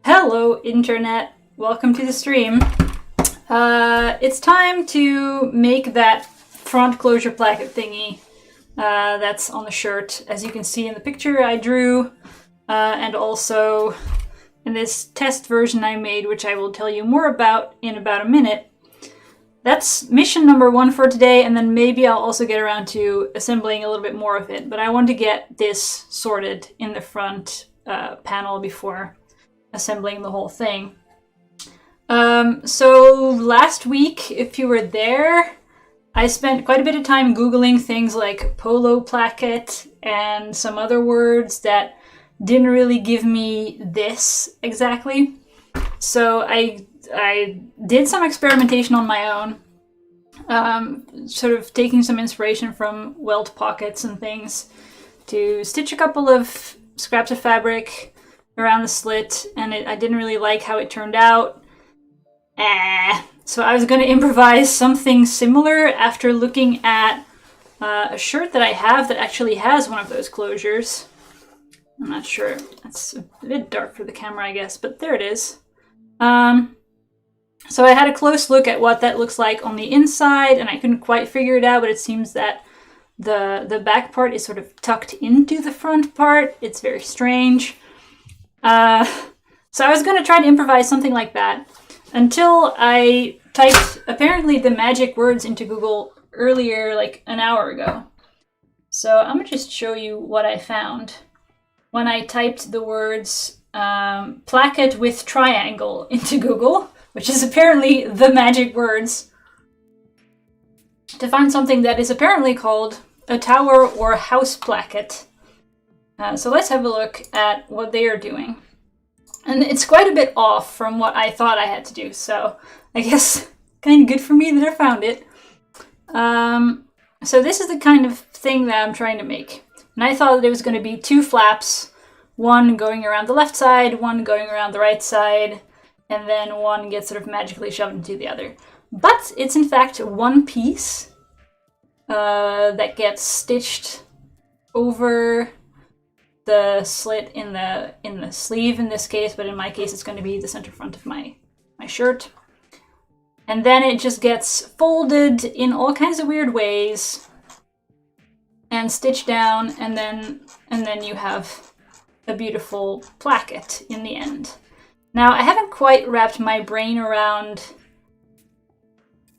Hello, Internet. Welcome to the stream. It's time to make that front closure placket thingy that's on the shirt. As you can see in the picture I drew, and also in this test version I made, which I will tell you more about in about a minute. That's mission number 1 for today, and then maybe I'll also get around to assembling a little bit more of it. But I want to get this sorted in the front panel before assembling the whole thing. So last week, if you were there, I spent quite a bit of time Googling things like polo placket and some other words that didn't really give me this exactly. So I did some experimentation on my own, sort of taking some inspiration from welt pockets and things to stitch a couple of scraps of fabric around the slit, and I didn't really like how it turned out. So I was going to improvise something similar after looking at a shirt that I have that actually has one of those closures. I'm not sure. That's a bit dark for the camera, I guess, but there it is. So I had a close look at what that looks like on the inside, and I couldn't quite figure it out, but it seems that the back part is sort of tucked into the front part. It's very strange. So I was going to try to improvise something like that until I typed apparently the magic words into Google earlier, like an hour ago. So I'm going to just show you what I found when I typed the words placket with triangle into Google, which is apparently the magic words, to find something that is apparently called a tower or house placket. So let's have a look at what they are doing. And it's quite a bit off from what I thought I had to do, so I guess kind of good for me that I found it. So this is the kind of thing that I'm trying to make. And I thought that it was going to be 2 flaps, one going around the left side, one going around the right side, and then one gets sort of magically shoved into the other. But it's in fact one piece that gets stitched over the slit in the sleeve in this case, but in my case it's going to be the center front of my shirt. And then it just gets folded in all kinds of weird ways and stitched down, and then you have a beautiful placket in the end. Now, I haven't quite wrapped my brain around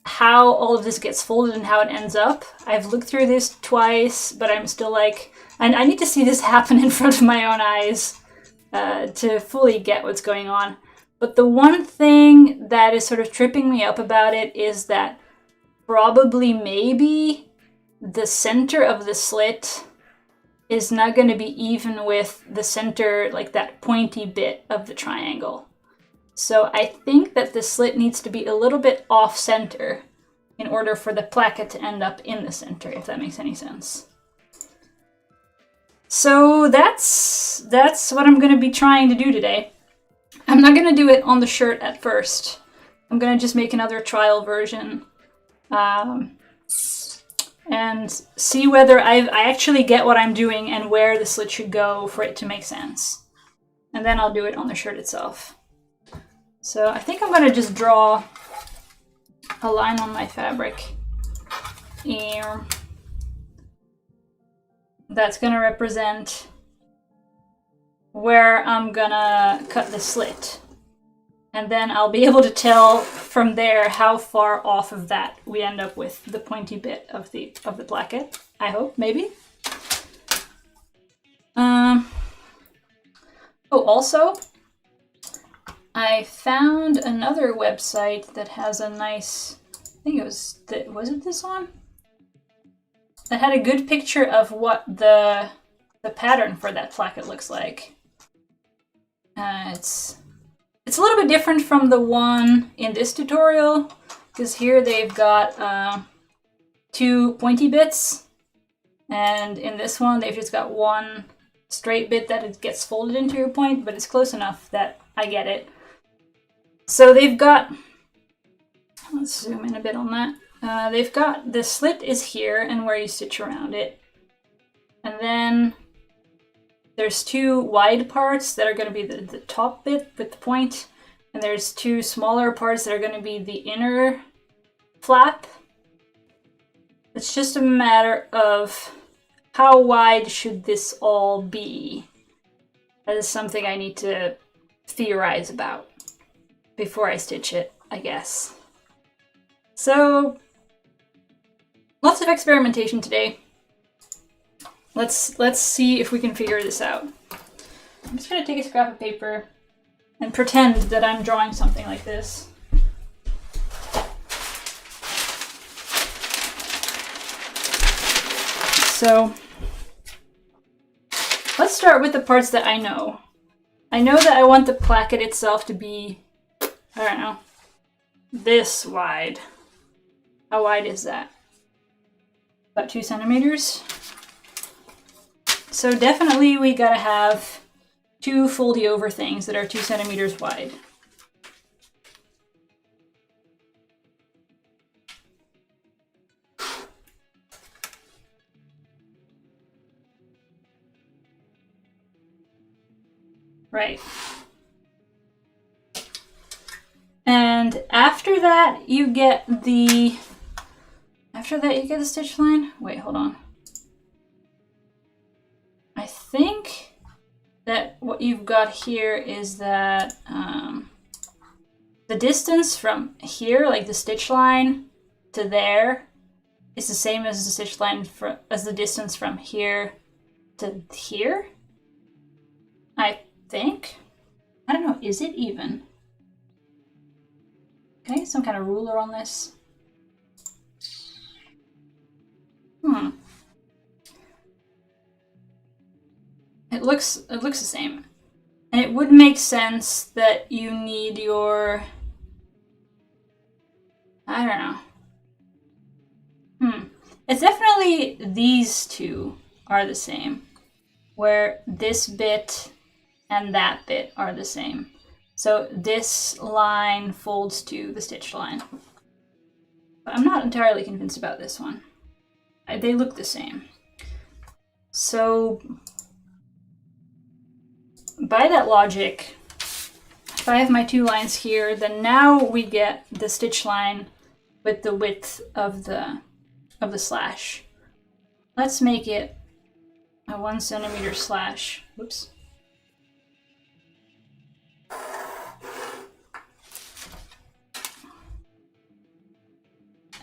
how all of this gets folded and how it ends up. I've looked through this twice, but I'm still like, I need to see this happen in front of my own eyes to fully get what's going on. But the one thing that is sort of tripping me up about it is that probably maybe the center of the slit is not going to be even with the center, like that pointy bit of the triangle. So I think that the slit needs to be a little bit off center in order for the placket to end up in the center, if that makes any sense. So that's what I'm going to be trying to do today. I'm not going to do it on the shirt at first. I'm going to just make another trial version and see whether I actually get what I'm doing and where the slit should go for it to make sense. And then I'll do it on the shirt itself. So I think I'm gonna just draw a line on my fabric. That's gonna represent where I'm gonna cut the slit. And then I'll be able to tell from there how far off of that we end up with the pointy bit of the placket. I hope, maybe. Oh, also, I found another website that has a nice, I think it was it this one? That had a good picture of what the pattern for that placket looks like. It's a little bit different from the one in this tutorial, because here they've got 2 pointy bits, and in this one they've just got 1 straight bit that it gets folded into a point, but it's close enough that I get it. So they've got, let's zoom in a bit on that. They've got the slit is here and where you stitch around it. And then there's 2 wide parts that are going to be the top bit with the point. And there's 2 smaller parts that are going to be the inner flap. It's just a matter of how wide should this all be. That is something I need to theorize about before I stitch it, I guess. So, lots of experimentation today. Let's see if we can figure this out. I'm just gonna take a scrap of paper and pretend that I'm drawing something like this. So, let's start with the parts that I know. I know that I want the placket itself to be, I don't know, this wide. How wide is that? About 2 centimeters. So definitely we gotta have 2 foldy over things that are 2 centimeters wide. Right. And after that you get the stitch line. Wait, hold on. I think that what you've got here is that the distance from here, like the stitch line to there, is the same as the stitch line as the distance from here to here. I think. I don't know, is it even? Okay, some kind of ruler on this. It looks the same. And it would make sense that you need your, I don't know. It's definitely these 2 are the same, where this bit and that bit are the same. So this line folds to the stitch line. But I'm not entirely convinced about this one. They look the same. So by that logic, if I have my 2 lines here, then now we get the stitch line with the width of the slash. Let's make it a 1 centimeter slash. Whoops.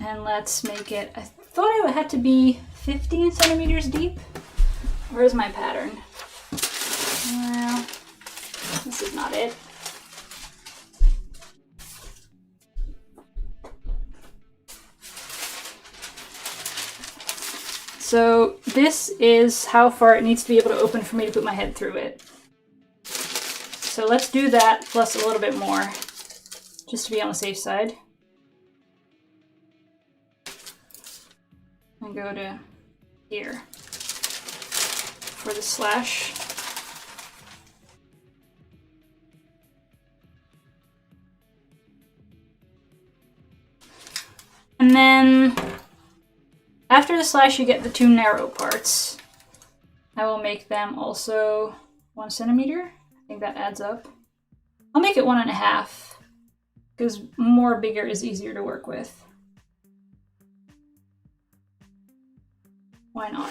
And let's make it, I thought it had to be 15 centimeters deep. Where's my pattern? Well, this is not it. So this is how far it needs to be able to open for me to put my head through it. So let's do that plus a little bit more, just to be on the safe side. And go to here for the slash. And then after the slash you get the two narrow parts. I will make them also 1 centimeter. I think that adds up. I'll make it 1.5 because more bigger is easier to work with. Why not?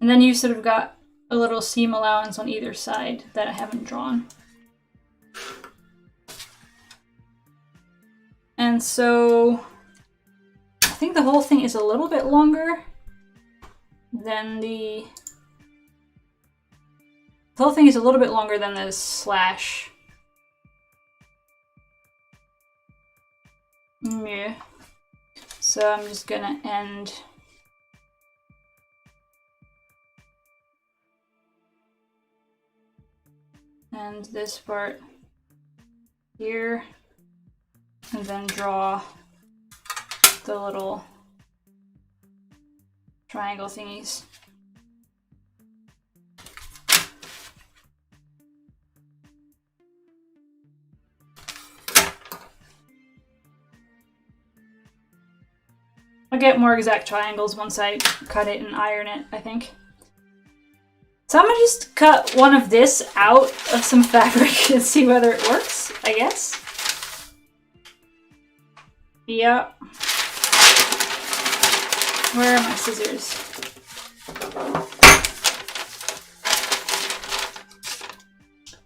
And then you sort of got a little seam allowance on either side that I haven't drawn. And so I think the whole thing is a little bit longer than the whole thing is a little bit longer than the slash. Yeah. So I'm just gonna end this part here, and then draw the little triangle thingies. I'll get more exact triangles once I cut it and iron it, I think. So I'm gonna just cut one of this out of some fabric and see whether it works, I guess. Yeah. Where are my scissors?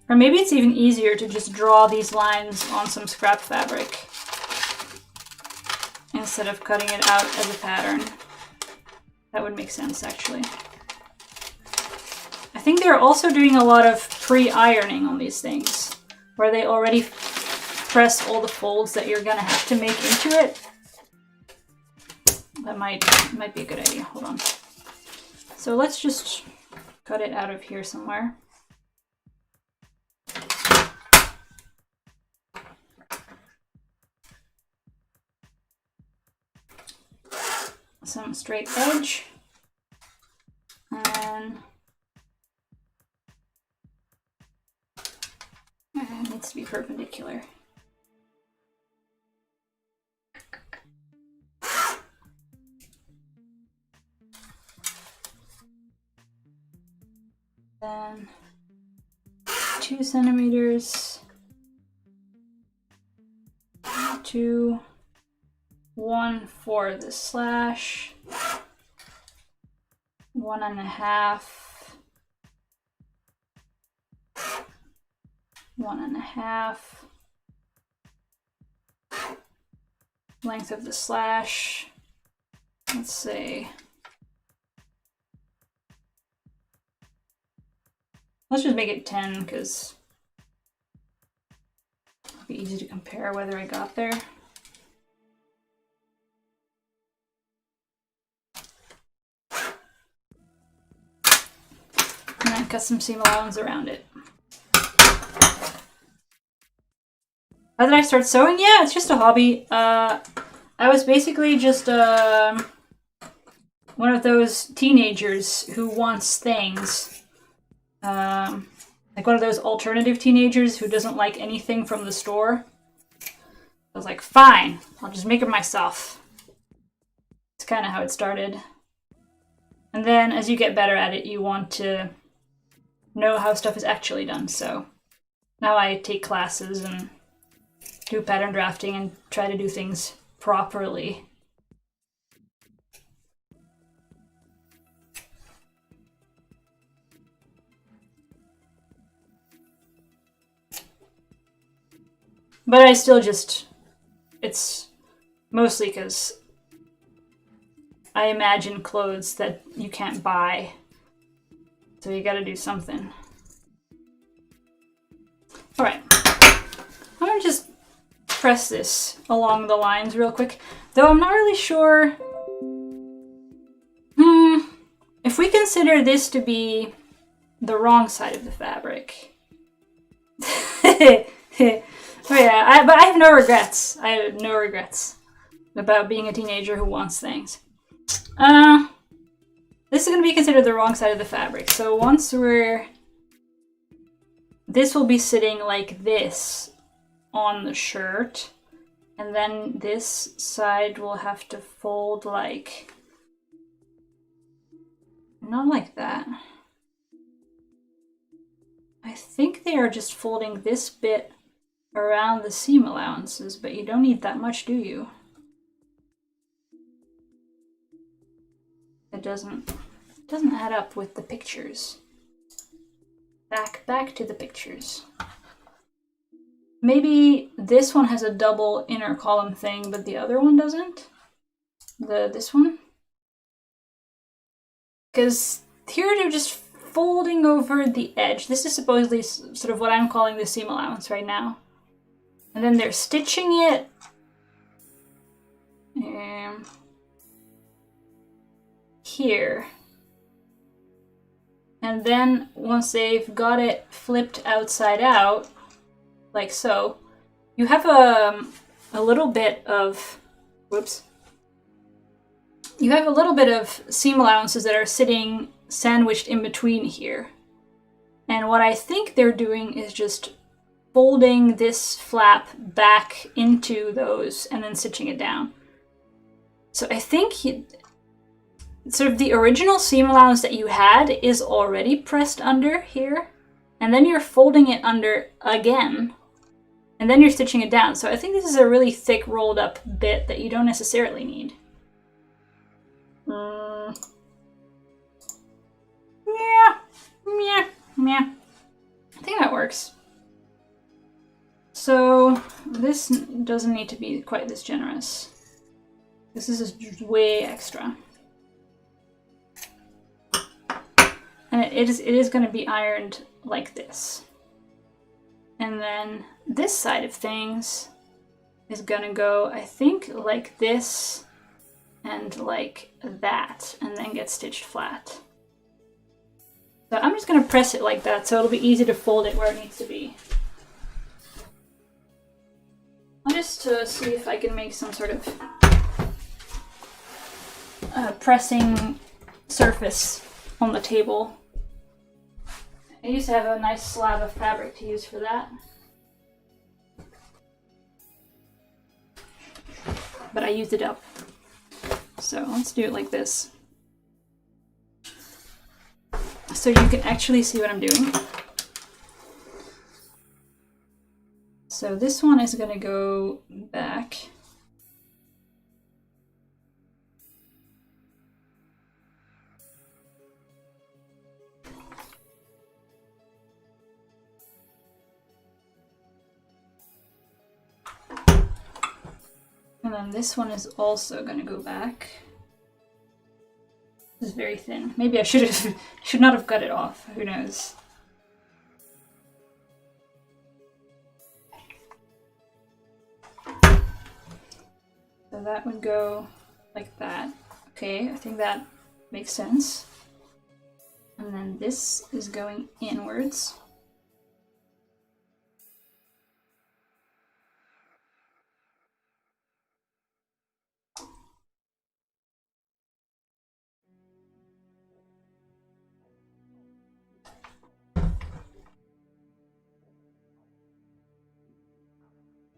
Or maybe it's even easier to just draw these lines on some scrap fabric instead of cutting it out as a pattern. That would make sense, actually. I think they're also doing a lot of pre-ironing on these things, where they already press all the folds that you're gonna have to make into it. That might be a good idea. Hold on. So let's just cut it out of here somewhere. Some straight edge, and it needs to be perpendicular. Then 2 centimeters, 2, 1 for the slash, 1.5, 1.5, length of the slash, let's say, let's just make it 10 because it'll be easy to compare whether I got there. And then cut some seam allowance around it. How did I start sewing? Yeah, it's just a hobby. I was basically just one of those teenagers who wants things. Like one of those alternative teenagers who doesn't like anything from the store. I was like, fine, I'll just make it myself. It's kind of how it started. And then as you get better at it, you want to know how stuff is actually done. So now I take classes and do pattern drafting and try to do things properly. But I still just, it's mostly because I imagine clothes that you can't buy. So you gotta do something. All right, I'm gonna just press this along the lines real quick. Though I'm not really sure, if we consider this to be the wrong side of the fabric. Oh yeah, but I have no regrets. I have no regrets about being a teenager who wants things. This is going to be considered the wrong side of the fabric. So once this will be sitting like this on the shirt, And then this side will have to fold like, not like that. I think they are just folding this bit around the seam allowances, but you don't need that much, do you? It doesn't add up with the pictures. Back to the pictures. Maybe this one has a double inner column thing, but the other one doesn't? This one? Because here they're just folding over the edge. This is supposedly sort of what I'm calling the seam allowance right now. And then they're stitching it here. And then once they've got it flipped outside out, like so, you have a little bit of, whoops. You have a little bit of seam allowances that are sitting sandwiched in between here. And what I think they're doing is just folding this flap back into those and then stitching it down. So I think sort of the original seam allowance that you had is already pressed under here, and then you're folding it under again, and then you're stitching it down. So I think this is a really thick rolled up bit that you don't necessarily need. Yeah. I think that works. So this doesn't need to be quite this generous. This is just way extra. And it is going to be ironed like this. And then this side of things is going to go, I think, like this and like that, and then get stitched flat. So I'm just going to press it like that so it'll be easy to fold it where it needs to be. I'll just see if I can make some sort of pressing surface on the table. I used to have a nice slab of fabric to use for that. But I used it up. So let's do it like this. So you can actually see what I'm doing. So this one is going to go back. And then this one is also going to go back. This is very thin. Maybe I should not have cut it off. Who knows? So that would go like that. Okay, I think that makes sense. And then this is going inwards.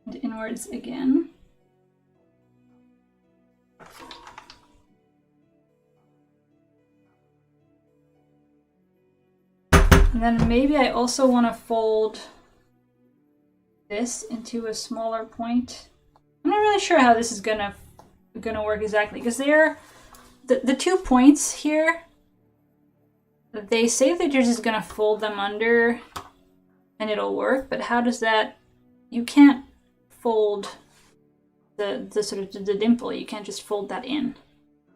And inwards again. And then maybe I also want to fold this into a smaller point. I'm not really sure how this is gonna work exactly, because they're the 2 points here. They say that you're just gonna fold them under and it'll work, but how does that? You can't fold the sort of the dimple. You can't just fold that in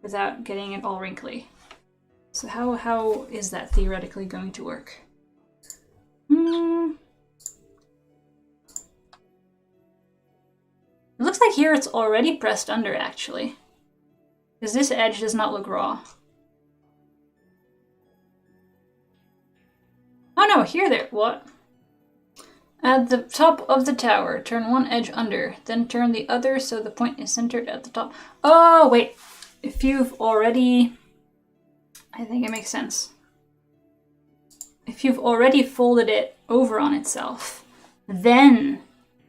without getting it all wrinkly. So how is that theoretically going to work? It looks like here it's already pressed under, actually, because this edge does not look raw. Oh no, here there, what? At the top of the tower, turn one edge under, then turn the other so the point is centered at the top. Oh, wait. If you've already... I think it makes sense. If you've already folded it over on itself, then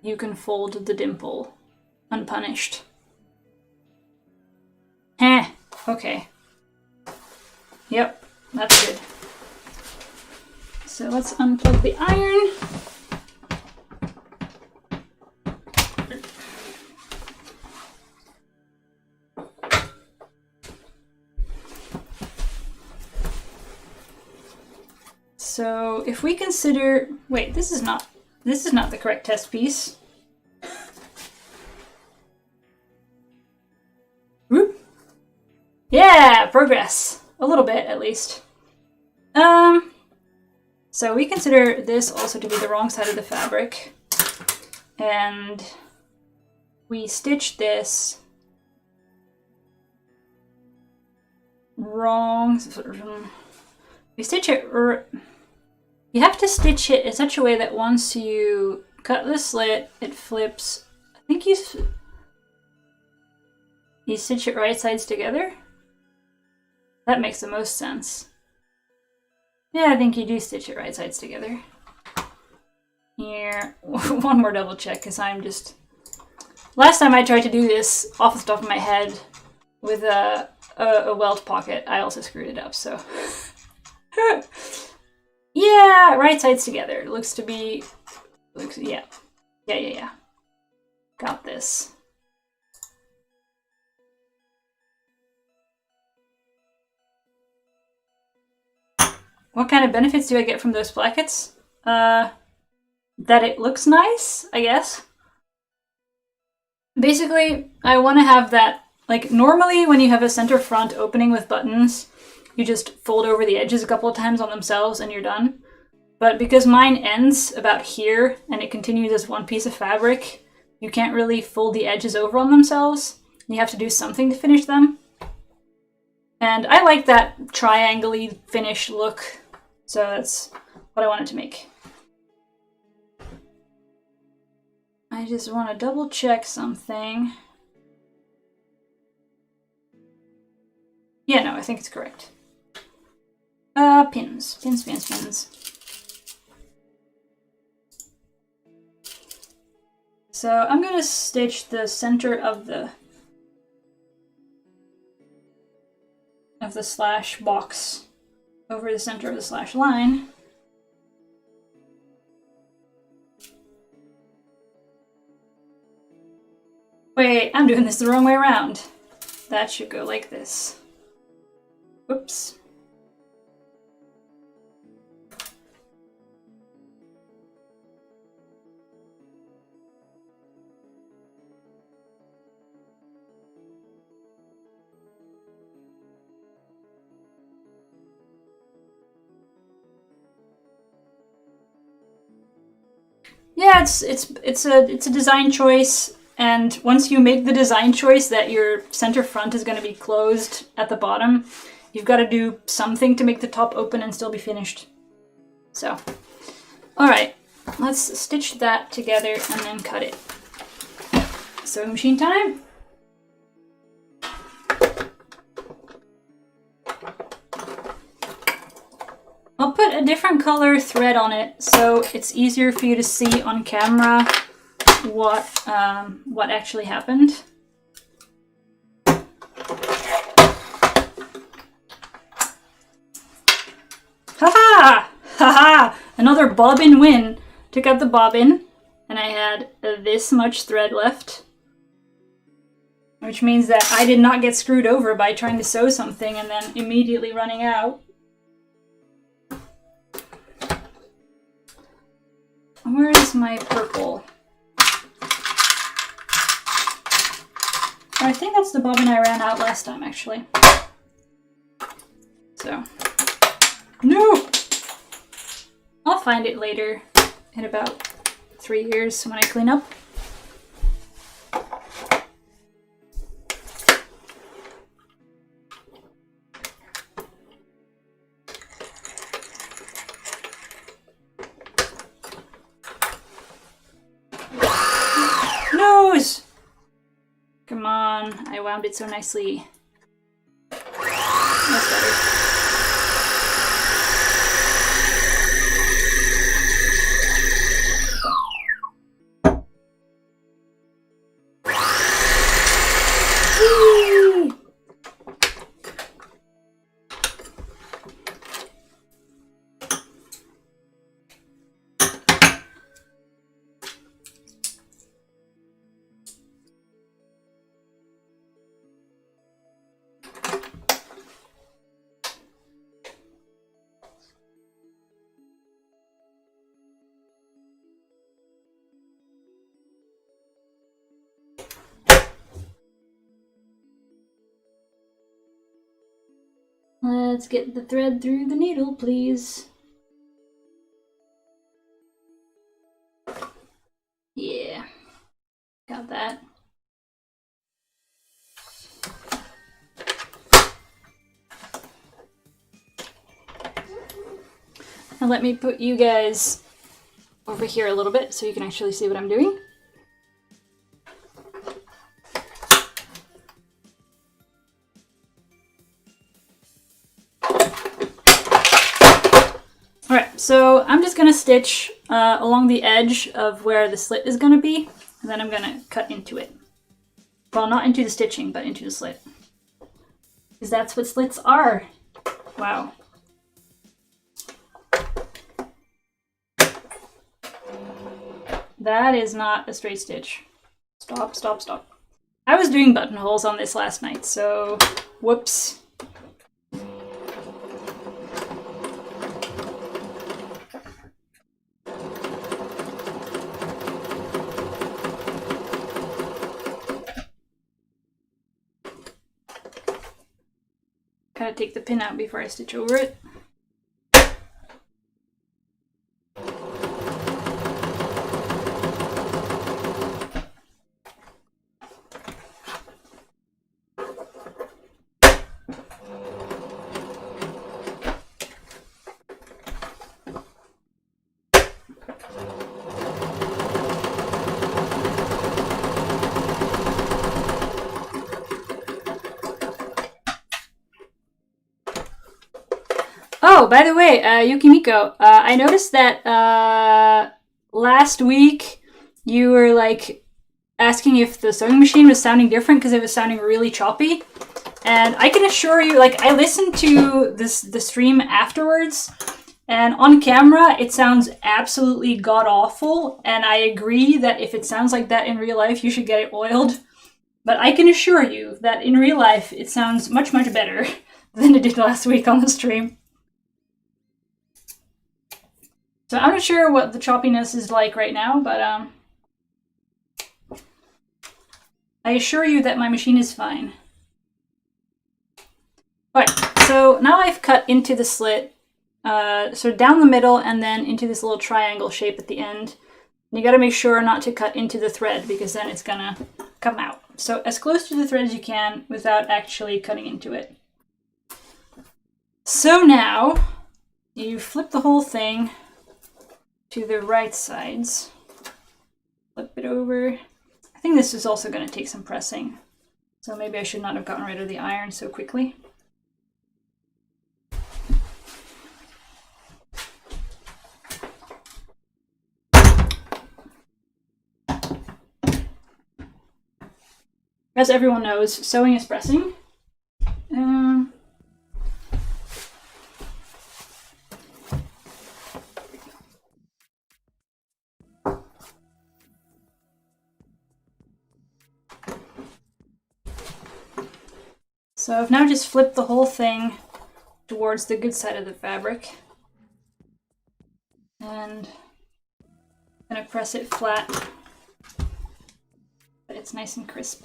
you can fold the dimple unpunished. Heh, okay. Yep, that's good. So let's unplug the iron. So if we consider, wait, this is not the correct test piece. Whoop. Yeah, progress. A little bit, at least. So we consider this also to be the wrong side of the fabric. And we stitch this wrong. We stitch it, you have to stitch it in such a way that once you cut the slit, it flips. I think you stitch it right sides together. That makes the most sense. Yeah, I think you do stitch it right sides together. Here, one more double check, because I'm just... Last time I tried to do this off the top of my head with a welt pocket, I also screwed it up, so... Yeah, right sides together. It looks to be... Yeah. Yeah. Got this. What kind of benefits do I get from those plackets? That it looks nice, I guess. Basically, I want to have that, like, normally when you have a center front opening with buttons, you just fold over the edges a couple of times on themselves and you're done. But because mine ends about here and it continues as one piece of fabric, you can't really fold the edges over on themselves. You have to do something to finish them. And I like that triangle-y finish look, so that's what I wanted to make. I just want to double check something. Yeah, no, I think it's correct. Pins. So I'm gonna stitch the center of the slash box over the center of the slash line. Wait, I'm doing this the wrong way around. That should go like this. Whoops. Yeah, it's a design choice, and once you make the design choice that your center front is going to be closed at the bottom, you've got to do something to make the top open and still be finished. So, all right, let's stitch that together and then cut it. Sewing machine time. I'll put a different color thread on it so it's easier for you to see on camera what actually happened. Haha! Haha! Another bobbin win. Took out the bobbin and I had this much thread left. Which means that I did not get screwed over by trying to sew something and then immediately running out. Where is my purple? I think that's the bobbin I ran out last time, actually. So, no! I'll find it later in about 3 years when I clean up. Come on, I wound it so nicely. That's better. Let's get the thread through the needle, please. Yeah, got that. And let me put you guys over here a little bit so you can actually see what I'm doing. Alright, so I'm just going to stitch along the edge of where the slit is going to be, and then I'm going to cut into it. Well, not into the stitching, but into the slit. Because that's what slits are. Wow. That is not a straight stitch. Stop, stop, stop. I was doing buttonholes on this last night, so whoops. Gotta take the pin out before I stitch over it. Oh, by the way, Yukimiko, I noticed that last week you were like asking if the sewing machine was sounding different because it was sounding really choppy. And I can assure you, like, I listened to the stream afterwards, and on camera it sounds absolutely god-awful, and I agree that if it sounds like that in real life, you should get it oiled. But I can assure you that in real life it sounds much, much better than it did last week on the stream. So I'm not sure what the choppiness is like right now, but I assure you that my machine is fine. Alright, so now I've cut into the slit, so down the middle and then into this little triangle shape at the end. And you gotta make sure not to cut into the thread because then it's gonna come out. So as close to the thread as you can without actually cutting into it. So now you flip the whole thing to the right sides. Flip it over. I think this is also going to take some pressing, so maybe I should not have gotten rid of the iron so quickly. As everyone knows, sewing is pressing. So I've now just flipped the whole thing towards the good side of the fabric. And I'm going to press it flat, but it's nice and crisp.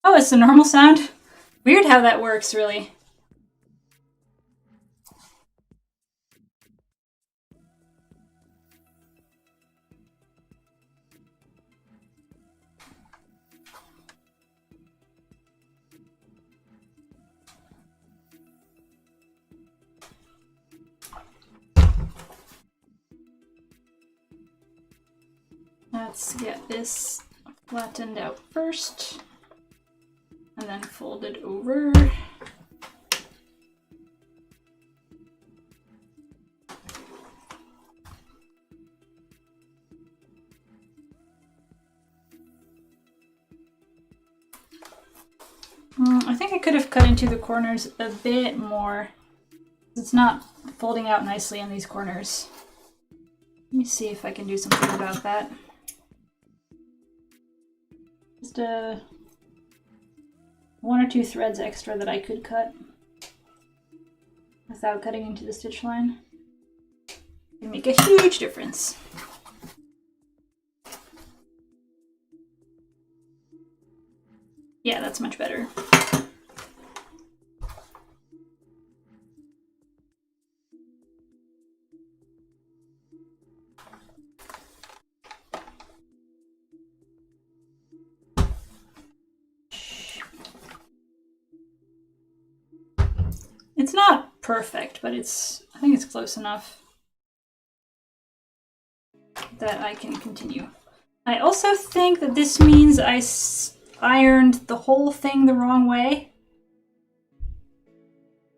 Oh, it's the normal sound? Weird how that works, really. Let's get this flattened out first, and then fold it over. I think I could have cut into the corners a bit more. It's not folding out nicely in these corners. Let me see if I can do something about that. Just one or two threads extra that I could cut without cutting into the stitch line. It can make a huge difference. Yeah, that's much better. It's not perfect, but I think it's close enough that I can continue. I also think that this means I ironed the whole thing the wrong way.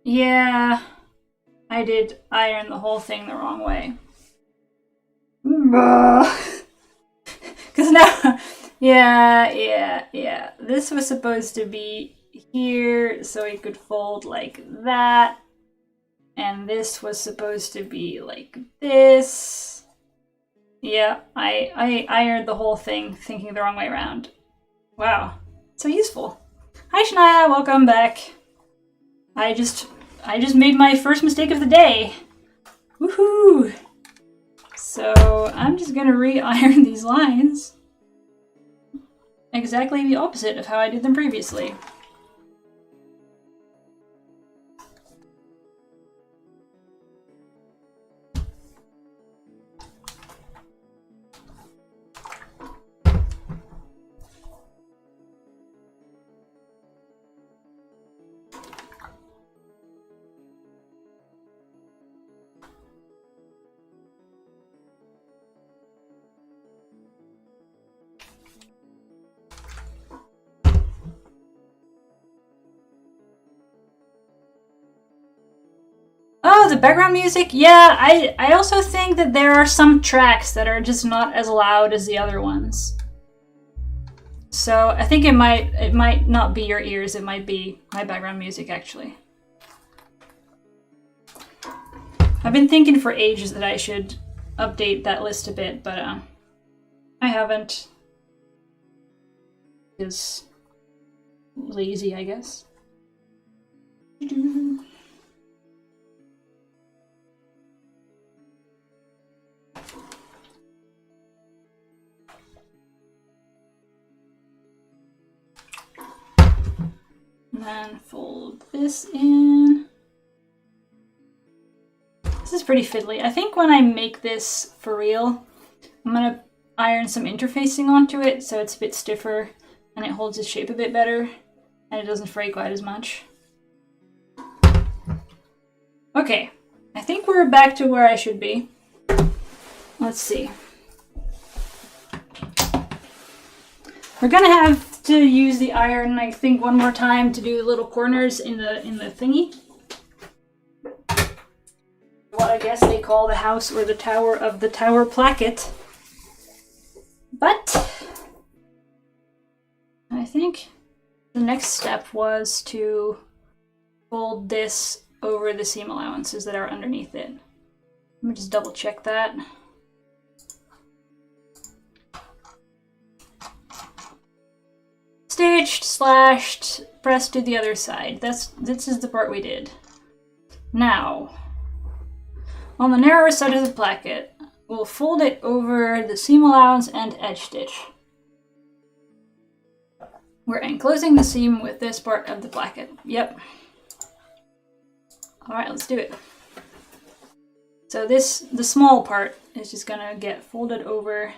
Yeah, I did iron the whole thing the wrong way. Because now, yeah. This was supposed to be here, so it could fold like that. And this was supposed to be like this. Yeah, I ironed the whole thing thinking the wrong way around. Wow, so useful. Hi Shania, welcome back. I just made my first mistake of the day. Woohoo! So I'm just gonna re-iron these lines. Exactly the opposite of how I did them previously. Oh, the background music? Yeah, I also think that there are some tracks that are just not as loud as the other ones. So I think it might not be your ears, it might be my background music actually. I've been thinking for ages that I should update that list a bit, but I haven't. Because lazy, I guess. And then fold this in. This is pretty fiddly. I think when I make this for real, I'm gonna iron some interfacing onto it so it's a bit stiffer and it holds its shape a bit better and it doesn't fray quite as much. Okay, I think we're back to where I should be. Let's see. We're gonna have to use the iron, I think, one more time to do little corners in the thingy. What I guess they call the house or the tower of the tower placket. But I think the next step was to fold this over the seam allowances that are underneath it. Let me just double check that. Stitched, slashed, pressed to the other side. This is the part we did. Now, on the narrower side of the placket, we'll fold it over the seam allowance and edge stitch. We're enclosing the seam with this part of the placket. Yep. All right, let's do it. So the small part is just gonna get folded over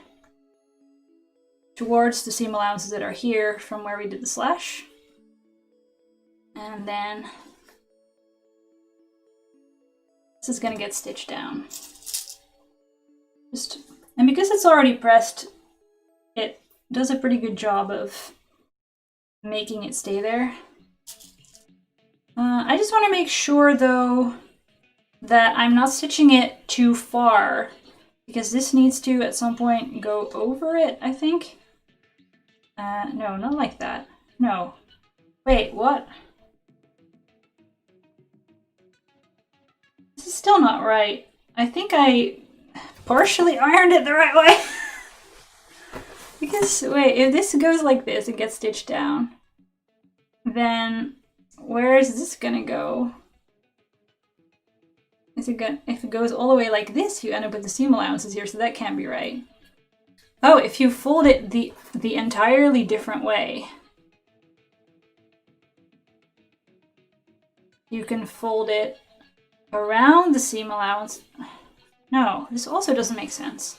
towards the seam allowances that are here from where we did the slash. And then this is gonna get stitched down. And because it's already pressed, it does a pretty good job of making it stay there. I just want to make sure though that I'm not stitching it too far because this needs to at some point go over it, I think. No, not like that. No. Wait, what? This is still not right. I think I partially ironed it the right way. Because, wait, if this goes like this and gets stitched down, then where is this gonna go? If it goes all the way like this, you end up with the seam allowances here, so that can't be right. Oh, if you fold it the entirely different way, you can fold it around the seam allowance. No, this also doesn't make sense.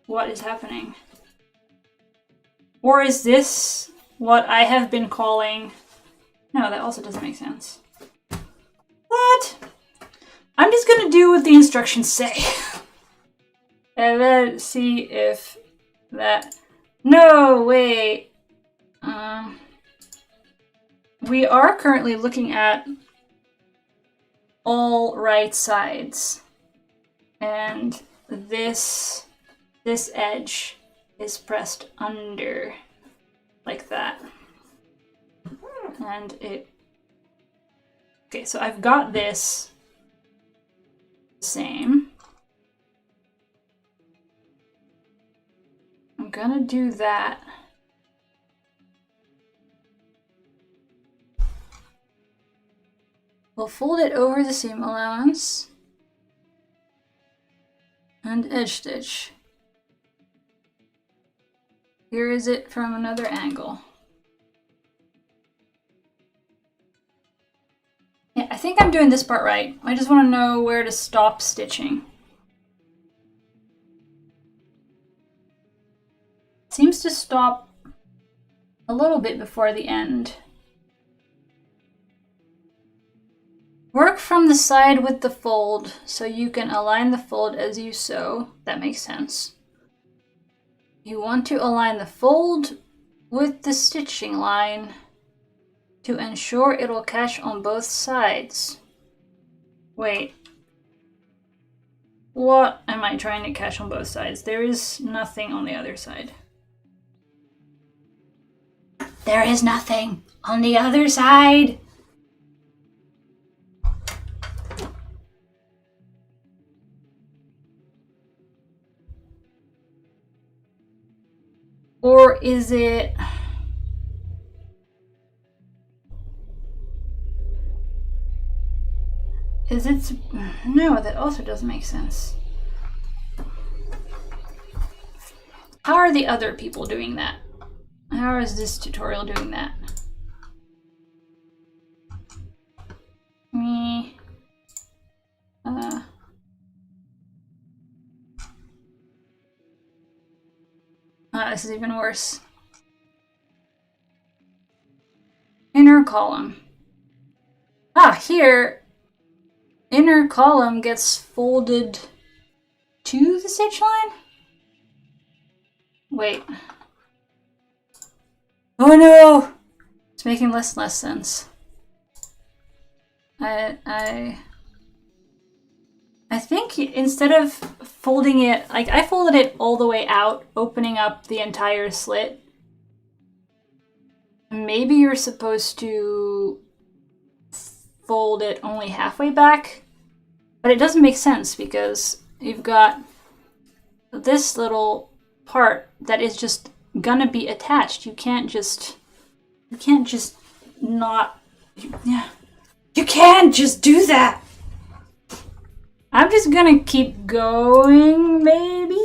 What is happening? Or is this what I have been calling... No, that also doesn't make sense. What? I'm just gonna do what the instructions say. And then see if that... No, wait. We are currently looking at all right sides. And this edge is pressed under like that. And it... Okay, so I've got this same. I'm gonna do that. We'll fold it over the seam allowance and edge stitch. Here is it from another angle. Yeah, I think I'm doing this part right. I just want to know where to stop stitching. It seems to stop a little bit before the end. Work from the side with the fold so you can align the fold as you sew. That makes sense. You want to align the fold with the stitching line to ensure it'll catch on both sides. Wait. What am I trying to catch on both sides? There is nothing on the other side. There is nothing on the other side. Or is it... Is it... No, that also doesn't make sense. How are the other people doing that? How is this tutorial doing that? Me... this is even worse. Inner column. Here, inner column gets folded to the stitch line? Wait. Oh no! It's making less and less sense. I think instead of folding it, like I folded it all the way out, opening up the entire slit. Maybe you're supposed to fold it only halfway back, but it doesn't make sense because you've got this little part that is just gonna be attached. You can't just not, yeah. You can't just do that! I'm just gonna keep going, maybe?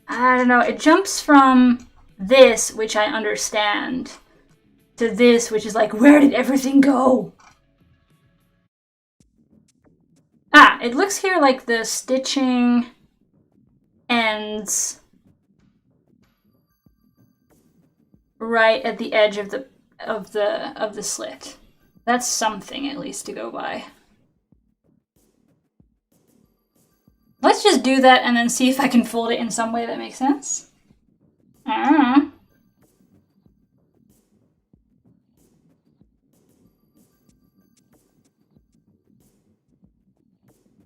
I don't know, it jumps from this, which I understand, to this, which is like, where did everything go? It looks here like the stitching ends right at the edge of the slit. That's something, at least, to go by. Let's just do that and then see if I can fold it in some way that makes sense. I don't know.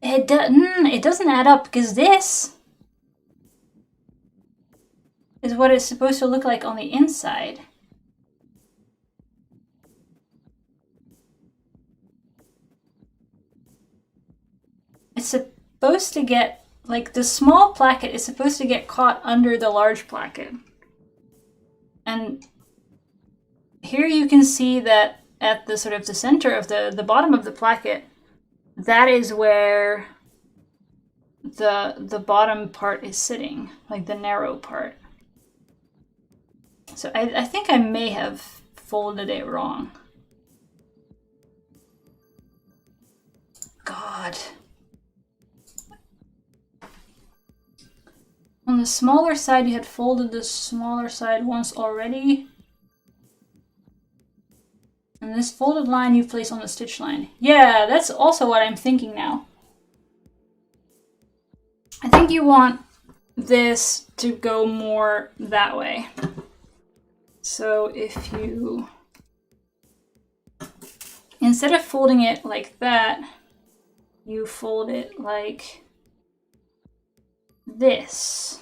It doesn't add up because this is what it's supposed to look like on the inside. It's supposed to get, like, the small placket is supposed to get caught under the large placket. And here you can see that at the sort of the center of the bottom of the placket, that is where the bottom part is sitting, like the narrow part. So I think I may have folded it wrong. God. On the smaller side, you had folded the smaller side once already. And this folded line you place on the stitch line. Yeah, that's also what I'm thinking now. I think you want this to go more that way. So if you, instead of folding it like that, you fold it like this.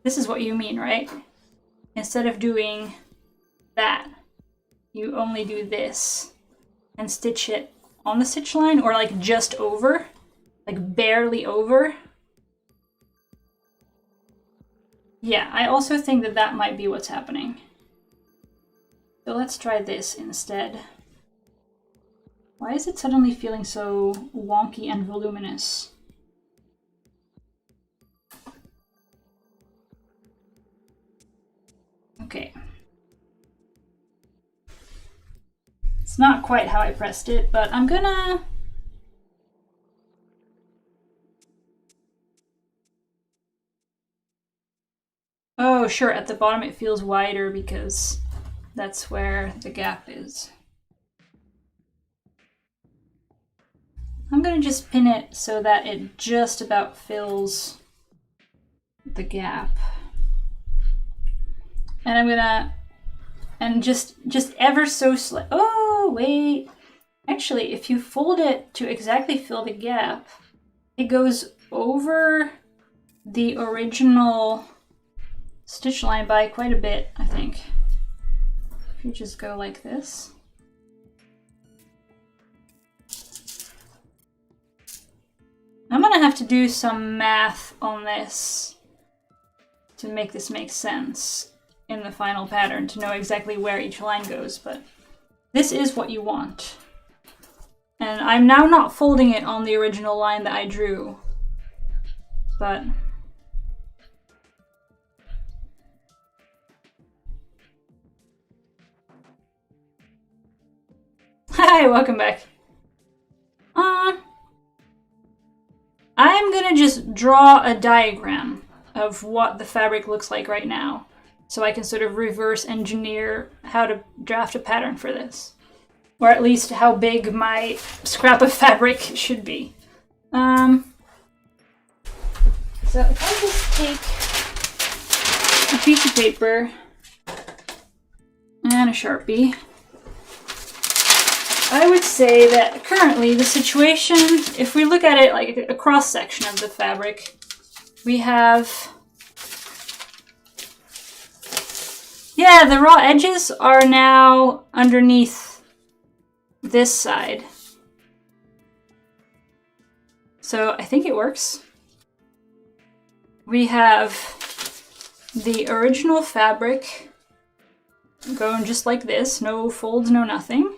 This is what you mean, right? Instead of doing that, you only do this and stitch it on the stitch line, or like just over, like barely over. Yeah, I also think that that might be what's happening. So let's try this instead. Why is it suddenly feeling so wonky and voluminous? Okay. It's not quite how I pressed it, but I'm gonna... Oh, sure, at the bottom it feels wider because that's where the gap is. I'm gonna just pin it so that it just about fills the gap. And I'm gonna, and just ever so slightly, oh, wait. Actually, if you fold it to exactly fill the gap, it goes over the original stitch line by quite a bit, I think. If you just go like this. I'm gonna have to do some math on this to make this make sense in the final pattern, to know exactly where each line goes, but this is what you want. And I'm now not folding it on the original line that I drew, but hi, welcome back. I'm gonna just draw a diagram of what the fabric looks like right now, so I can sort of reverse engineer how to draft a pattern for this. Or at least how big my scrap of fabric should be. So if I just take a piece of paper and a Sharpie, I would say that currently the situation, if we look at it like a cross section of the fabric, we have, yeah, the raw edges are now underneath this side. So I think it works. We have the original fabric going just like this, no folds, no nothing.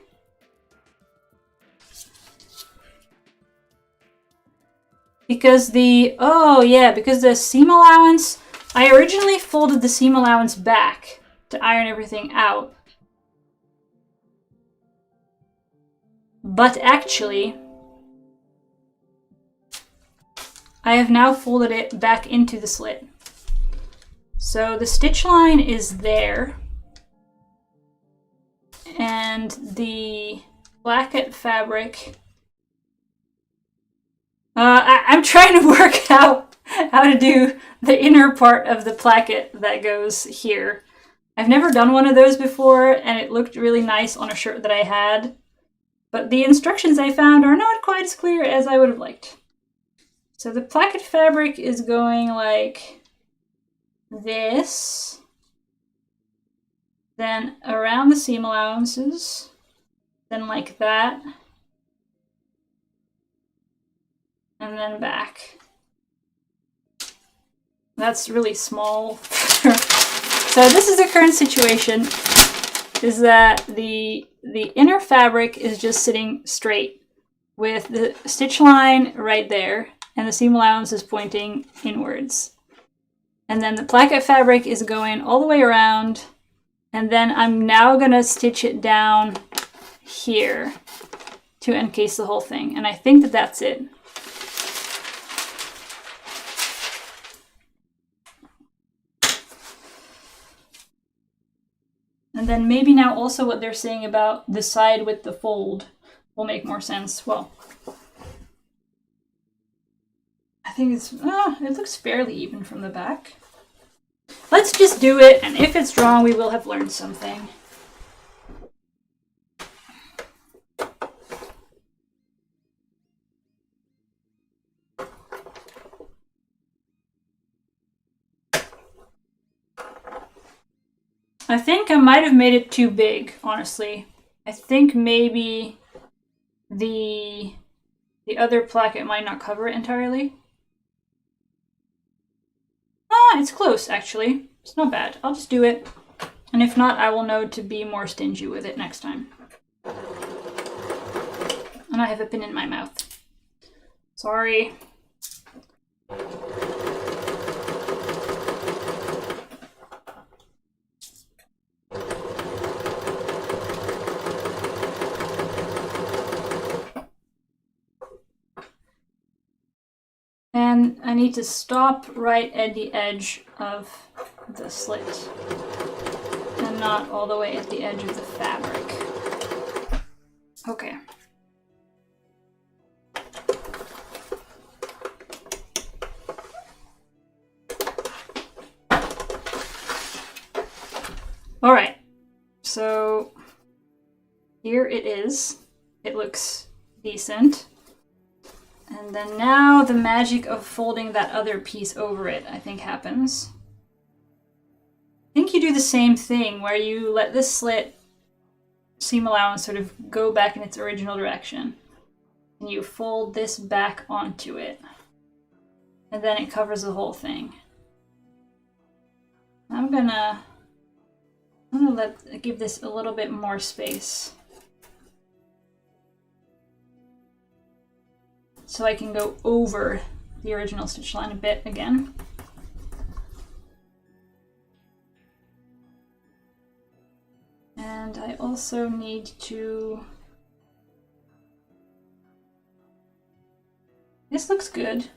Because because the seam allowance, I originally folded the seam allowance back to iron everything out. But actually, I have now folded it back into the slit. So the stitch line is there, and the placket fabric, I'm trying to work out how to do the inner part of the placket that goes here. I've never done one of those before, and it looked really nice on a shirt that I had, but the instructions I found are not quite as clear as I would have liked. So the placket fabric is going like this, then around the seam allowances, then like that, and then back. That's really small. So this is the current situation, is that the inner fabric is just sitting straight with the stitch line right there, and the seam allowance is pointing inwards. And then the placket fabric is going all the way around. And then I'm now gonna stitch it down here to encase the whole thing. And I think that that's it. And then maybe now also what they're saying about the side with the fold will make more sense. Well, I think it looks fairly even from the back. Let's just do it, and if it's wrong, we will have learned something. I think I might have made it too big, honestly. I think maybe the other placket might not cover it entirely. Ah, it's close, actually. It's not bad. I'll just do it. And if not, I will know to be more stingy with it next time. And I have a pin in my mouth. Sorry. And I need to stop right at the edge of the slit and not all the way at the edge of the fabric. Okay. All right, so here it is. It looks decent. And then now the magic of folding that other piece over it, I think, happens. I think you do the same thing where you let this slit seam allowance sort of go back in its original direction. And you fold this back onto it. And then it covers the whole thing. I'm gonna give this a little bit more space. So I can go over the original stitch line a bit again. And I also need to... This looks good.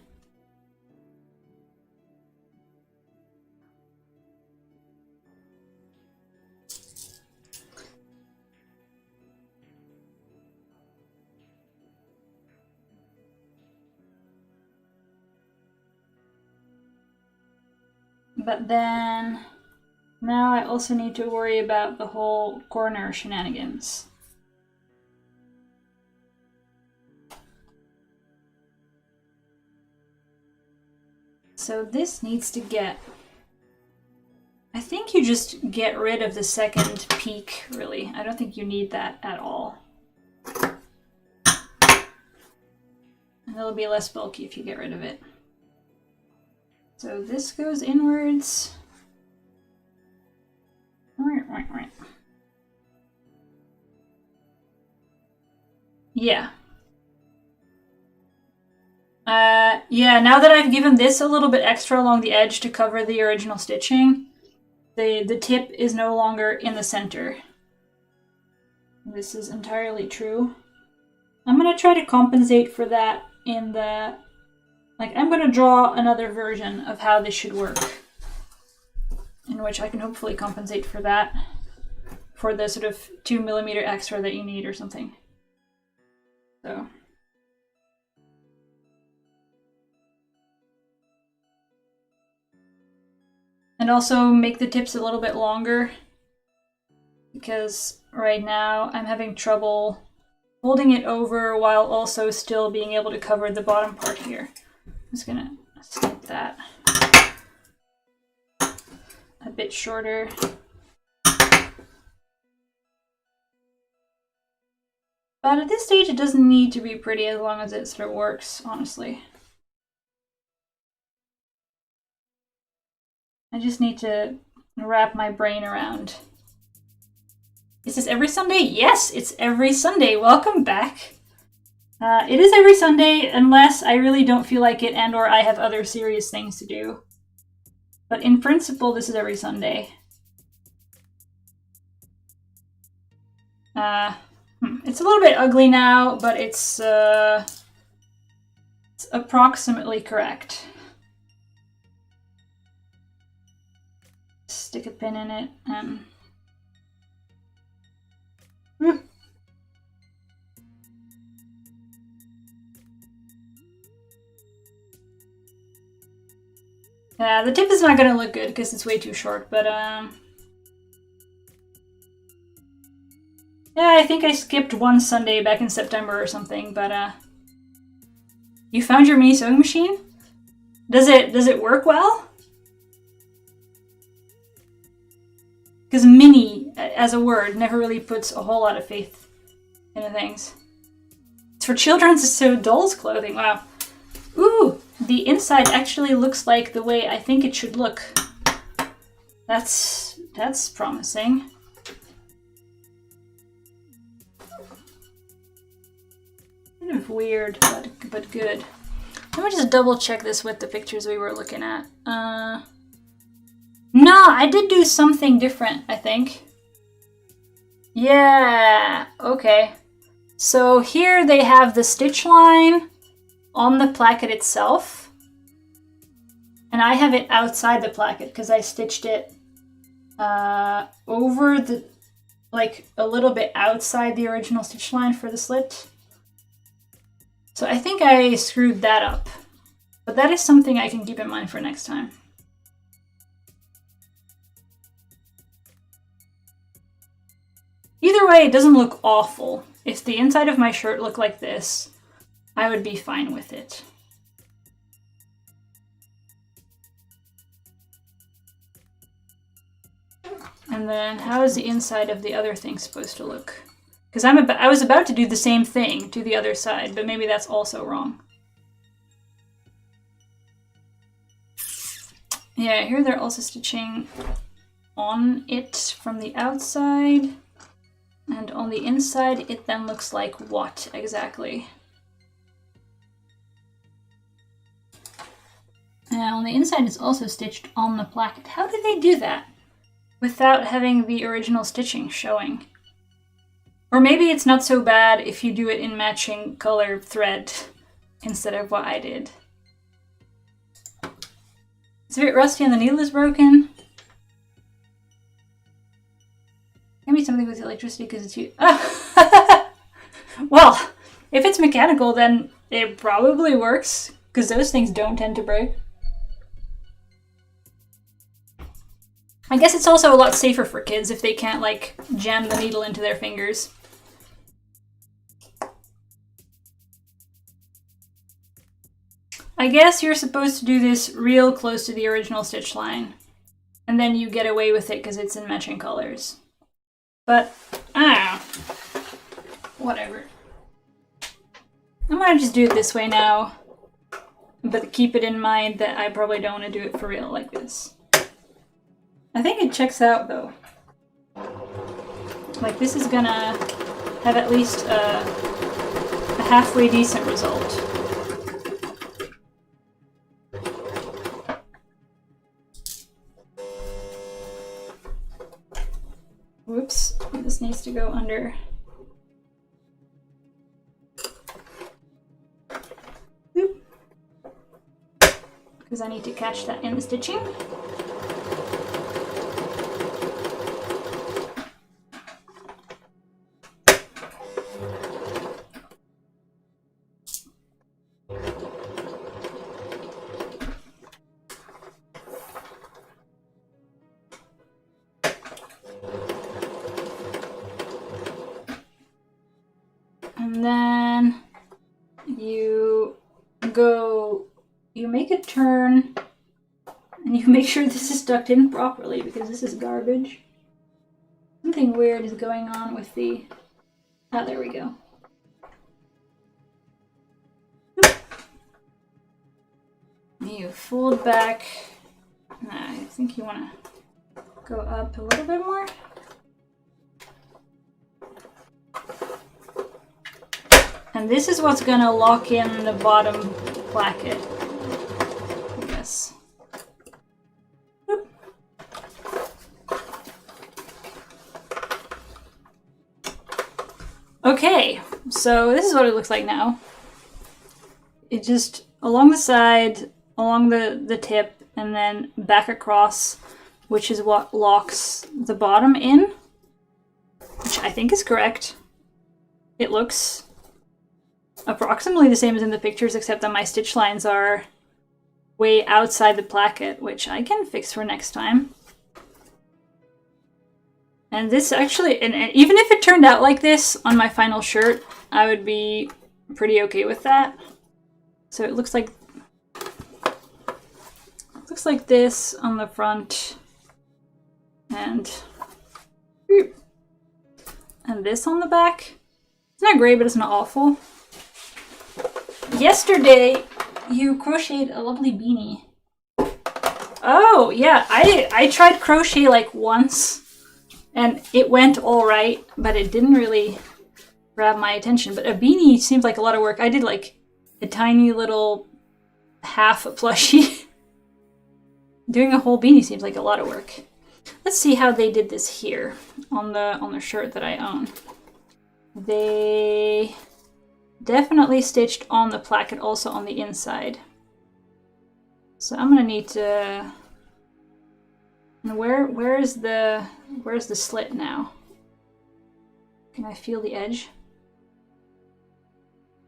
But then now I also need to worry about the whole corner shenanigans. So this needs to get... I think you just get rid of the second peak, really. I don't think you need that at all. And it'll be less bulky if you get rid of it. So this goes inwards. Yeah. Yeah, now that I've given this a little bit extra along the edge to cover the original stitching, the tip is no longer in the center. This is entirely true. I'm gonna try to compensate for that in the... Like, I'm going to draw another version of how this should work, in which I can hopefully compensate for that, for the sort of 2mm extra that you need or something. So. And also make the tips a little bit longer, because right now I'm having trouble folding it over while also still being able to cover the bottom part here. I'm just gonna snip that a bit shorter. But at this stage, it doesn't need to be pretty as long as it sort of works, honestly. I just need to wrap my brain around. Is this every Sunday? Yes, it's every Sunday. Welcome back. It is every Sunday, unless I really don't feel like it and or I have other serious things to do. But in principle, this is every Sunday. It's a little bit ugly now, but it's approximately correct. Stick a pin in it and... Yeah, the tip is not gonna look good because it's way too short, but yeah, I think I skipped one Sunday back in September or something, but you found your mini sewing machine? Does it work well? Because mini, as a word, never really puts a whole lot of faith into things. It's for children to sew dolls' clothing, wow. Ooh! The inside actually looks like the way I think it should look. That's promising. Kind of weird, but good. Let me just double check this with the pictures we were looking at. No, I did do something different, I think. Yeah, okay. So here they have the stitch line on the placket itself, and I have it outside the placket because I stitched it over the, like a little bit outside the original stitch line for the slit. So I think I screwed that up, but that is something I can keep in mind for next time. Either way, it doesn't look awful. If the inside of my shirt looked like this, I would be fine with it. And then how is the inside of the other thing supposed to look? Because I was about to do the same thing to the other side, but maybe that's also wrong. Yeah, here they're also stitching on it from the outside. And on the inside, it then looks like what exactly? And on the inside, it's also stitched on the placket. How did they do that without having the original stitching showing? Or maybe it's not so bad if you do it in matching color thread instead of what I did. It's a bit rusty and the needle is broken. Maybe something with electricity because it's you. Well, if it's mechanical, then it probably works because those things don't tend to break. I guess it's also a lot safer for kids if they can't, like, jam the needle into their fingers. I guess you're supposed to do this real close to the original stitch line, and then you get away with it because it's in matching colors. But, I don't know. Whatever. I'm gonna just do it this way now, but keep it in mind that I probably don't want to do it for real like this. I think it checks out though. Like this is gonna have at least a halfway decent result. Whoops, this needs to go under. Because I need to catch that in the stitching. And then you make a turn and you make sure this is tucked in properly because this is garbage. Something weird is going on with the... Oh, there we go. You fold back. I think you want to go up a little bit more. And this is what's gonna lock in the bottom placket, I guess. Okay, so this is what it looks like now. It just along the side, along the tip, and then back across, which is what locks the bottom in, which I think is correct. It looks approximately the same as in the pictures, except that my stitch lines are way outside the placket, which I can fix for next time. And this actually, and even if it turned out like this on my final shirt, I would be pretty okay with that. So it looks like this on the front, and this on the back. It's not great, but it's not awful. Yesterday, you crocheted a lovely beanie. Oh yeah, I tried crochet like once, and it went all right, but it didn't really grab my attention. But a beanie seems like a lot of work. I did like a tiny little half plushie. Doing a whole beanie seems like a lot of work. Let's see how they did this here on the shirt that I own. They definitely stitched on the placket, also on the inside. So I'm gonna need to. And where's the slit now? Can I feel the edge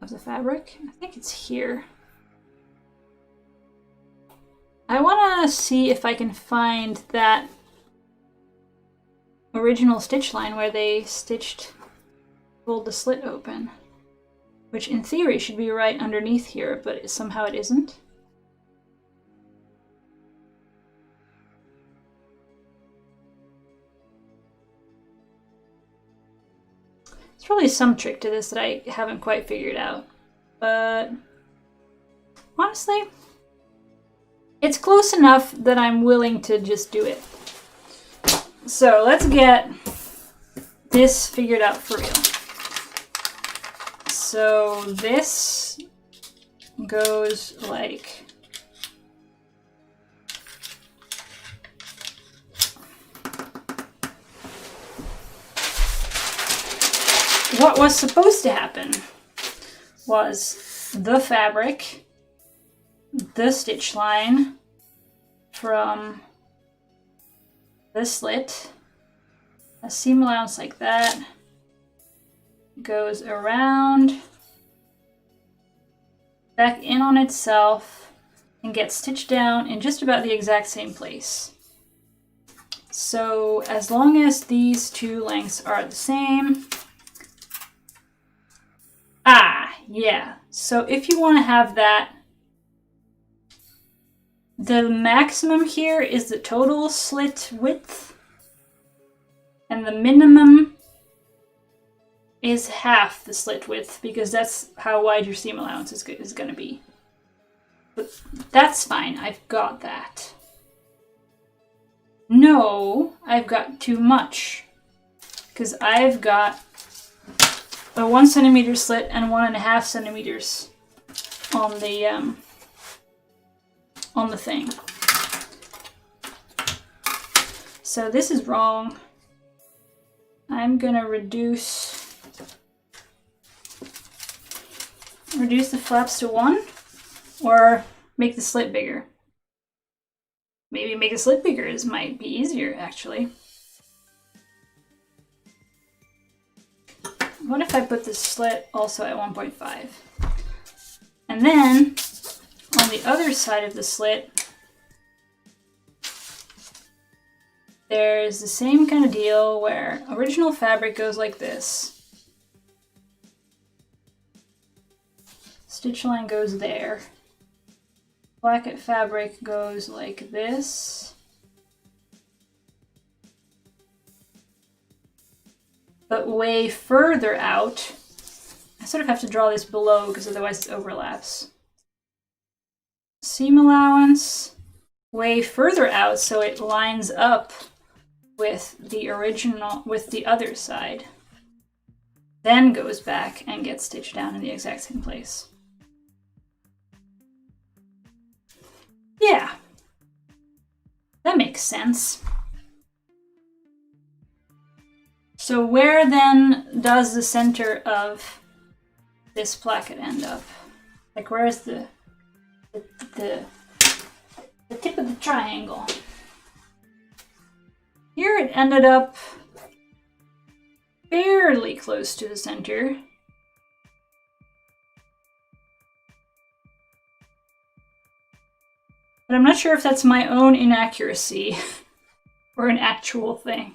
of the fabric? I think it's here. I want to see if I can find that original stitch line where they pulled the slit open, which in theory should be right underneath here, but somehow it isn't. There's probably some trick to this that I haven't quite figured out, but honestly, it's close enough that I'm willing to just do it. So let's get this figured out for real. So this goes like what was supposed to happen was the fabric, the stitch line from the slit, a seam allowance like that, goes around, back in on itself, and gets stitched down in just about the exact same place. So as long as these two lengths are the same. Yeah. So if you want to have that, the maximum here is the total slit width, and the minimum is half the slit width, because that's how wide your seam allowance is going to be. But that's fine, I've got that. No, I've got too much, because I've got a 1 centimeter slit and 1.5 centimeters on the thing. So this is wrong. I'm gonna reduce the flaps to 1, or make the slit bigger. Maybe make the slit bigger might be easier, actually. What if I put the slit also at 1.5? And then on the other side of the slit, there's the same kind of deal where original fabric goes like this. Stitch line goes there. Placket fabric goes like this. But way further out. I sort of have to draw this below because otherwise it overlaps. Seam allowance way further out so it lines up with the original, with the other side. Then goes back and gets stitched down in the exact same place. Yeah, that makes sense. So where then does the center of this placket end up? Like where's the tip of the triangle? Here it ended up fairly close to the center. But I'm not sure if that's my own inaccuracy or an actual thing.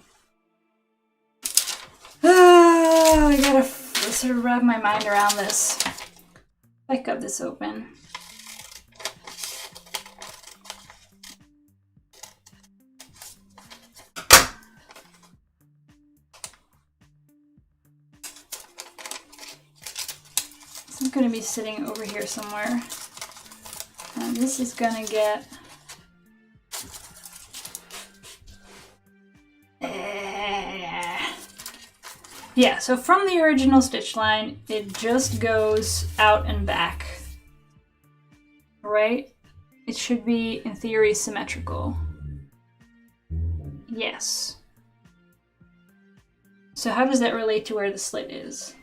I gotta sort of wrap my mind around this. I cut this open. This is gonna be sitting over here somewhere. And this is gonna get yeah, so from the original stitch line, it just goes out and back, right? It should be, in theory, symmetrical. Yes. So how does that relate to where the slit is?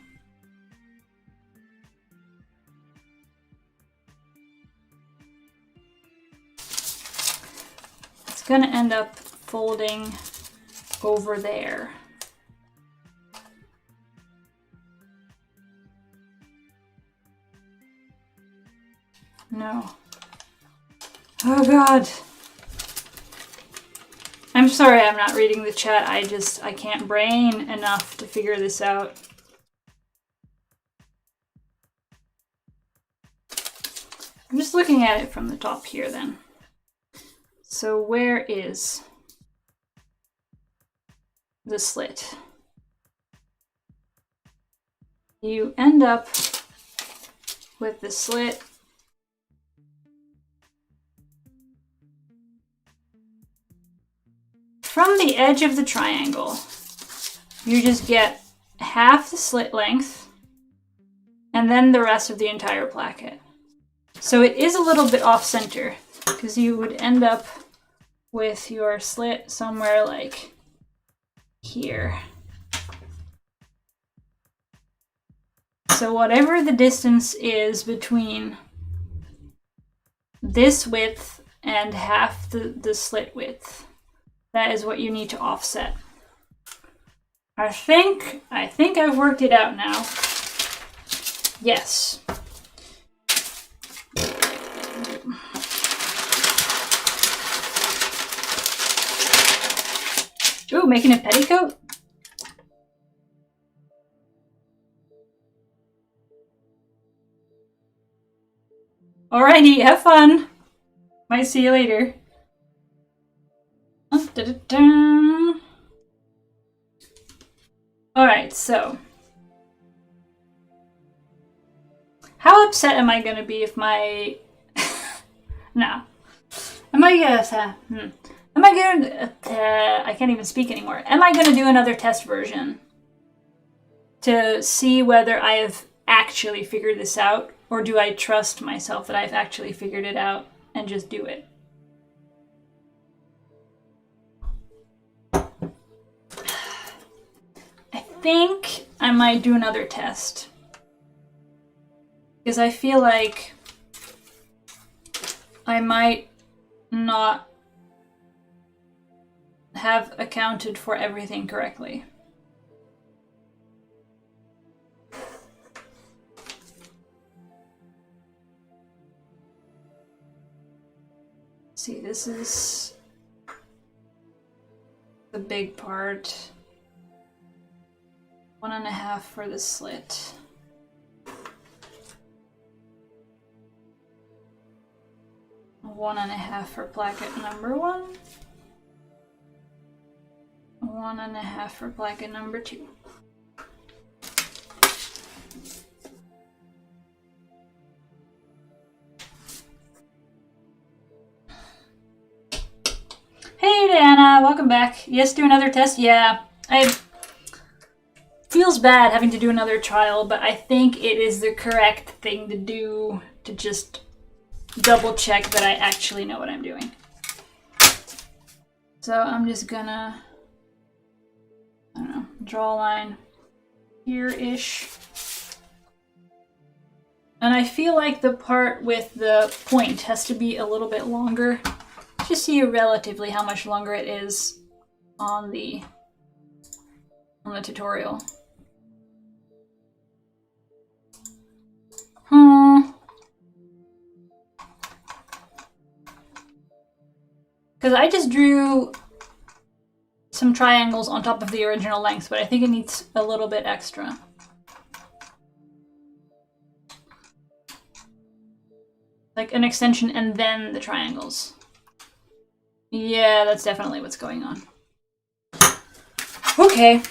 It's gonna end up folding over there. No. Oh God. I'm sorry I'm not reading the chat. I can't brain enough to figure this out. I'm just looking at it from the top here then. So where is the slit? You end up with the slit from the edge of the triangle. You just get half the slit length and then the rest of the entire placket. So it is a little bit off center because you would end up with your slit somewhere like here. So whatever the distance is between this width and half the slit width, that is what you need to offset. I think I've worked it out now. Yes. Ooh, making a petticoat? Alrighty, have fun. Might see you later. Alright, so. How upset am I gonna be if my... No. Am I gonna... Am I gonna... I can't even speak anymore. Am I gonna do another test version to see whether I have actually figured this out, or do I trust myself that I've actually figured it out and just do it? I think I might do another test because I feel like I might not have accounted for everything correctly. See, this is the big part. 1.5 for the slit. One and a half for placket number 1. 1.5 for placket number 2. Hey Diana, welcome back. Yes, do another test? Yeah, feels bad having to do another trial, but I think it is the correct thing to do to just double check that I actually know what I'm doing. So I'm just gonna, I don't know, draw a line here-ish. And I feel like the part with the point has to be a little bit longer. Just see relatively how much longer it is on the tutorial. Because I just drew some triangles on top of the original length, but I think it needs a little bit extra. Like an extension and then the triangles. Yeah, that's definitely what's going on. Okay.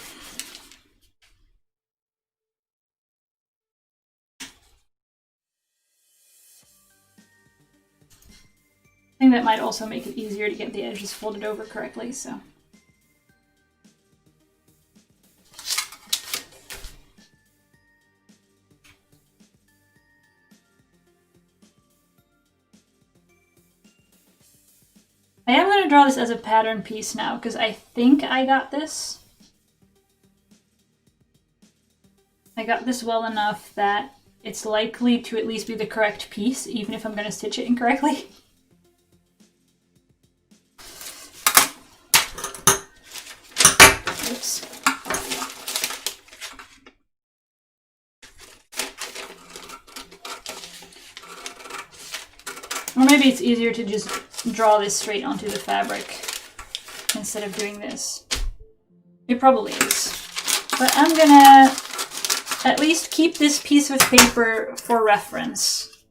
I think that might also make it easier to get the edges folded over correctly, so. I am going to draw this as a pattern piece now, because I think I got this. I got this well enough that it's likely to at least be the correct piece, even if I'm going to stitch it incorrectly. Oops. Or maybe it's easier to just draw this straight onto the fabric instead of doing this. It probably is. But I'm gonna at least keep this piece of paper for reference.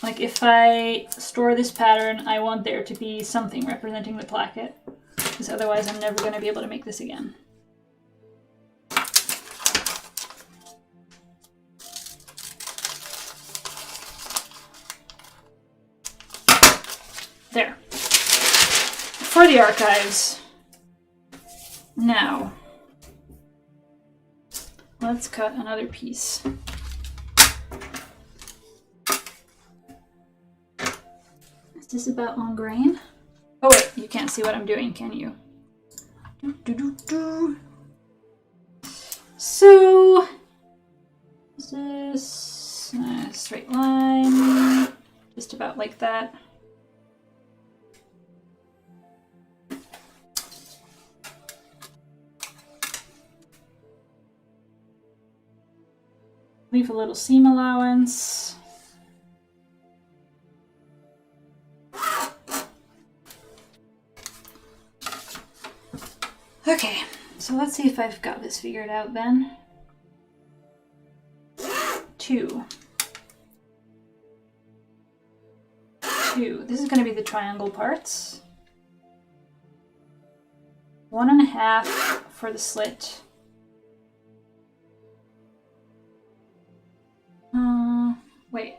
Like if I store this pattern, I want there to be something representing the placket, because otherwise I'm never going to be able to make this again. There. For the archives. Now, let's cut another piece. Is this about on grain? Oh wait, you can't see what I'm doing, can you? So, is this a straight line? Just about like that. Leave a little seam allowance. Okay, so let's see if I've got this figured out then. 2. This is going to be the triangle parts. 1.5 for the slit. Wait.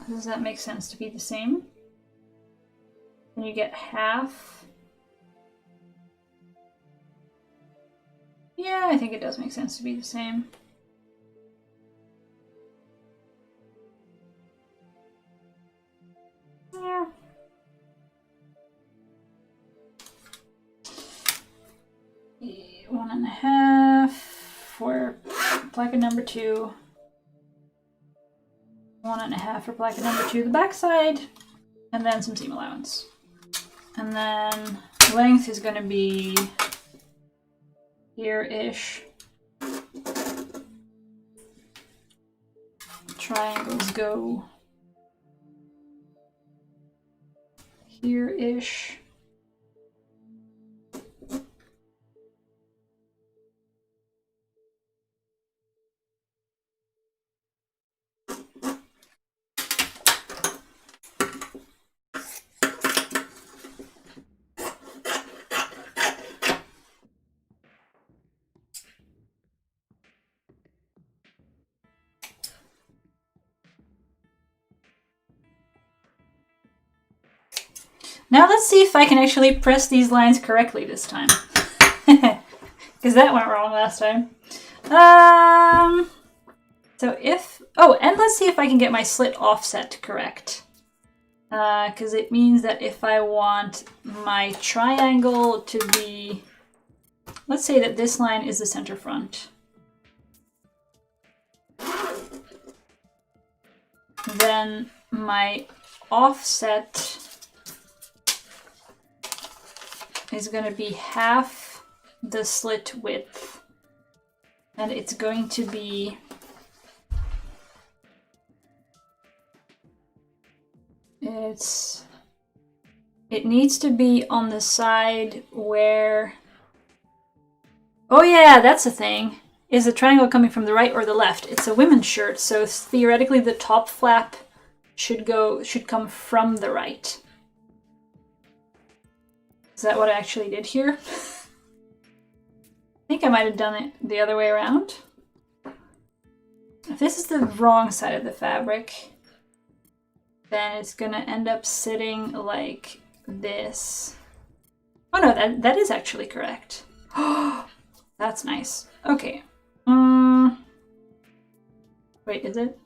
Does that make sense to be the same? Then you get half. Yeah, I think it does make sense to be the same. Yeah. Yeah, 1.5 for placket number 2. 1.5 for placket number 2, the back side, and then some seam allowance. And then length is going to be here-ish. Triangles go here-ish. Now let's see if I can actually press these lines correctly this time. Because that went wrong last time. So if... Oh, and let's see if I can get my slit offset correct. because it means that if I want my triangle to be, let's say that this line is the center front. Then my offset is going to be half the slit width, and it's going to be it needs to be on the side where, oh yeah, that's the thing. Is the triangle coming from the right or the left? It's a women's shirt, so theoretically the top flap should come from the right. Is that what I actually did here? I think I might have done it the other way around. If this is the wrong side of the fabric, then it's gonna end up sitting like this. Oh no, that is actually correct. Oh, that's nice. Okay. Wait, is it?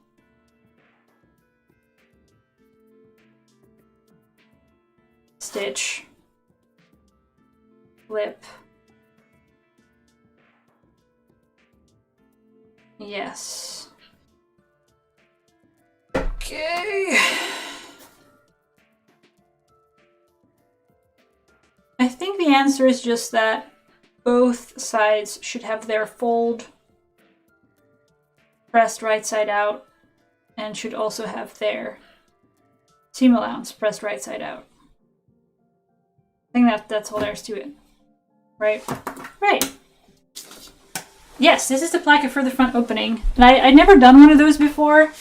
Stitch. Flip. Yes. Okay. I think the answer is just that both sides should have their fold pressed right side out and should also have their seam allowance pressed right side out. I think that's all there's to it. Right? Right. Yes, this is the placket for the front opening. And I'd never done one of those before.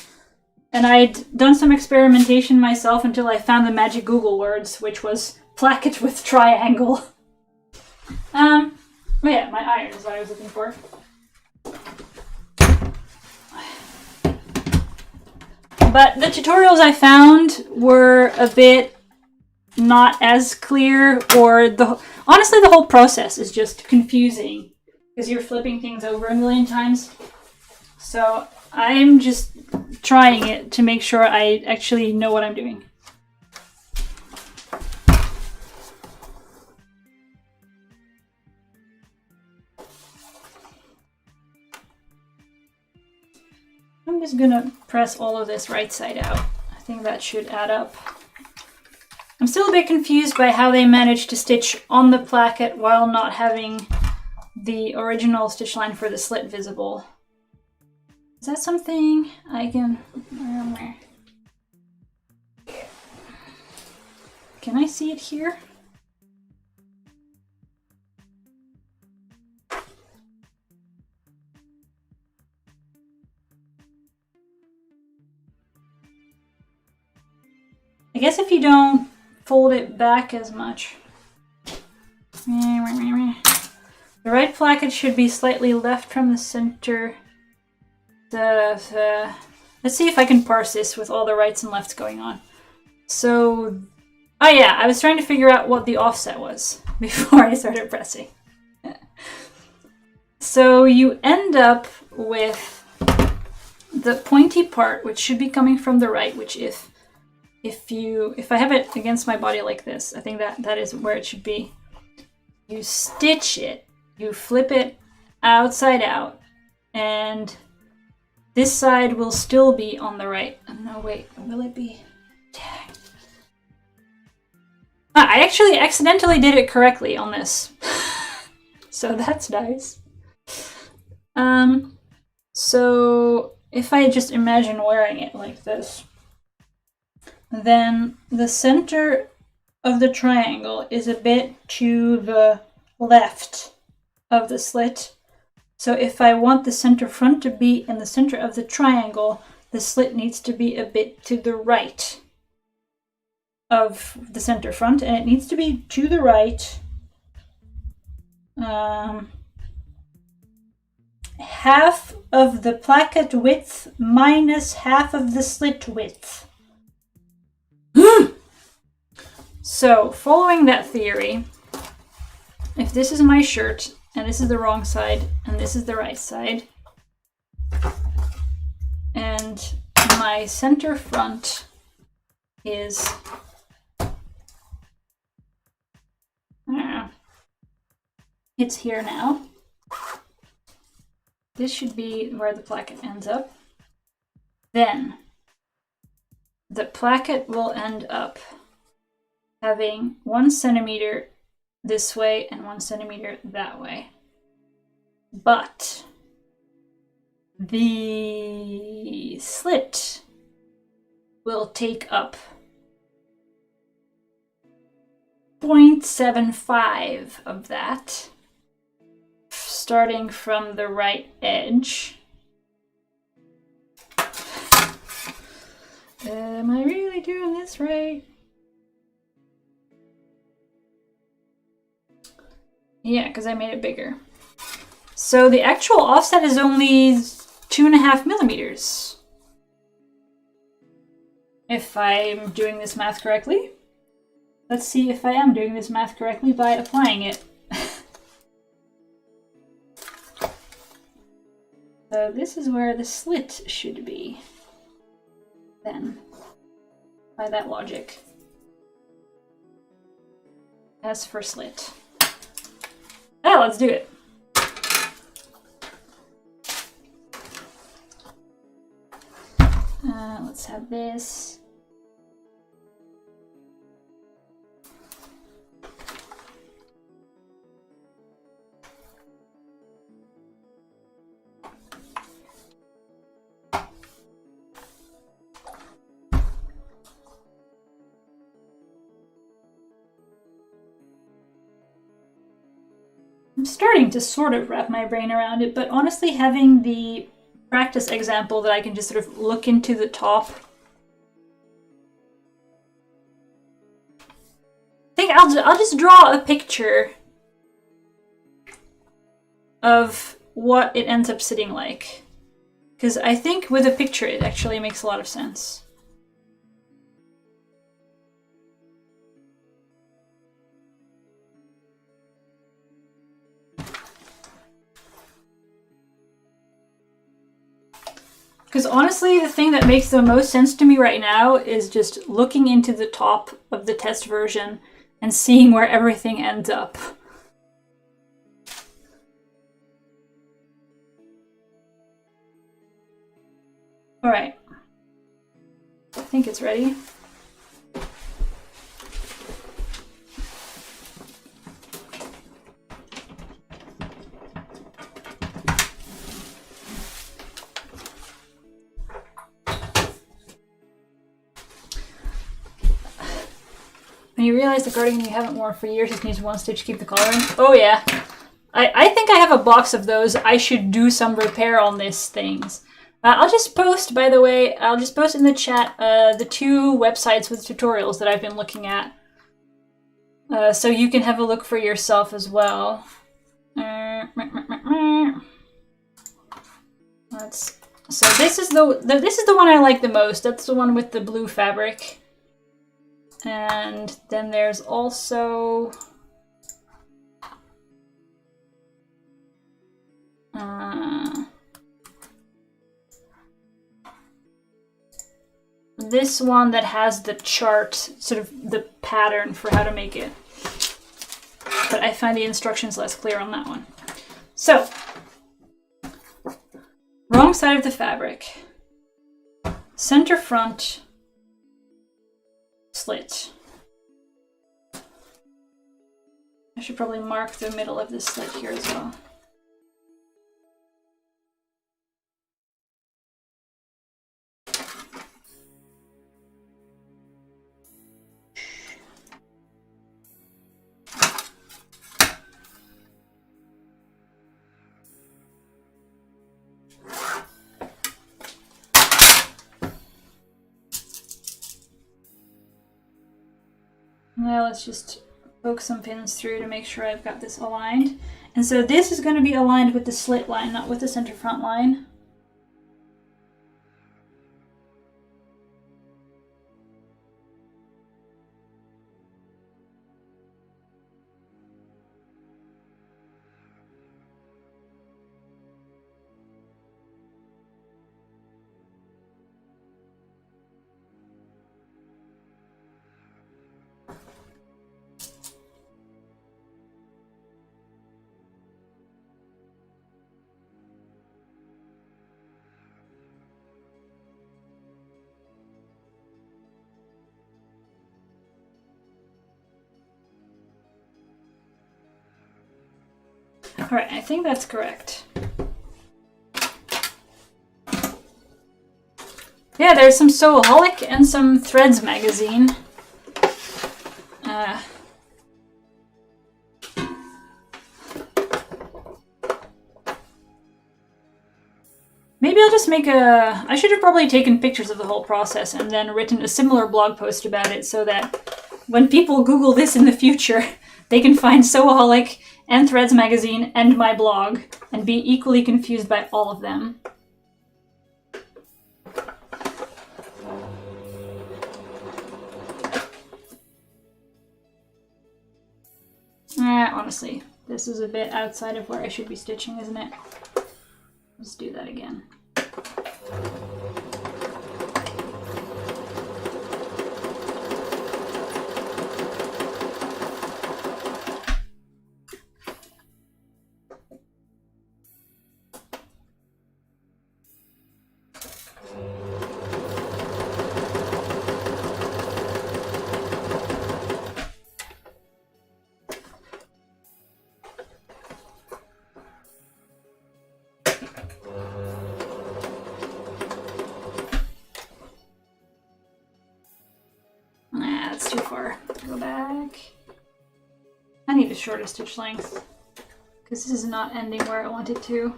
And I'd done some experimentation myself until I found the magic Google words, which was placket with triangle. Oh yeah, my iron is what I was looking for. But the tutorials I found were a bit not as clear, or honestly the whole process is just confusing because you're flipping things over a million times. So I'm just trying it to make sure I actually know what I'm doing. I'm just gonna press all of this right side out. I think that should add up. I'm still a bit confused by how they managed to stitch on the placket while not having the original stitch line for the slit visible. Is that something I can... Can I see it here? I guess if you don't fold it back as much. The right placket should be slightly left from the center. Let's see if I can parse this with all the rights and lefts going on. So, oh yeah, I was trying to figure out what the offset was before I started pressing. So you end up with the pointy part, which should be coming from the right, which if I have it against my body like this, I think that is where it should be. You stitch it, you flip it outside out, and this side will still be on the right. No, wait, will it be? Dang. I actually accidentally did it correctly on this. So that's nice. So if I just imagine wearing it like this, then the center of the triangle is a bit to the left of the slit. So if I want the center front to be in the center of the triangle, the slit needs to be a bit to the right of the center front, and it needs to be to the right half of the placket width minus half of the slit width. So, following that theory, if this is my shirt, and this is the wrong side, and this is the right side, and my center front is, I don't know, it's here now. This should be where the placket ends up. Then the placket will end up having 1 centimeter this way and 1 centimeter that way. But the slit will take up 0.75 of that, starting from the right edge. Am I really doing this right? Yeah, because I made it bigger. So the actual offset is only 2.5 millimeters. If I'm doing this math correctly. Let's see if I am doing this math correctly by applying it. So this is where the slit should be. Then, by that logic. As for slit. Ah, let's do it. Let's have this. I'm starting to sort of wrap my brain around it, but honestly having the practice example that I can just sort of look into the top. I think I'll just draw a picture of what it ends up sitting like. Because I think with a picture it actually makes a lot of sense. Because honestly, the thing that makes the most sense to me right now is just looking into the top of the test version and seeing where everything ends up. All right, I think it's ready. When you realize the cardigan you haven't worn for years just needs 1 stitch to keep the collar in? Oh yeah. I think I have a box of those. I should do some repair on these things. I'll just post, by the way, I'll just post in the chat the 2 websites with tutorials that I've been looking at. So you can have a look for yourself as well. So this is the one I like the most. That's the one with the blue fabric. And then there's also this one that has the chart, sort of the pattern for how to make it. But I find the instructions less clear on that one. So, wrong side of the fabric. Center front slit. I should probably mark the middle of this slit here as well. Now let's just poke some pins through to make sure I've got this aligned. And so this is going to be aligned with the slit line, not with the center front line. Alright, I think that's correct. Yeah, there's some Sewaholic and some Threads magazine. Maybe I'll just make a... I should have probably taken pictures of the whole process and then written a similar blog post about it so that when people Google this in the future, they can find Sewaholic and Threads magazine and my blog and be equally confused by all of them. Honestly, this is a bit outside of where I should be stitching, isn't it? Let's do that again. That's too far. Go back. I need a shorter stitch length because this is not ending where I want it to.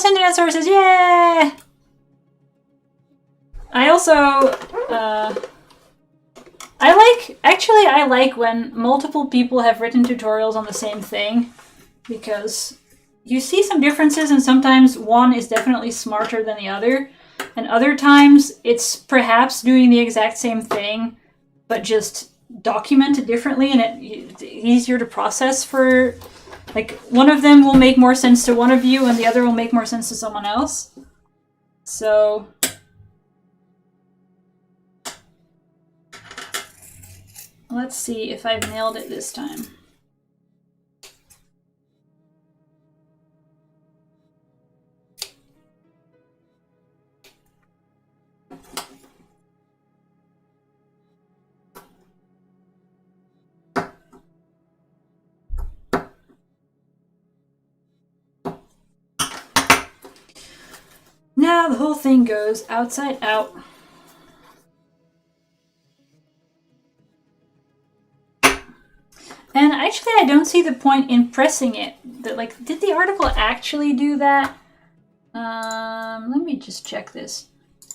Internet sources, yeah! I also, I like when multiple people have written tutorials on the same thing, because you see some differences and sometimes one is definitely smarter than the other, and other times it's perhaps doing the exact same thing, but just documented differently and it's easier to process for... Like, one of them will make more sense to one of you and the other will make more sense to someone else. So... let's see if I've nailed it this time. Now the whole thing goes outside out. And actually I don't see the point in pressing it. Like, did the article actually do that? Let me just check this.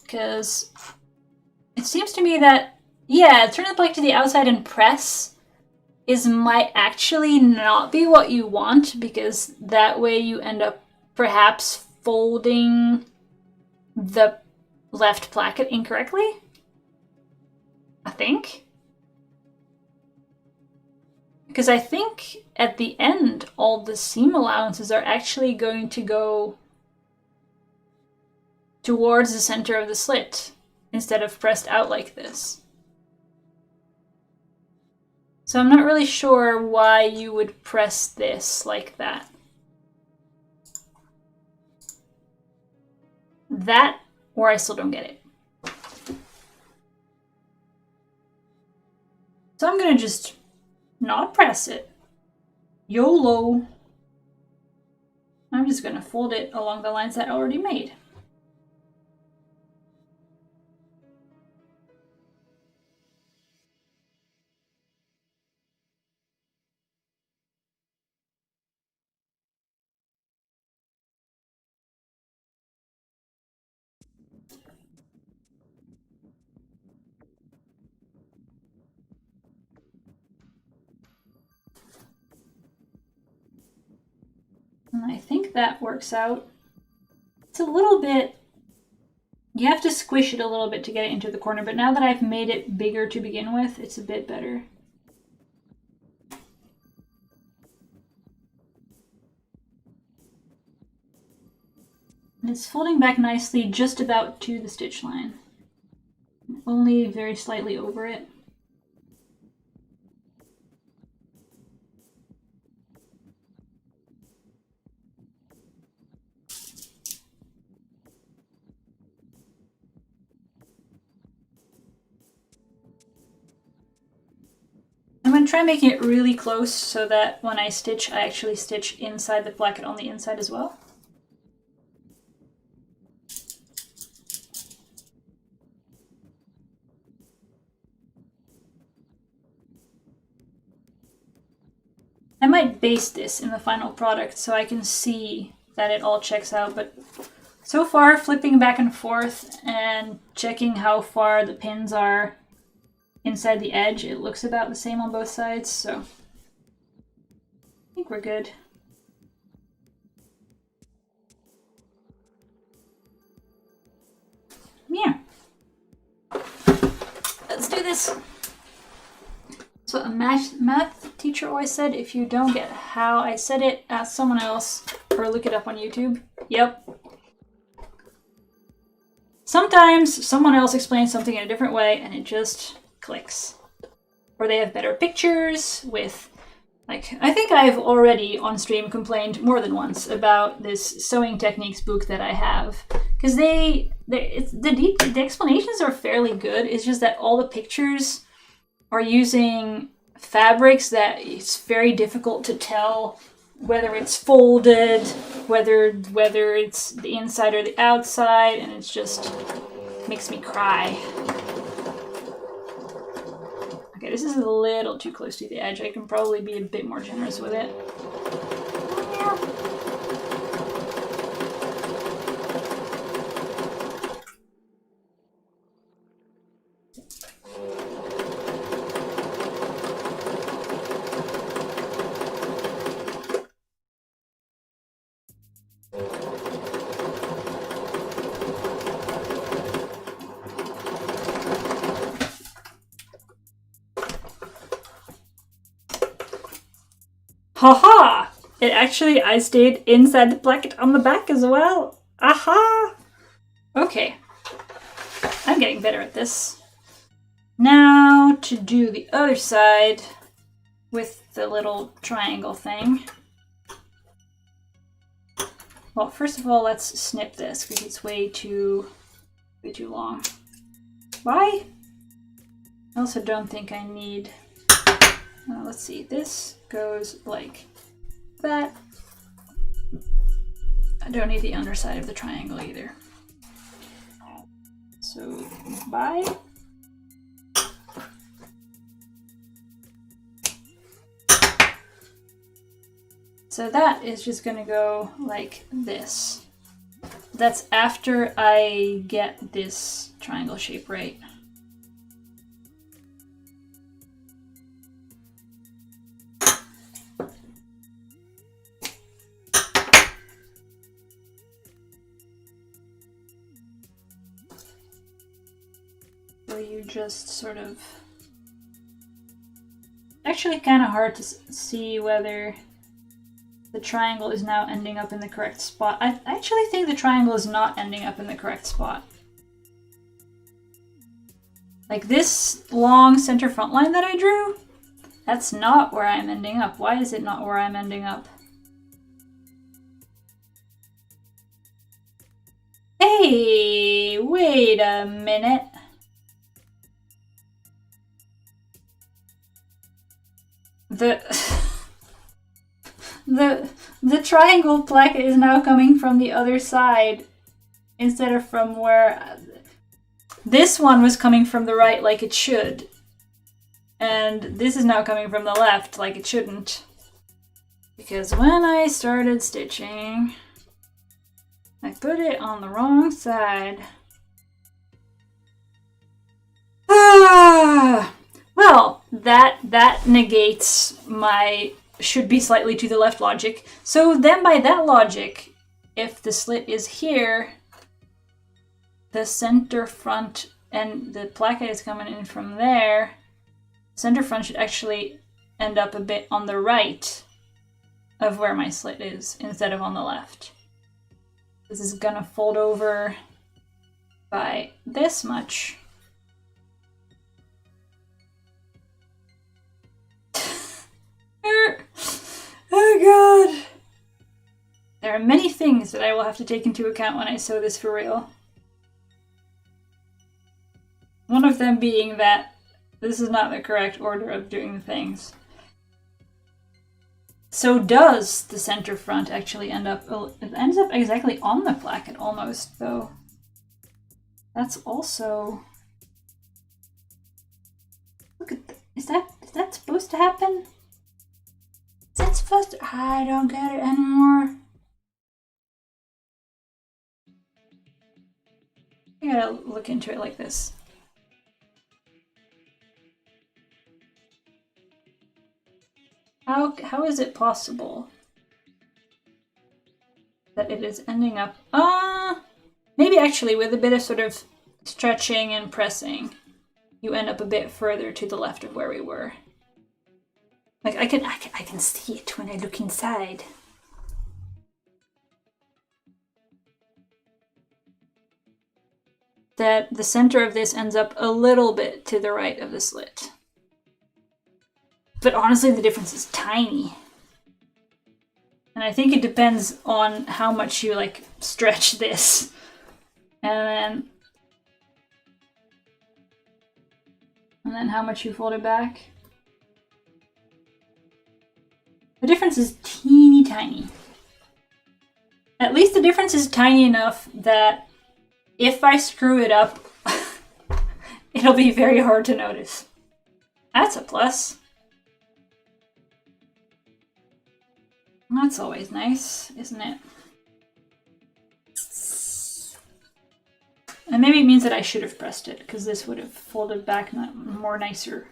Because it seems to me that, yeah, turn the plaque to the outside and press might actually not be what you want, because that way you end up perhaps folding the left placket incorrectly, I think. Because I think at the end, all the seam allowances are actually going to go towards the center of the slit instead of pressed out like this. So I'm not really sure why you would press this like that. That, or I still don't get it. So I'm gonna just not press it. YOLO. I'm just gonna fold it along the lines that I already made. And I think that works out. It's a little bit, you have to squish it a little bit to get it into the corner, but now that I've made it bigger to begin with, it's a bit better. And it's folding back nicely just about to the stitch line. Only very slightly over it. I'm going to try making it really close so that when I stitch, I actually stitch inside the placket on the inside as well. I might baste this in the final product so I can see that it all checks out, but so far flipping back and forth and checking how far the pins are inside the edge, it looks about the same on both sides, so I think we're good. Yeah. Let's do this. So a math teacher always said, if you don't get how I said it, ask someone else or look it up on YouTube. Yep. Sometimes someone else explains something in a different way and it just clicks. Or they have better pictures with, like, I think I've already on stream complained more than once about this sewing techniques book that I have. Because the explanations are fairly good. It's just that all the pictures are using fabrics that it's very difficult to tell whether it's folded, whether it's the inside or the outside, and it's just makes me cry. Okay, this is a little too close to the edge. I can probably be a bit more generous with it. Haha! I stayed inside the placket on the back as well. Aha! Okay. I'm getting better at this. Now to do the other side with the little triangle thing. Well, first of all, let's snip this because it's way too long. Why? I also don't think I need... let's see, this goes like that. I don't need the underside of the triangle either. So, bye. So that is just gonna go like this. That's after I get this triangle shape right. So you just sort of... Actually kind of hard to see whether the triangle is now ending up in the correct spot. I actually think the triangle is not ending up in the correct spot. Like this long center front line that I drew, that's not where I'm ending up. Why is it not where I'm ending up? Hey, wait a minute. The triangle placket is now coming from the other side instead of from where this one was coming from the right like it should. And this is now coming from the left like it shouldn't. Because when I started stitching, I put it on the wrong side. Well, that negates my should be slightly to the left logic. So then by that logic, if the slit is here, the center front and the placket is coming in from there, center front should actually end up a bit on the right of where my slit is instead of on the left. This is gonna fold over by this much. Oh god! There are many things that I will have to take into account when I sew this for real. One of them being that this is not the correct order of doing the things. So does the center front actually end up, it ends up exactly on the placket almost, though. That's also, look at, is that supposed to happen? Is that supposed to, I don't get it anymore. I gotta look into it like this. How is it possible that it is ending up, maybe actually with a bit of sort of stretching and pressing, you end up a bit further to the left of where we were. Like I can see it when I look inside. That the center of this ends up a little bit to the right of the slit. But honestly, the difference is tiny. And I think it depends on how much you like stretch this. And then how much you fold it back. The difference is teeny tiny. At least the difference is tiny enough that if I screw it up, it'll be very hard to notice. That's a plus. That's always nice, isn't it? And maybe it means that I should have pressed it, because this would have folded back more nicer.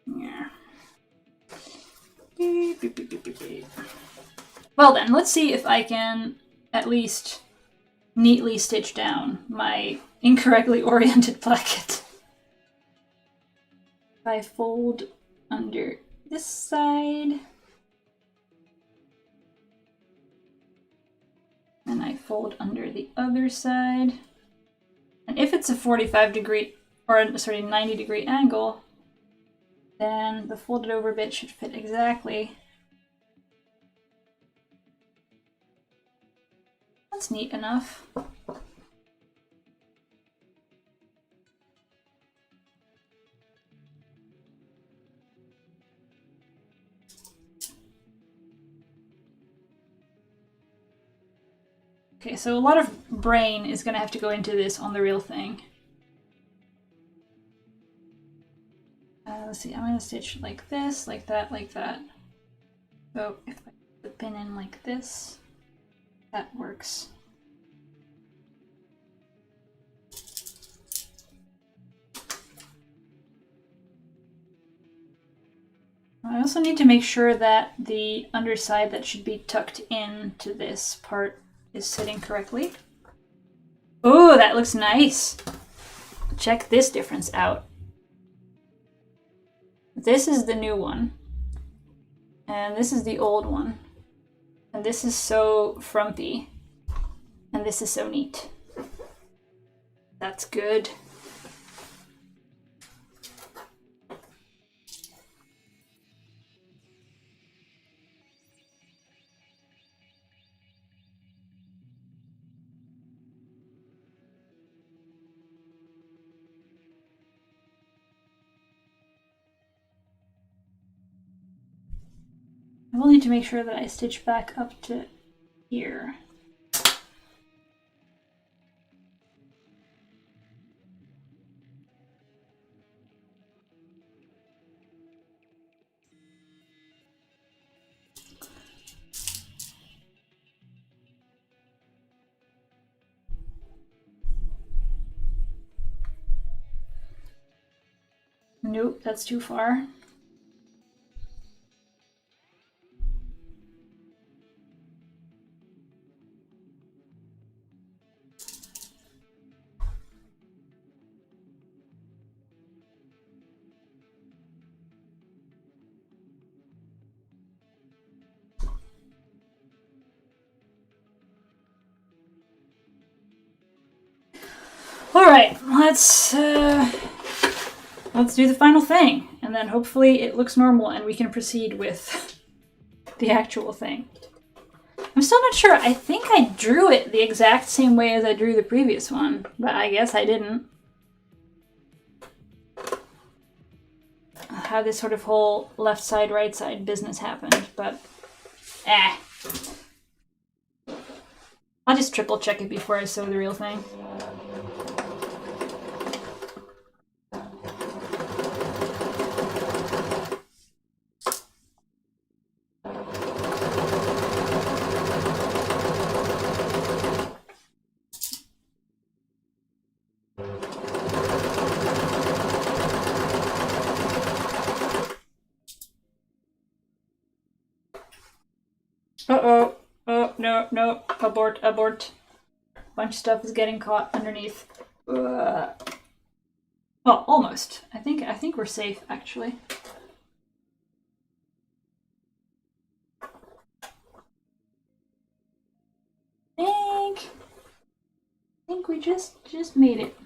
Yeah. Well then, let's see if I can at least neatly stitch down my incorrectly oriented placket. If I fold under this side, and I fold under the other side, and if it's a 45 degree, or sorry, 90 degree angle, then the folded over bit should fit exactly. That's neat enough. Okay, so a lot of brain is going to have to go into this on the real thing. Let's see, I'm going to stitch like this, like that, like that. So if I put the pin in like this, that works. I also need to make sure that the underside that should be tucked into this part is sitting correctly. Oh, that looks nice. Check this difference out. This is the new one, and this is the old one, and this is so frumpy, and this is so neat. That's good. I will need to make sure that I stitch back up to here. Nope, that's too far. right, let's do the final thing, and then hopefully it looks normal and we can proceed with the actual thing. I'm still not sure. I think I drew it the exact same way as I drew the previous one, but I guess I didn't. How this sort of whole left side, right side business happened, but I'll just triple check it before I sew the real thing. Uh-oh. Oh, no. Abort. Bunch of stuff is getting caught underneath. Well, almost. I think we're safe, actually. I think we just made it.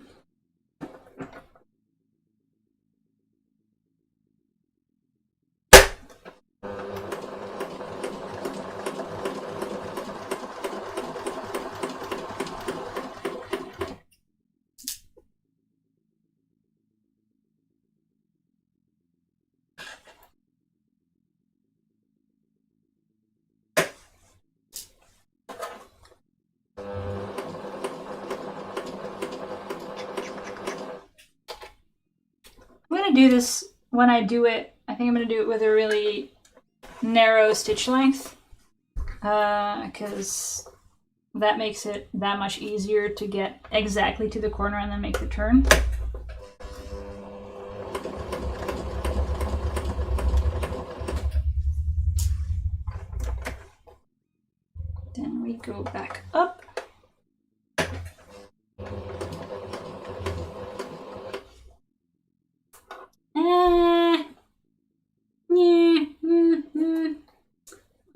I'm gonna do this when I do it. I think I'm gonna do it with a really narrow stitch length, because that makes it that much easier to get exactly to the corner and then make the turn. Then we go back up.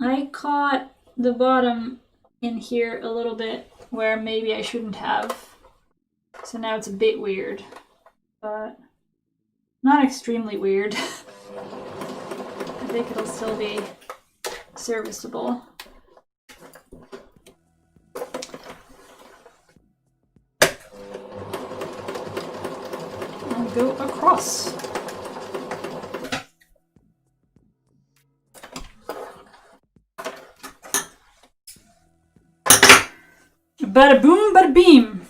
I caught the bottom in here a little bit where maybe I shouldn't have. So now it's a bit weird, but not extremely weird. I think it'll still be serviceable. And go across. Bada boom, bada beam.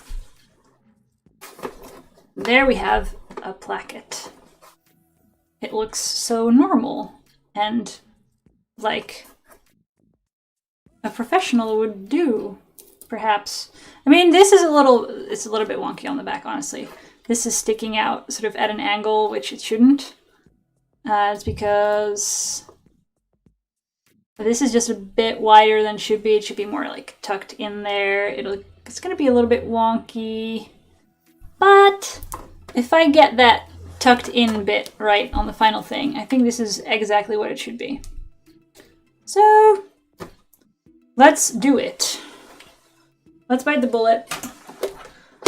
There we have a placket. It looks so normal and like a professional would do, perhaps. I mean, this is it's a little bit wonky on the back, honestly. This is sticking out sort of at an angle, which it shouldn't. It's because this is just a bit wider than it should be. It should be more like tucked in there. It's gonna be a little bit wonky. But if I get that tucked in bit right on the final thing, I think this is exactly what it should be. So let's do it. Let's bite the bullet.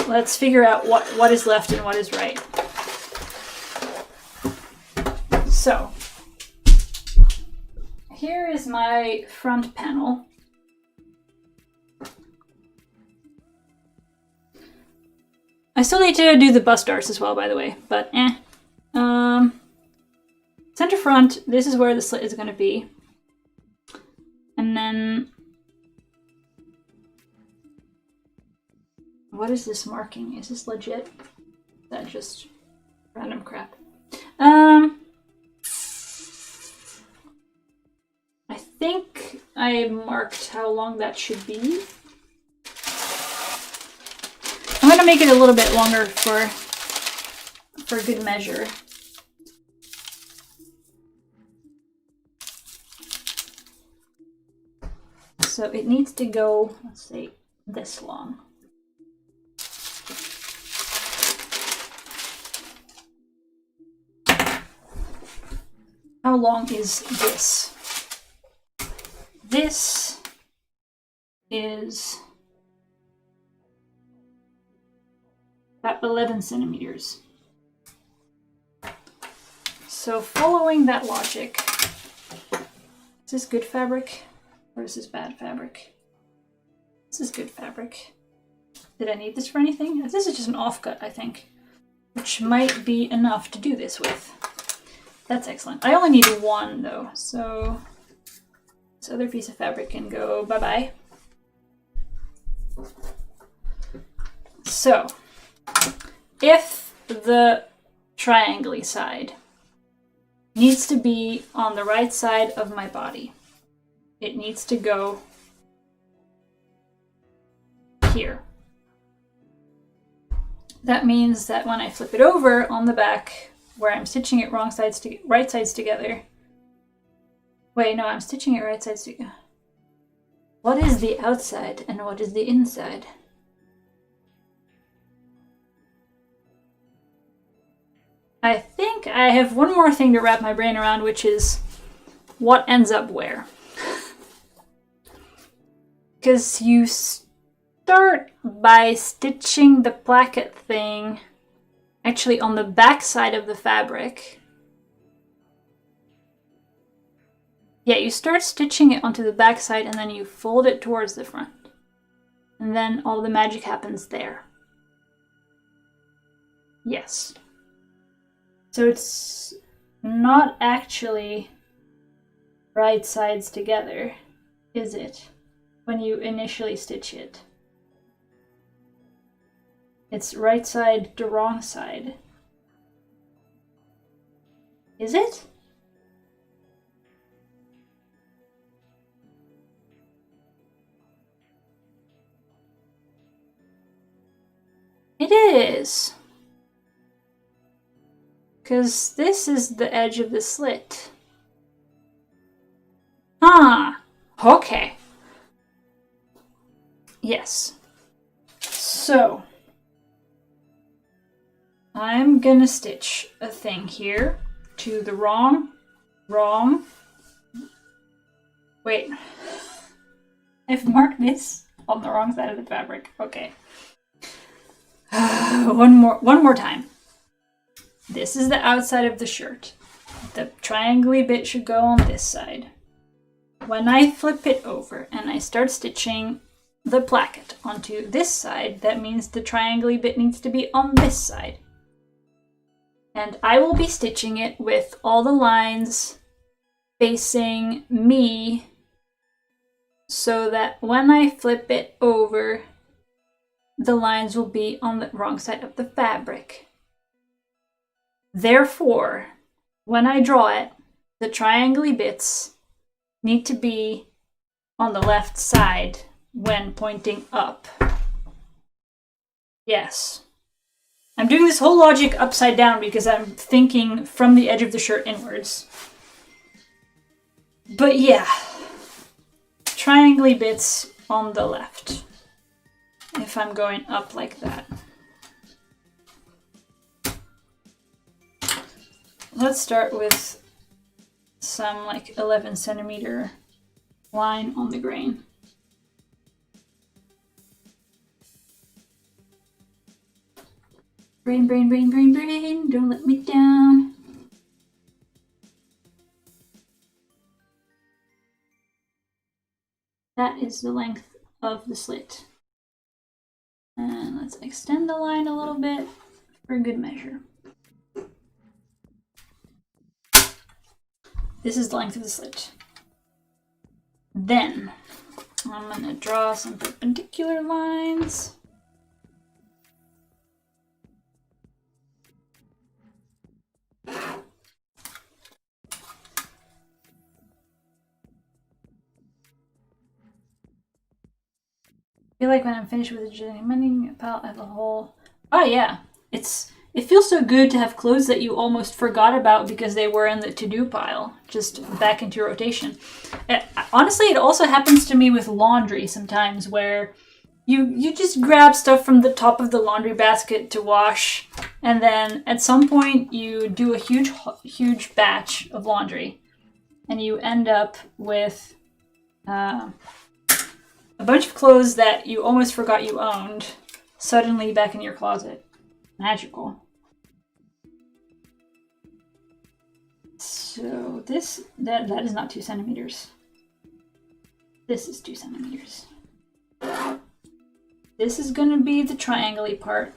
Let's figure out what is left and what is right. So here is my front panel. I still need to do the bust darts as well, by the way, but center front, this is where the slit is going to be. And then what is this marking? Is this legit? Is that just random crap? I think I marked how long that should be. I'm gonna make it a little bit longer for good measure. So it needs to go, let's say, this long. How long is this? This is at 11 centimeters. So following that logic, is this good fabric or is this bad fabric? This is good fabric. Did I need this for anything? This is just an offcut, I think, which might be enough to do this with. That's excellent. I only need one though, so this other piece of fabric can go bye-bye. So, if the triangle side needs to be on the right side of my body, it needs to go here. That means that when I flip it over on the back, where I'm stitching it right sides together. Wait, no, I'm stitching it right sides together. What is the outside and what is the inside? I think I have one more thing to wrap my brain around, which is what ends up where. Because you start by stitching the placket thing actually on the back side of the fabric. Yeah, you start stitching it onto the back side and then you fold it towards the front. And then all the magic happens there. Yes. So it's not actually right sides together, is it? When you initially stitch it. It's right side to wrong side. Is it? It is. Because this is the edge of the slit. Ah, okay. Yes. So, I'm gonna stitch a thing here to the wrong. Wait. I've marked this on the wrong side of the fabric. Okay. One more time. This is the outside of the shirt. The triangle-y bit should go on this side. When I flip it over and I start stitching the placket onto this side, that means the triangle-y bit needs to be on this side. And I will be stitching it with all the lines facing me so that when I flip it over, the lines will be on the wrong side of the fabric. Therefore, when I draw it, the triangle bits need to be on the left side when pointing up. Yes. I'm doing this whole logic upside down because I'm thinking from the edge of the shirt inwards. But yeah, triangle bits on the left if I'm going up like that. Let's start with some like 11 centimeter line on the grain. Brain, brain, brain, brain, brain, don't let me down. That is the length of the slit. And let's extend the line a little bit for good measure. This is the length of the slit. Then I'm going to draw some perpendicular lines. I feel like when I'm finished with the journeyman palette, I have a whole... Oh yeah, it feels so good to have clothes that you almost forgot about because they were in the to-do pile, just back into rotation. Honestly, it also happens to me with laundry sometimes, where you just grab stuff from the top of the laundry basket to wash, and then at some point you do a huge batch of laundry, and you end up with a bunch of clothes that you almost forgot you owned suddenly back in your closet. Magical. So that is not 2 centimeters. This is 2 centimeters. This is going to be the triangle-y part.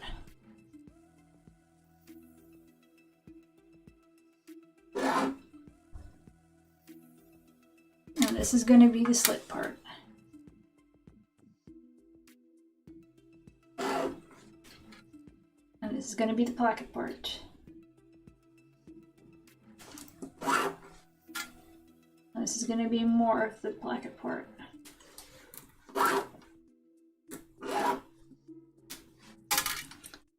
And this is going to be the slit part. And this is going to be the placket part. And this is going to be more of the placket part.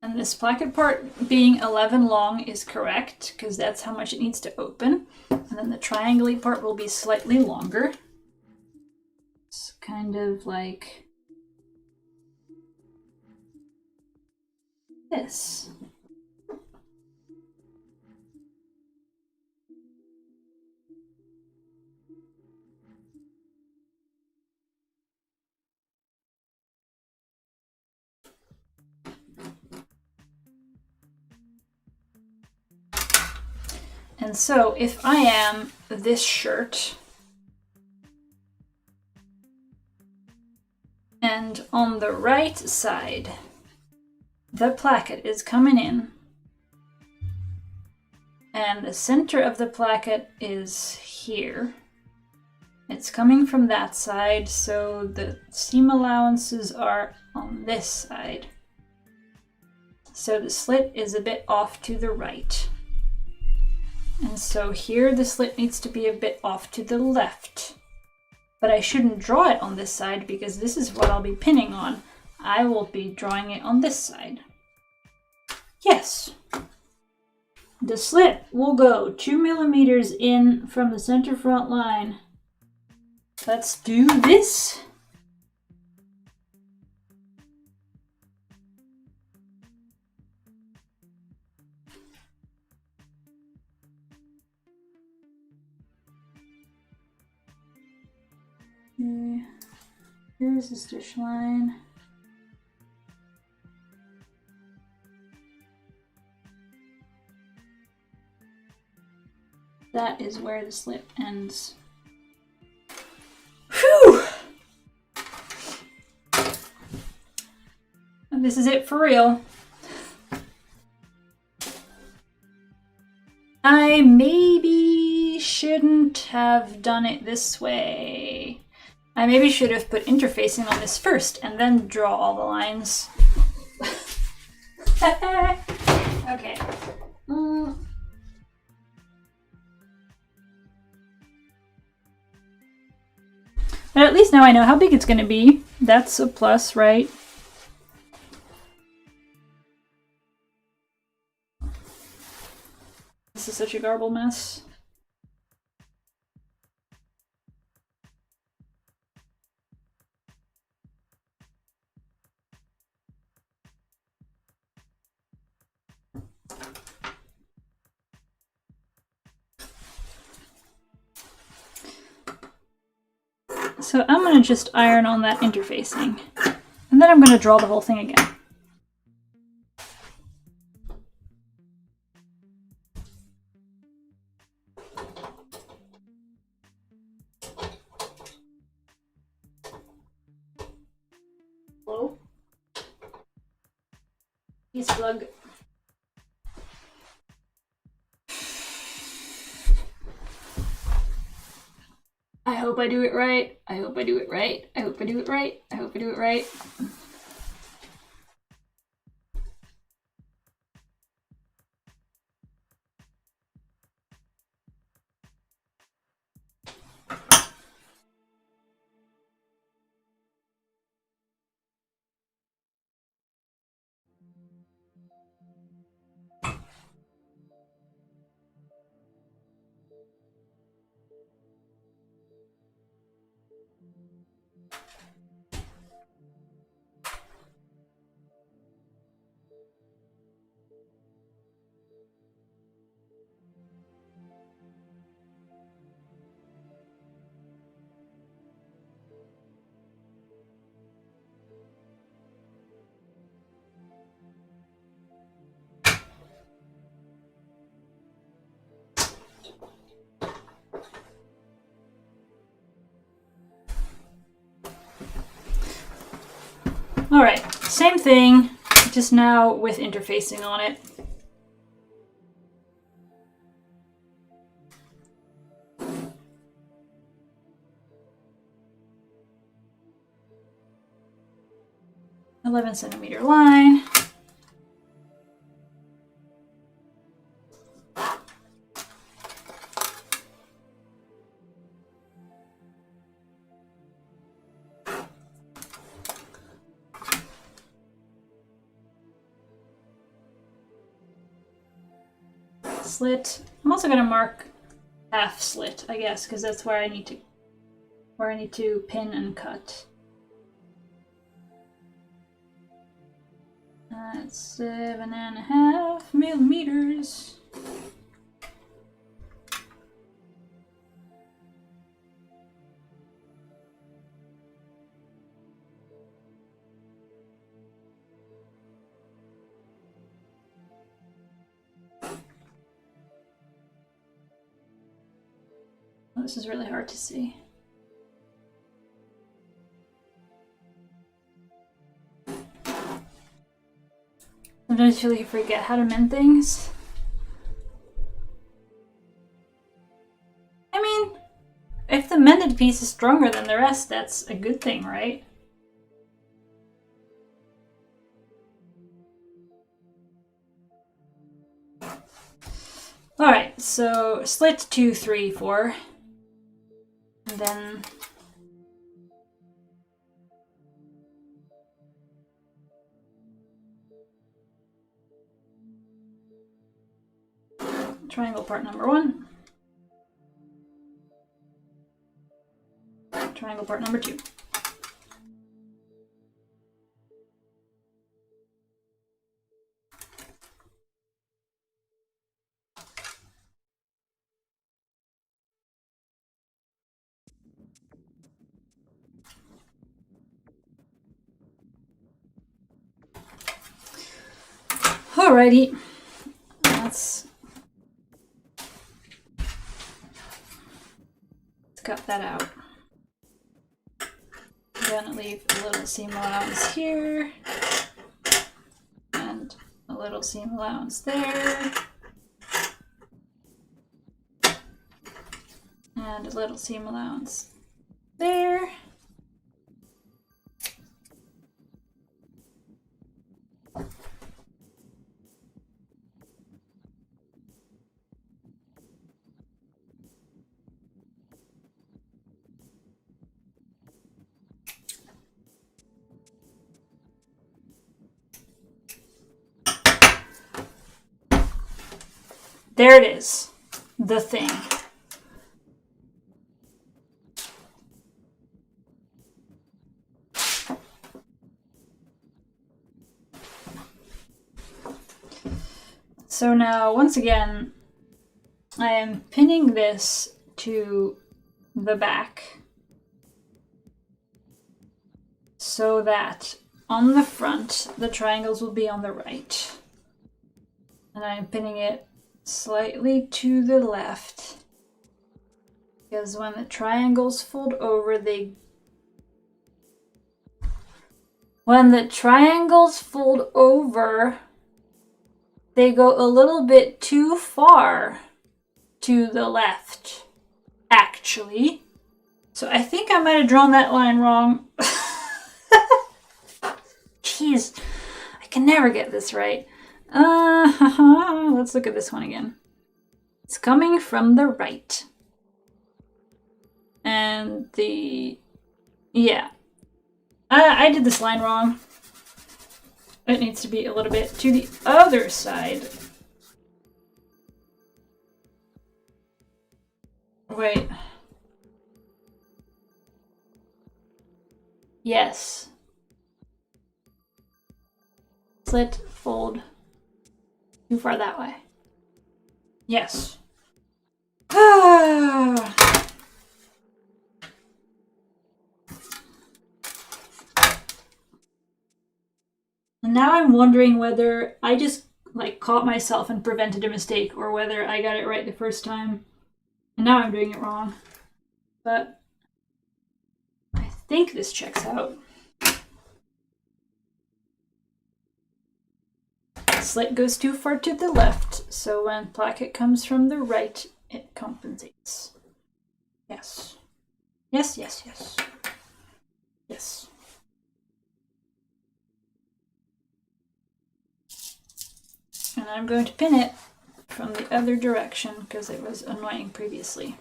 And this placket part being 11 long is correct, because that's how much it needs to open. And then the triangle part will be slightly longer. It's kind of like this. And so if I am this shirt, and on the right side, the placket is coming in, and the center of the placket is here. It's coming from that side, so the seam allowances are on this side. So the slit is a bit off to the right. And so here the slit needs to be a bit off to the left. But I shouldn't draw it on this side because this is what I'll be pinning on. I will be drawing it on this side. Yes. The slit will go 2 millimeters in from the center front line. Let's do this. Okay. Here's the stitch line. That is where the slit ends. Whew! And this is it for real. I maybe shouldn't have done it this way. I maybe should have put interfacing on this first and then draw all the lines. Okay. But at least now I know how big it's going to be. That's a plus, right? This is such a garbled mess. So I'm going to just iron on that interfacing. And then I'm going to draw the whole thing again. Hello? Piece plug. I hope I do it right. I hope I do it right. I hope I do it right. I hope I do it right. All right, same thing, just now with interfacing on it. $11cm line. Slit. I'm also going to mark half slit, I guess, because that's where I need to pin and cut. That's 7.5 millimeters. Oh, this is really hard to see. Sometimes you really forget how to mend things. I mean, if the mended piece is stronger than the rest, that's a good thing, right? Alright, so slit 2, 3, 4. And then triangle part number 1. Triangle part number 2. Alrighty, let's cut that out. I'm gonna leave a little seam allowance here and a little seam allowance there and a little seam allowance there. There it is, the thing. So now, once again, I am pinning this to the back so that on the front, the triangles will be on the right. And I'm pinning it slightly to the left because when the triangles fold over, they go a little bit too far to the left, actually. So I think I might have drawn that line wrong. Jeez, I can never get this right. Let's look at this one again. It's coming from the right. And yeah. I did this line wrong. It needs to be a little bit to the other side. Wait. Yes. Slit, fold. Too far that way. Yes. And now I'm wondering whether I just caught myself and prevented a mistake, or whether I got it right the first time and now I'm doing it wrong. But I think this checks out. Slit goes too far to the left, so when placket comes from the right, it compensates. Yes. Yes, yes, yes. Yes. And I'm going to pin it from the other direction because it was annoying previously.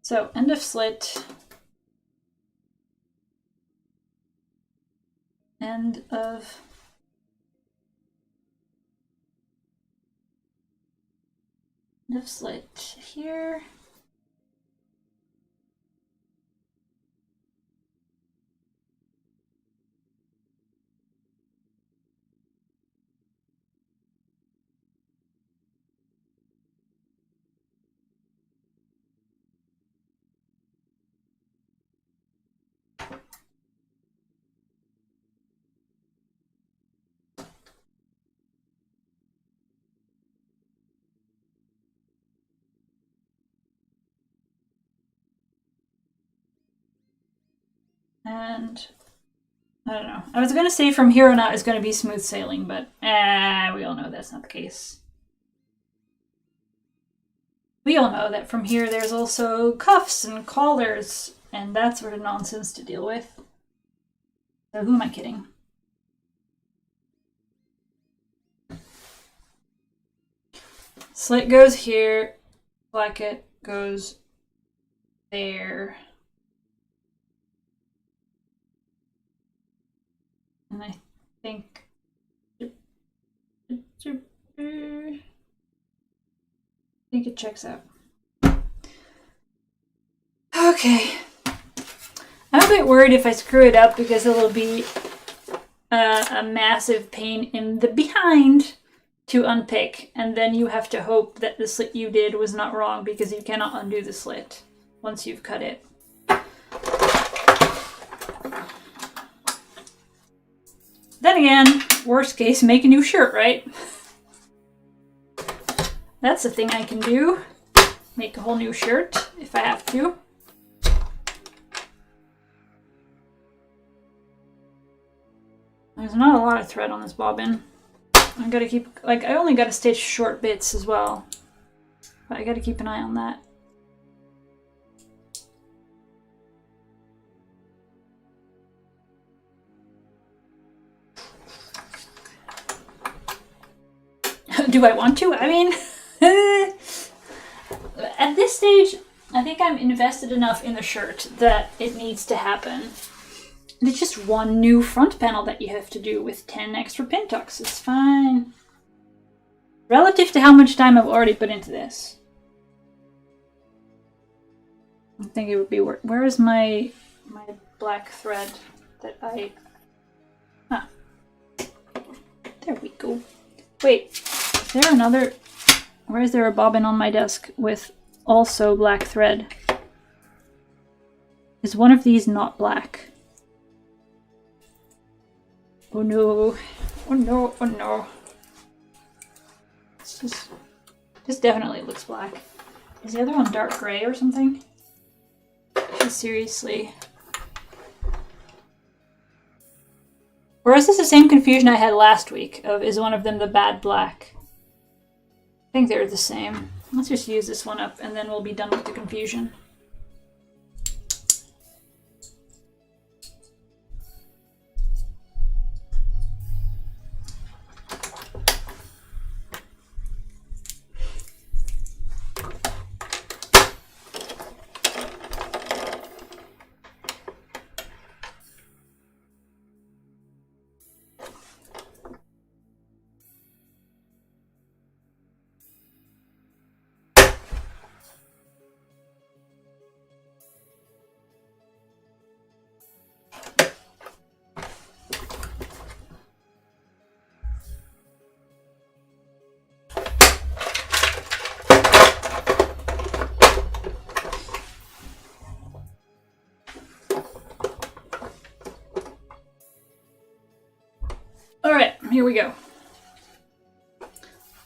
So, end of slit. End of slit here. And I don't know. I was going to say from here on out it's going to be smooth sailing, but we all know that's not the case. We all know that from here there's also cuffs and collars and that sort of nonsense to deal with. So who am I kidding? Slit goes here, placket goes there. And I think it checks out. Okay. I'm a bit worried if I screw it up because it'll be a massive pain in the behind to unpick, and then you have to hope that the slit you did was not wrong because you cannot undo the slit once you've cut it. Then again, worst case, make a new shirt, right? That's a thing I can do. Make a whole new shirt if I have to. There's not a lot of thread on this bobbin. I gotta keep, like, I only gotta stitch short bits as well. But I gotta keep an eye on that. Do I want to? I mean, at this stage, I think I'm invested enough in the shirt that it needs to happen. It's just one new front panel that you have to do with 10 extra pin tucks. It's fine. Relative to how much time I've already put into this. I think it would be worth. Where is my black thread that I... Ah. There we go. Wait, is there another... Where is there a bobbin on my desk with also black thread? Is one of these not black? Oh no. Oh no, oh no. This definitely looks black. Is the other one dark gray or something? Seriously. Or is this the same confusion I had last week of is one of them the bad black? I think they're the same. Let's just use this one up and then we'll be done with the confusion. Alright, here we go.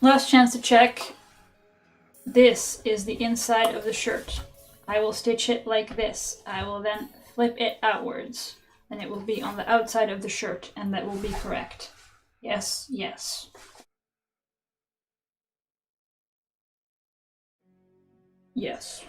Last chance to check. This is the inside of the shirt. I will stitch it like this. I will then flip it outwards. and it will be on the outside of the shirt, and that will be correct. Yes, yes. Yes.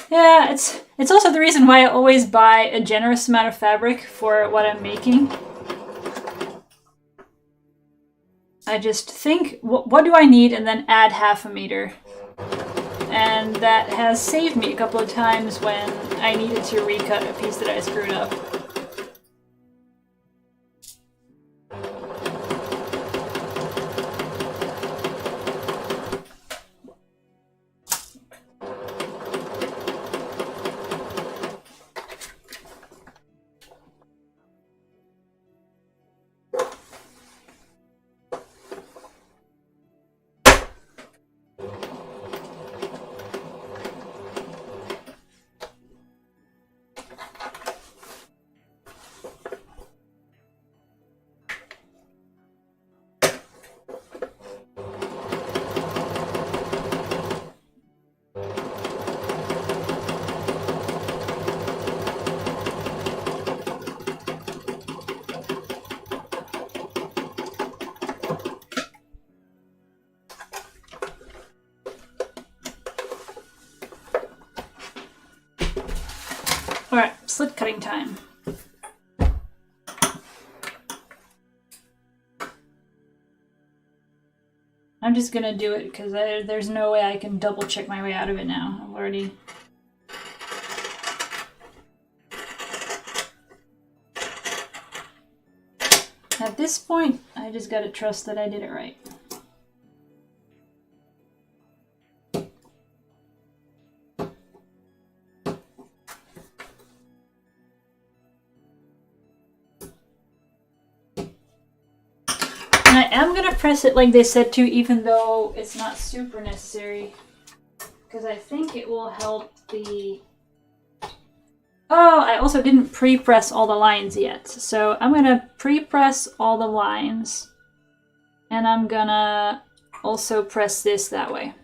Yeah, it's also the reason why I always buy a generous amount of fabric for what I'm making. I just think, what do I need, and then add half a meter. And that has saved me a couple of times when I needed to recut a piece that I screwed up. Alright, slit cutting time. I'm just gonna do it because there's no way I can double check my way out of it now. I've already... At this point, I just gotta trust that I did it right. And I am gonna press it like they said to, even though it's not super necessary, because I think it will help the... Oh, I also didn't pre-press all the lines yet. So I'm gonna pre-press all the lines, and I'm gonna also press this that way.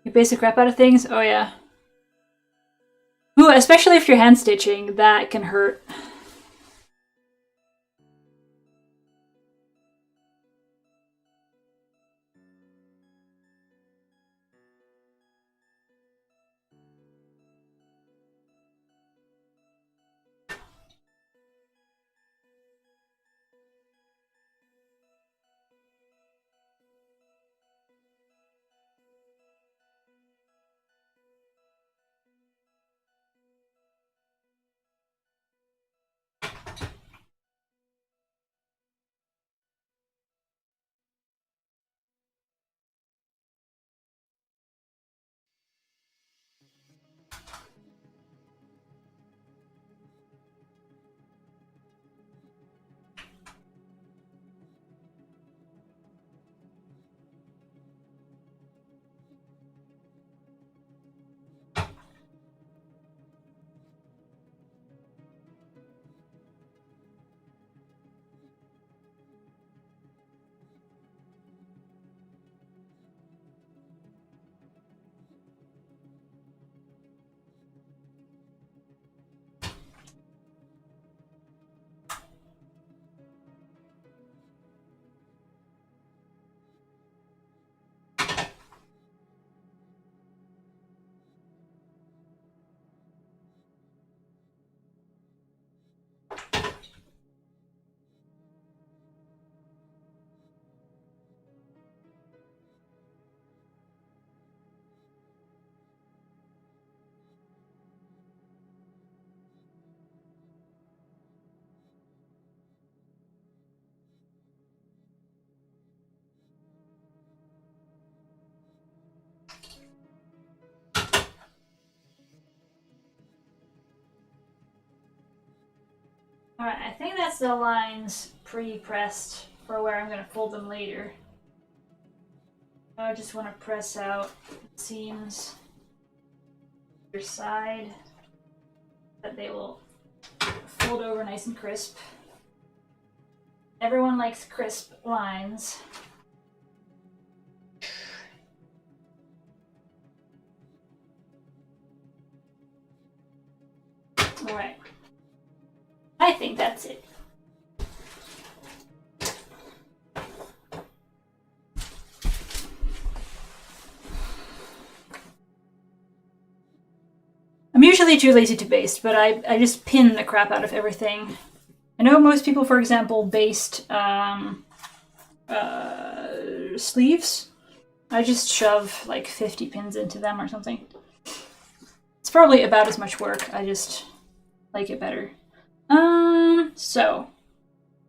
You basic crap out of things? Oh yeah. Ooh, especially if you're hand stitching, that can hurt. Alright, I think that's the lines pre-pressed for where I'm going to fold them later. I just want to press out seams. your side, that they will fold over nice and crisp. Everyone likes crisp lines. All right. I think that's it. I'm usually too lazy to baste, but I just pin the crap out of everything. I know most people, for example, baste sleeves. I just shove like 50 pins into them or something. It's probably about as much work. I just like it better. So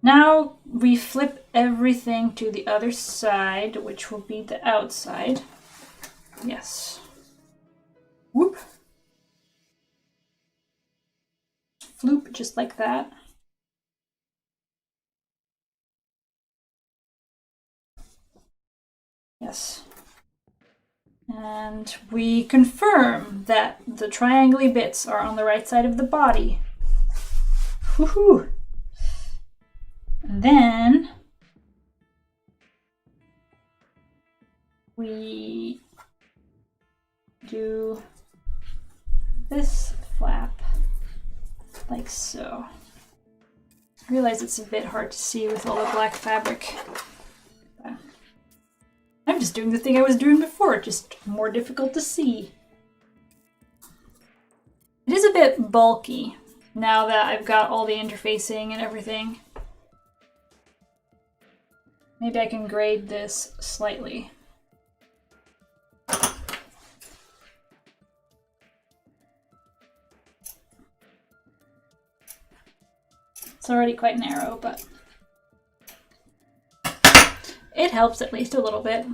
now we flip everything to the other side, which will be the outside. Yes. Whoop. Floop, just like that. Yes. And we confirm that the triangly bits are on the right side of the body. Woohoo! And then we do this flap like so. I realize it's a bit hard to see with all the black fabric. I'm just doing the thing I was doing before, just more difficult to see. It is a bit bulky now that I've got all the interfacing and everything. Maybe I can grade this slightly. It's already quite narrow, but it helps at least a little bit.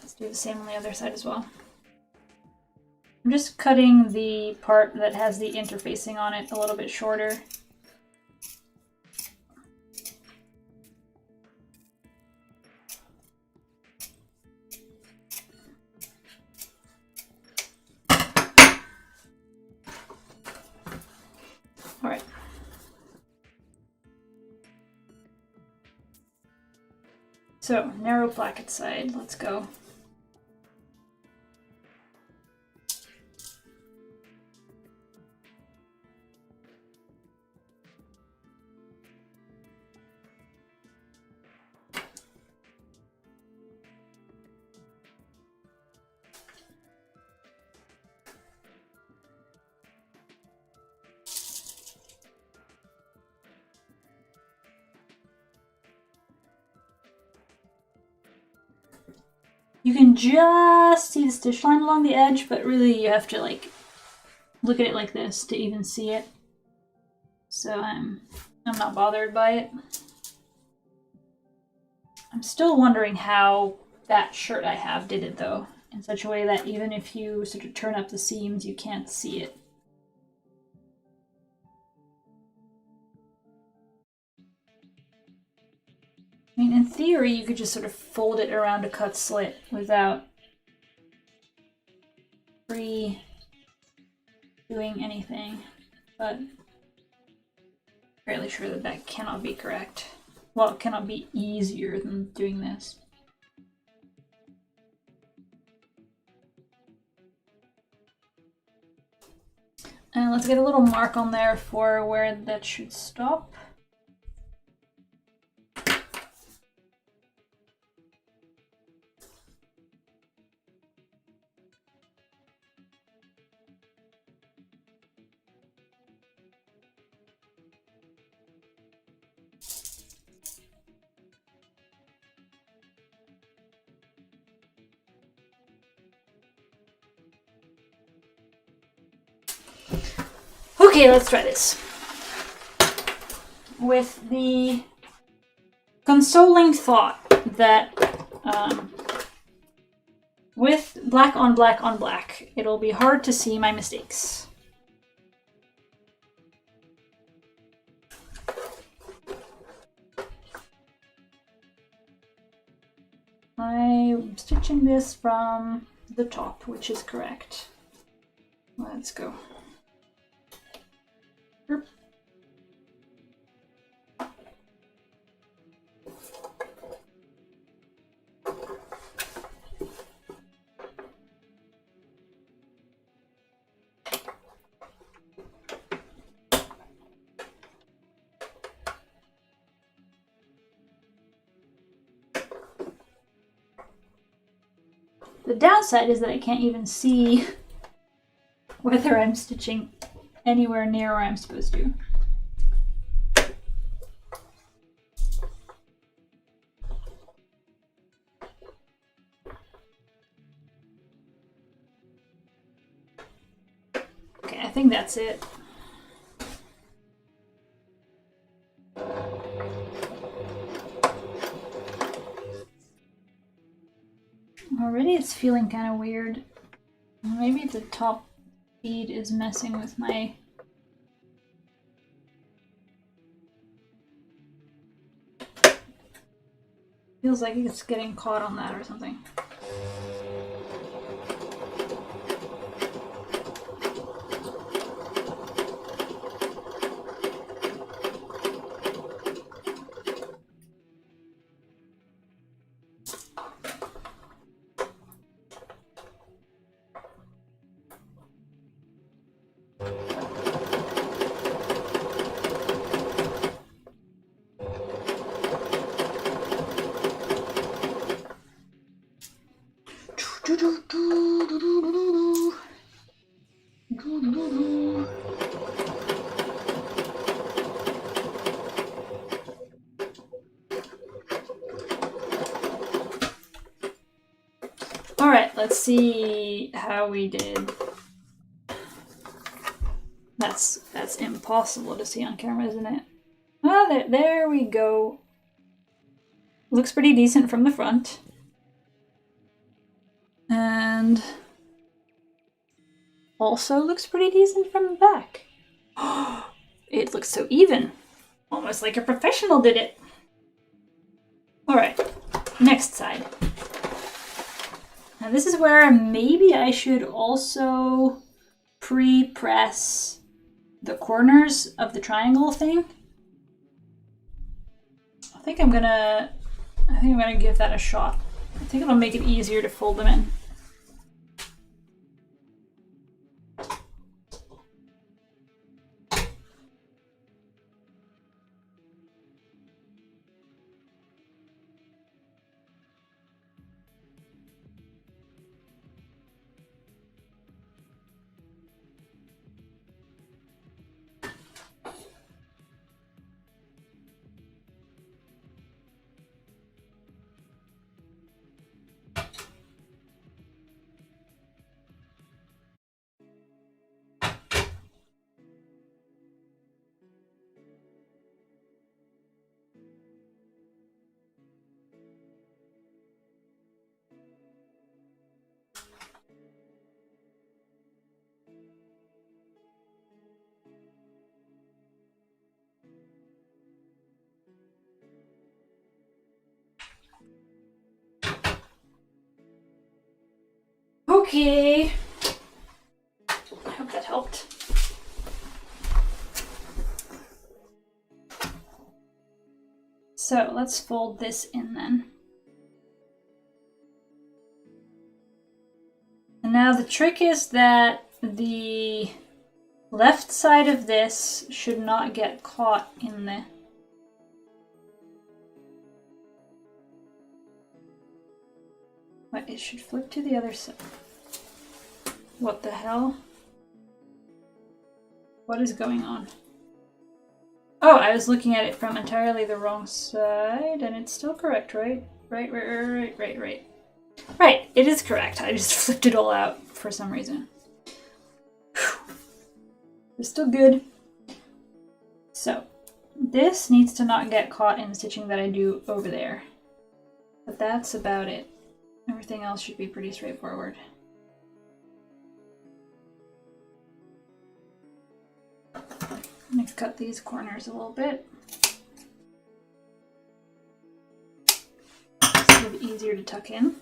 Let's do the same on the other side as well. I'm just cutting the part that has the interfacing on it a little bit shorter. All right. So, narrow placket side, let's go. You can just see the stitch line along the edge, but really you have to like look at it like this to even see it. So I'm not bothered by it. I'm still wondering how that shirt I have did it though, in such a way that even if you sort of turn up the seams, you can't see it. I mean, in theory, you could just sort of fold it around a cut slit without doing anything, but I'm fairly sure that that cannot be correct. Well, it cannot be easier than doing this. And let's get a little mark on there for where that should stop. Okay, let's try this. With the consoling thought that with black on black on black, it'll be hard to see my mistakes. I'm stitching this from the top, which is correct. Let's go. Oop. The downside is that I can't even see whether I'm stitching anywhere near where I'm supposed to. Okay, I think that's it. Already it's feeling kind of weird. Maybe the top bead is messing with my... Feels like it's getting caught on that or something. All right, let's see how we did. That's impossible to see on camera, isn't it? Oh, there we go. Looks pretty decent from the front. And also looks pretty decent from the back. It looks so even. Almost like a professional did it. All right, next side. Now this is where maybe I should also pre-press the corners of the triangle thing. I think I'm gonna give that a shot. I think it'll make it easier to fold them in. Okay. I hope that helped. So let's fold this in then. And now the trick is that the left side of this should not get caught in the... But it should flip to the other side. What the hell? What is going on? Oh, I was looking at it from entirely the wrong side, and it's still correct, right? Right, it is correct. I just flipped it all out for some reason. Whew. It's still good. So, this needs to not get caught in the stitching that I do over there. But that's about it. Everything else should be pretty straightforward. I'm going to cut these corners a little bit. It's a bit easier to tuck in.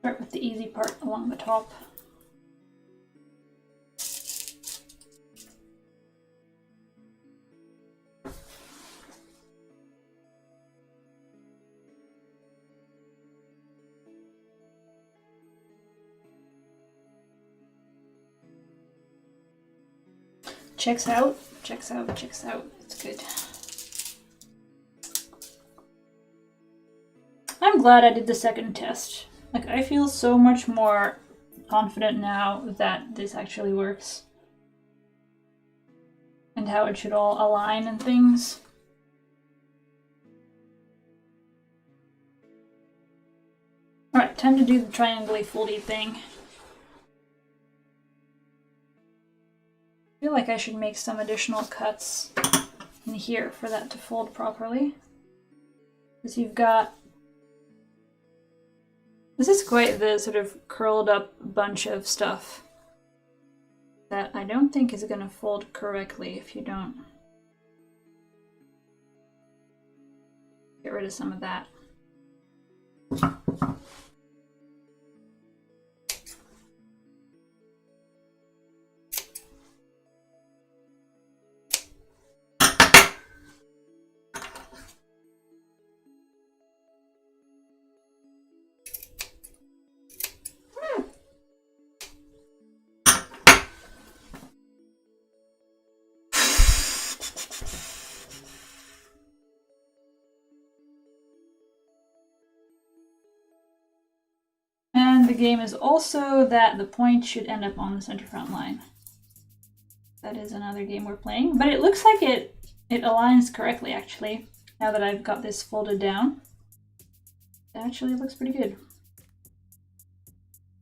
Start with the easy part along the top. Checks out, checks out, checks out. It's good. I'm glad I did the second test. Like, I feel so much more confident now that this actually works. And how it should all align and things. Alright, time to do the triangle-y foldy thing. I feel like I should make some additional cuts in here for that to fold properly. Because you've got... This is quite the sort of curled up bunch of stuff that I don't think is going to fold correctly if you don't get rid of some of that. And the game is also that the point should end up on the center front line. That is another game we're playing, but it looks like it aligns correctly actually, now that I've got this folded down. It actually looks pretty good,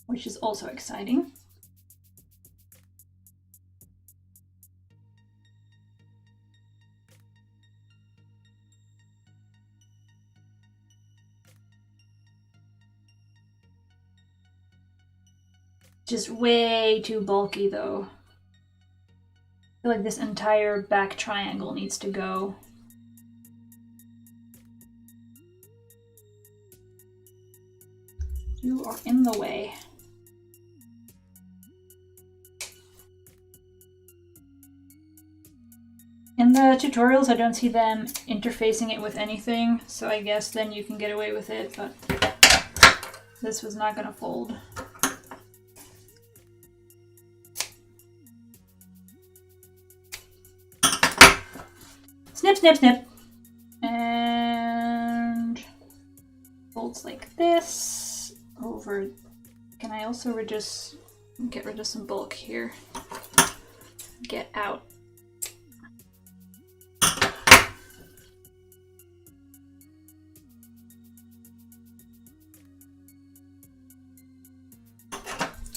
which is also exciting. Just way too bulky though. I feel like this entire back triangle needs to go. You are in the way. In the tutorials, I don't see them interfacing it with anything, so I guess then you can get away with it, but this was not gonna fold. Snip, snip, snip. And folds like this over. Can I also just get rid of some bulk here? Get out.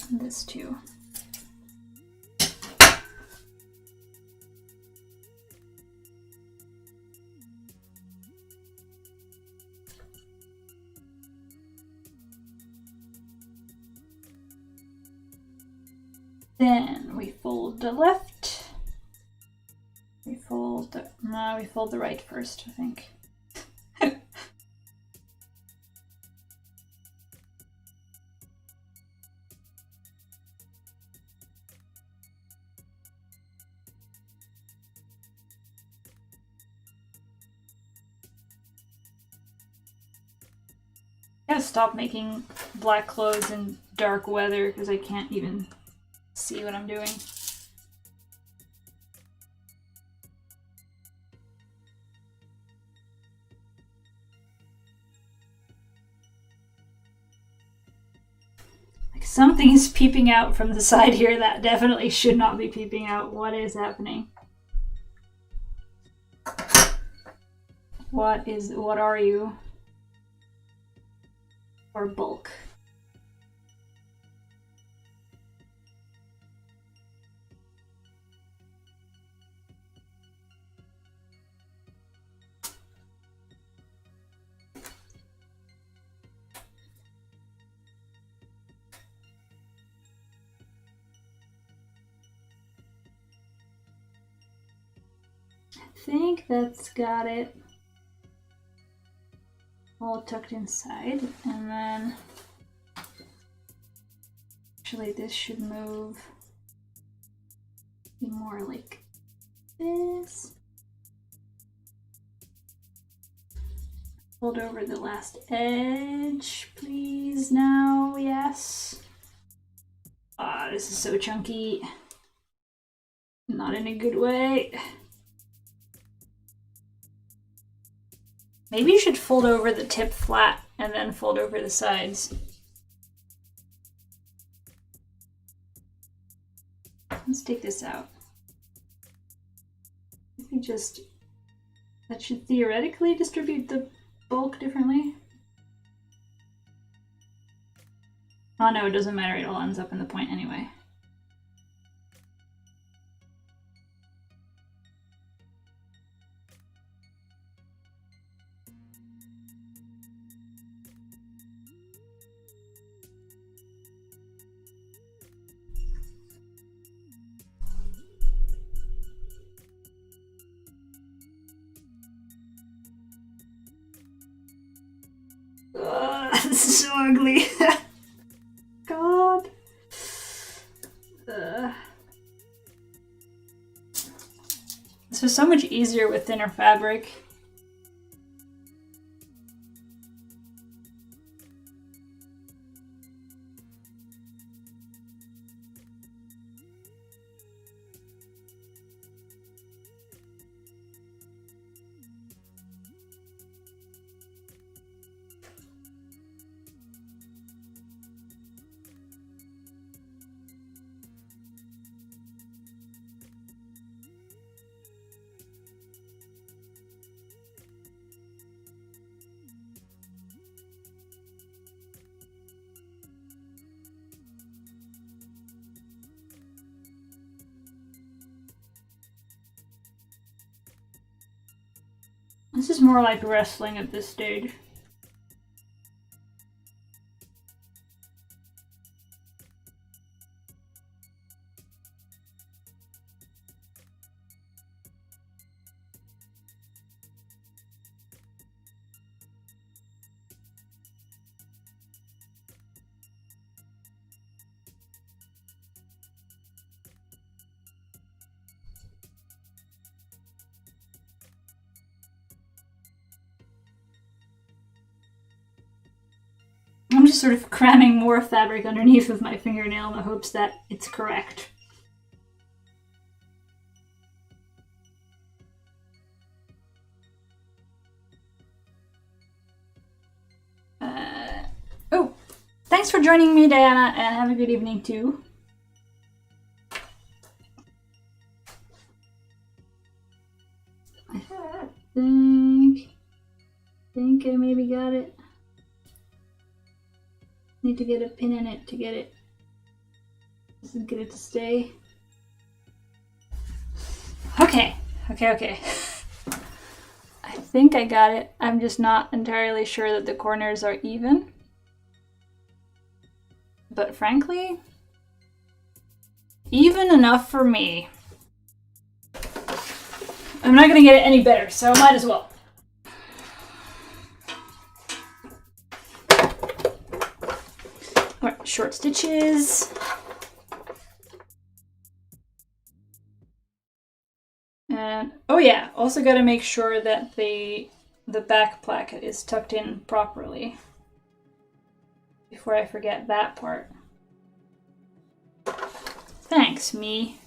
And this too. Then we fold the left. We fold the, no, we fold the right first, I think. I gotta stop making black clothes in dark weather because I can't even see what I'm doing. Like something is peeping out from the side here that definitely should not be peeping out. What is happening? What are you? Or bulk? I think that's got it all tucked inside, and then Actually, this should move more like this. Fold over the last edge, please. Now, yes. Ah, this is so chunky. Not in a good way. Maybe you should fold over the tip flat and then fold over the sides. Let's take this out. Maybe just, that should theoretically distribute the bulk differently. Oh no, it doesn't matter, it all ends up in the point anyway. This is so ugly. God. This was so much easier with thinner fabric. This is more like wrestling at this stage. I'm just sort of cramming more fabric underneath with my fingernail in the hopes that it's correct. Oh, thanks for joining me, Diana, and have a good evening too. I think I maybe got it. Need to get a pin in it to get it. Get it to stay. Okay. I think I got it. I'm just not entirely sure that the corners are even. But frankly, even enough for me. I'm not gonna get it any better, so I might as well. Alright, short stitches. And oh yeah, also got to make sure that the back placket is tucked in properly before I forget that part. Thanks, me,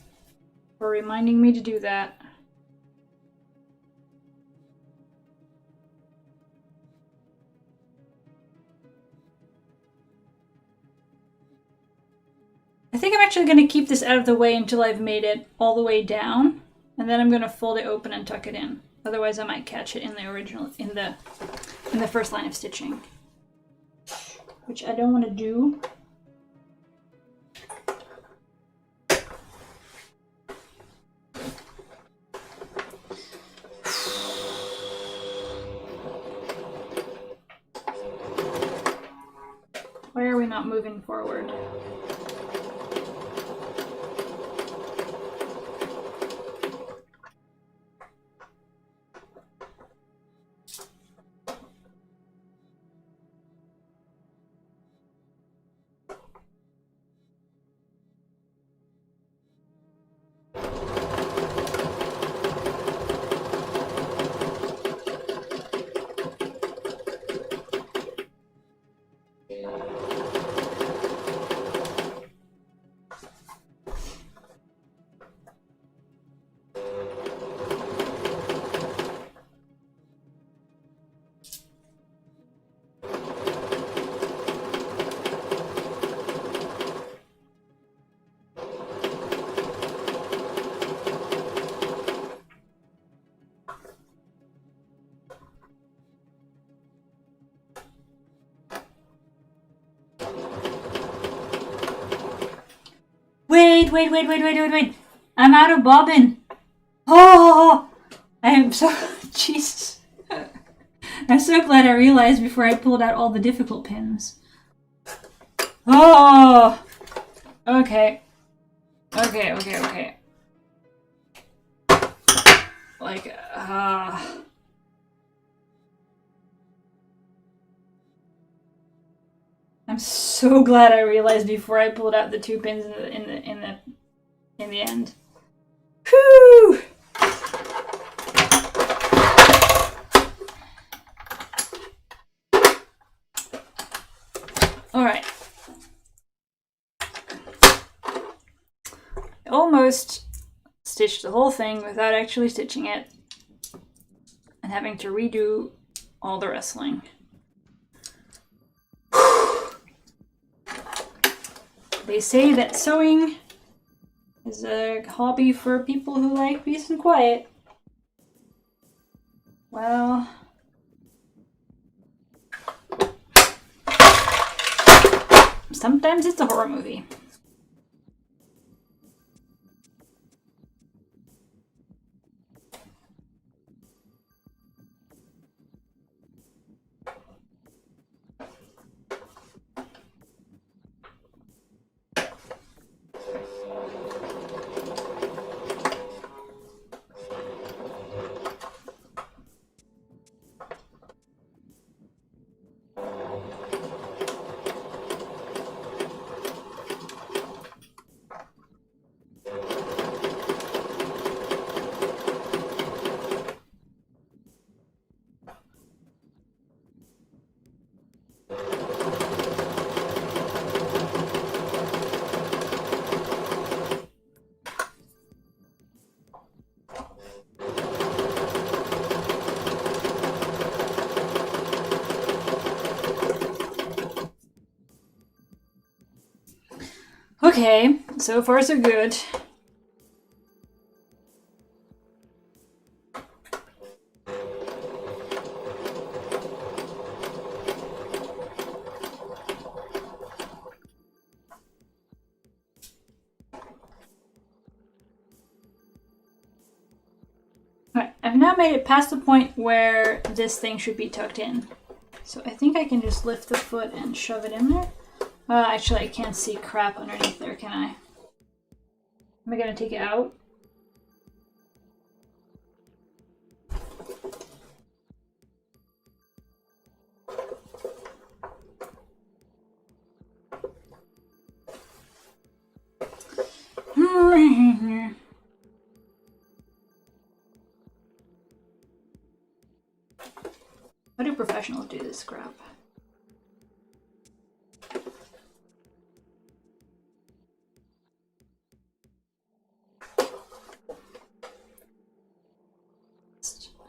for reminding me to do that. I think I'm actually going to keep this out of the way until I've made it all the way down, and then I'm going to fold it open and tuck it in. Otherwise I might catch it in the original, in the first line of stitching, which I don't want to do. Why are we not moving forward? Wait. I'm out of bobbin. Oh, I am so... Jesus. I'm so glad I realized before I pulled out all the difficult pins. Oh, okay. Like, I'm so glad I realized before I pulled out the 2 pins in the end. Whew! All right. I almost stitched the whole thing without actually stitching it and having to redo all the wrestling. They say that sewing is a hobby for people who like peace and quiet. Well, sometimes it's a horror movie. Okay, so far so good. Alright, I've now made it past the point where this thing should be tucked in. So I think I can just lift the foot and shove it in there. Actually, I can't see crap underneath there, can I? Am I gonna take it out? How do professionals do this crap?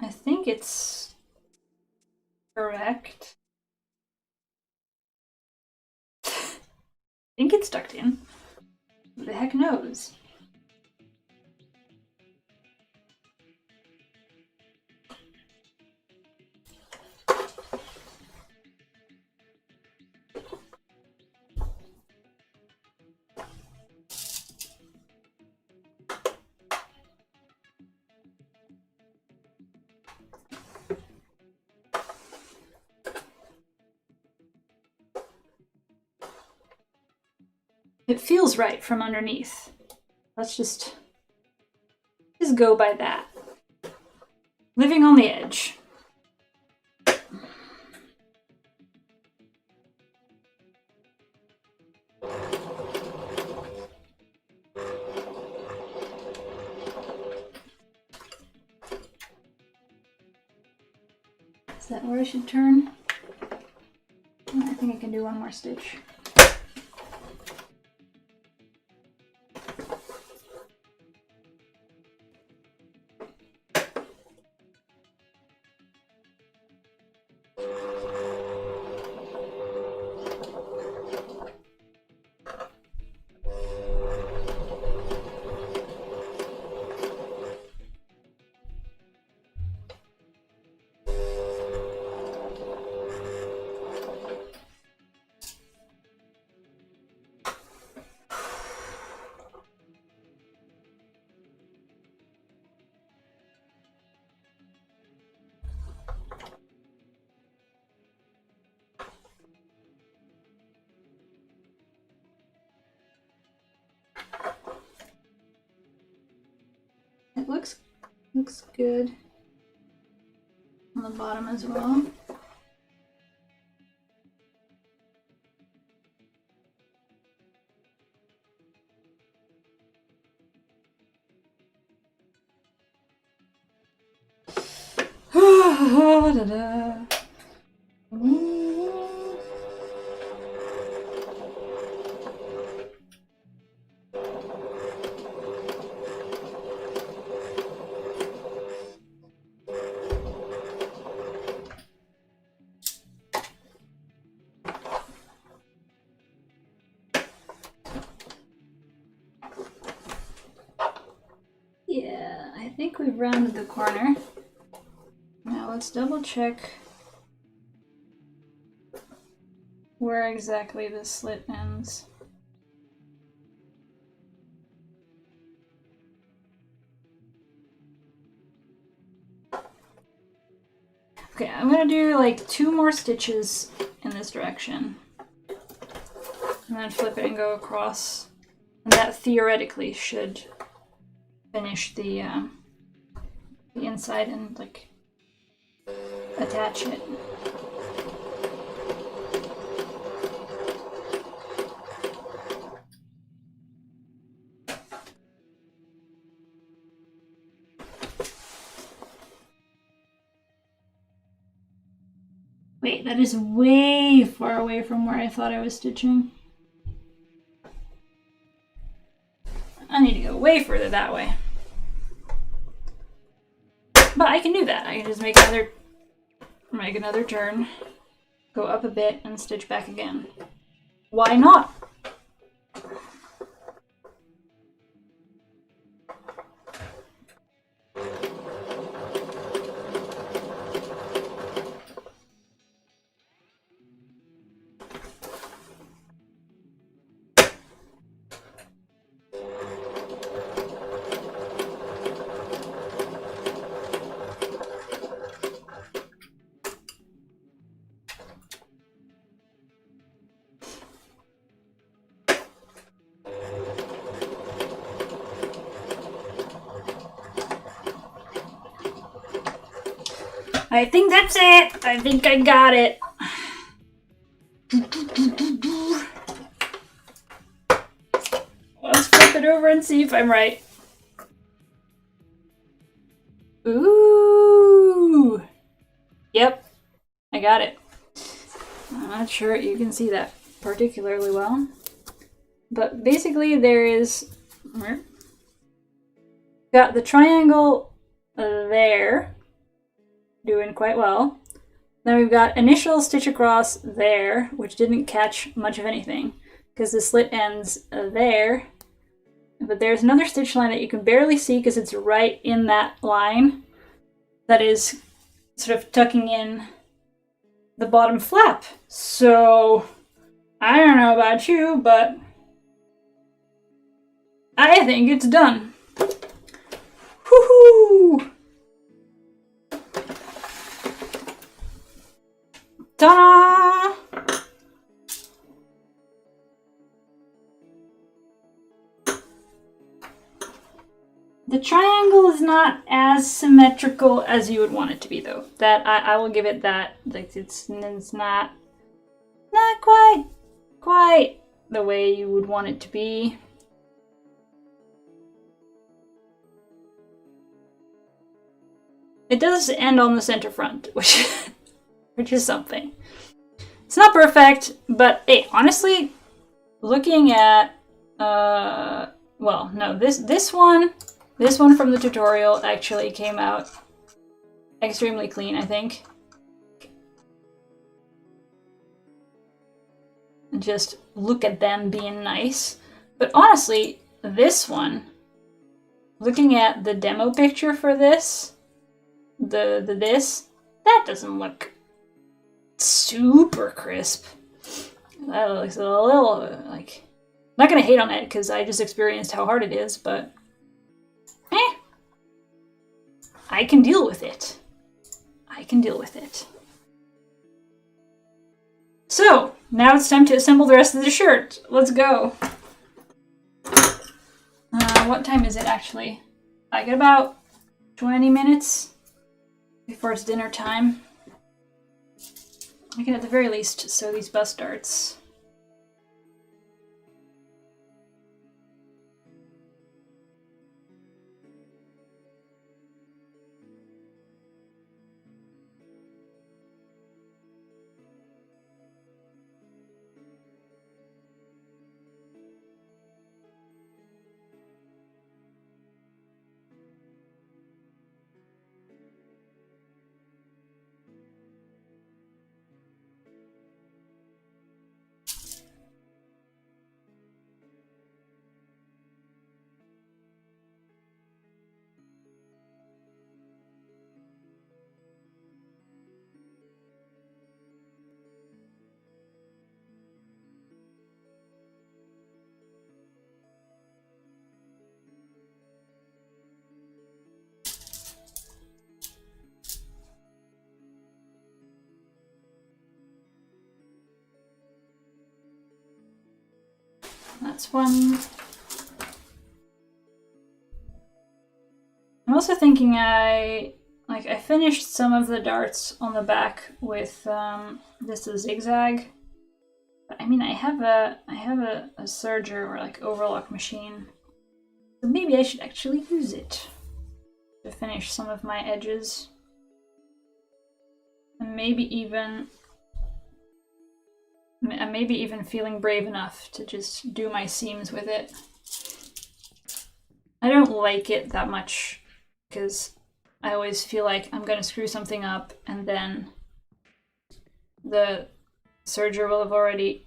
I think it's correct. I think it's tucked in. Who the heck knows? It feels right from underneath. Let's just go by that. Living on the edge. Is that where I should turn? I think I can do one more stitch. It looks good on the bottom as well. Yeah, I think we've rounded the corner. Now let's double check where exactly the slit ends. Okay, I'm gonna do like 2 more stitches in this direction. And then flip it and go across. And that theoretically should finish the inside and like attach it. Wait, that is way far away from where I thought I was stitching. I need to go way further that way. But I can do that. I can just make another turn, go up a bit, and stitch back again. Why not? I think that's it. I think I got it. Let's flip it over and see if I'm right. Ooh. Yep, I got it. I'm not sure you can see that particularly well. But basically there is... Got the triangle there. Doing quite well. Then we've got initial stitch across there, which didn't catch much of anything because the slit ends there. But there's another stitch line that you can barely see because it's right in that line that is sort of tucking in the bottom flap. So I don't know about you, but I think it's done. Woohoo! Ta-da! The triangle is not as symmetrical as you would want it to be, though. That I will give it that. Like it's not quite the way you would want it to be. It does end on the center front, which is something. It's not perfect, but hey, honestly, looking at well, no, this one from the tutorial actually came out extremely clean, I think. Just look at them being nice. But honestly, this one, looking at the demo picture for this, that doesn't look super crisp. That looks a little like... I'm not gonna hate on it because I just experienced how hard it is, but I can deal with it. I can deal with it. So, now it's time to assemble the rest of the shirt. Let's go. What time is it actually? I got about 20 minutes before it's dinner time. I can at the very least sew these bust darts. That's one. I'm also thinking I finished some of the darts on the back with this is zigzag. But I mean I have a serger or like overlock machine. So maybe I should actually use it to finish some of my edges. And maybe even feeling brave enough to just do my seams with it. I don't like it that much because I always feel like I'm gonna screw something up and then the serger will have already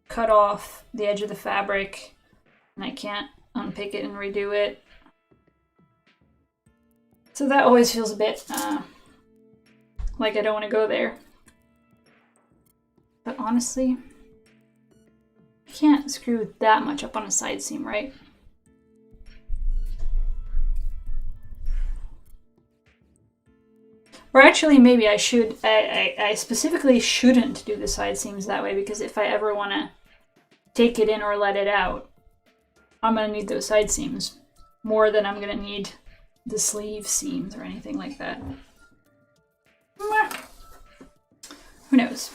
cut off the edge of the fabric and I can't unpick it and redo it. So that always feels a bit like I don't want to go there. But honestly, I can't screw that much up on a side seam, right? Or actually, maybe I should. I specifically shouldn't do the side seams that way because if I ever want to take it in or let it out, I'm going to need those side seams more than I'm going to need the sleeve seams or anything like that. Who knows?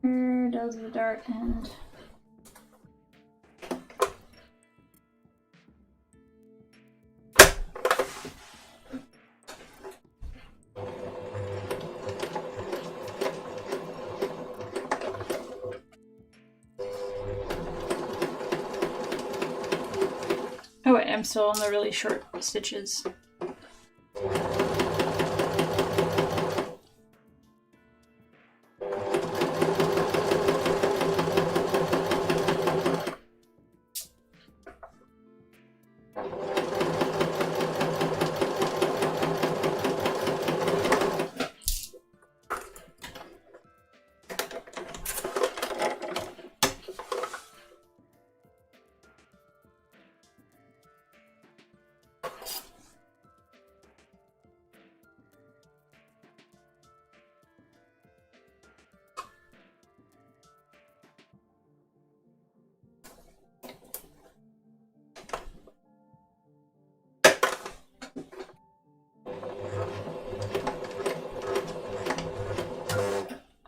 Where does the dart end? Oh wait, I'm still on the really short stitches.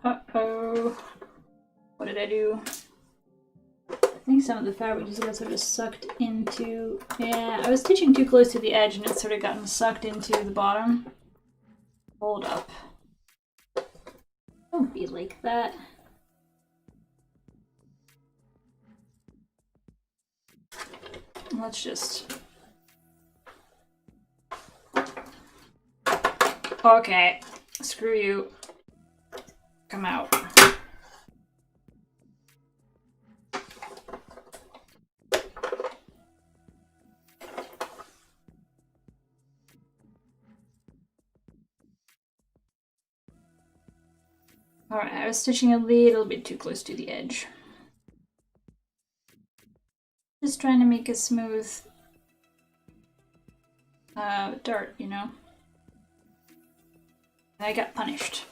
Uh-oh. What did I do? I think some of the fabric just got sort of sucked into... Yeah, I was stitching too close to the edge and it's sort of gotten sucked into the bottom. Hold up. Don't be like that. Let's just... Okay, screw you. Come out. Alright, I was stitching a little bit too close to the edge. Just trying to make a smooth dart, you know? And I got punished.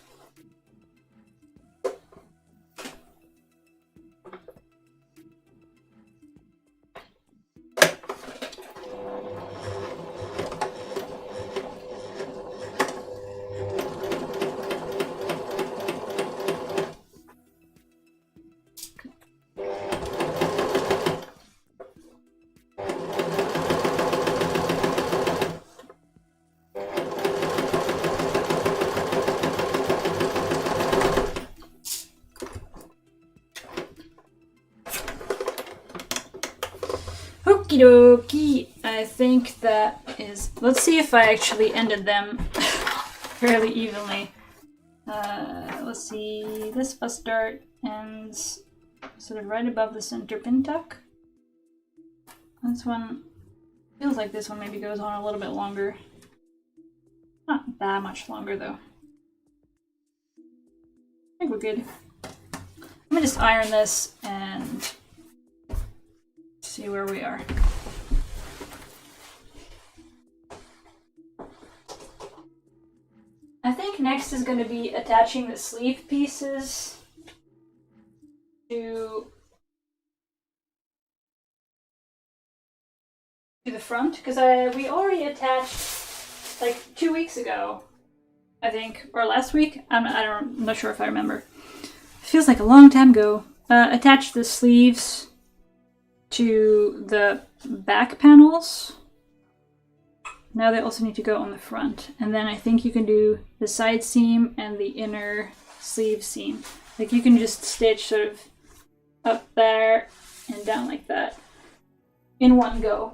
Okie dokie. I think that is. Let's see if I actually ended them fairly evenly. Let's see. This bust dart ends sort of right above the center pin tuck. This one feels like this one maybe goes on a little bit longer. Not that much longer though. I think we're good. I'm gonna just iron this and see where we are. I think next is going to be attaching the sleeve pieces to the front, because we already attached like 2 weeks ago, I think, or last week. I'm not sure if I remember. Feels like a long time ago. Attach the sleeves to the back panels. Now they also need to go on the front. And then I think you can do the side seam and the inner sleeve seam. Like you can just stitch sort of up there and down like that in one go.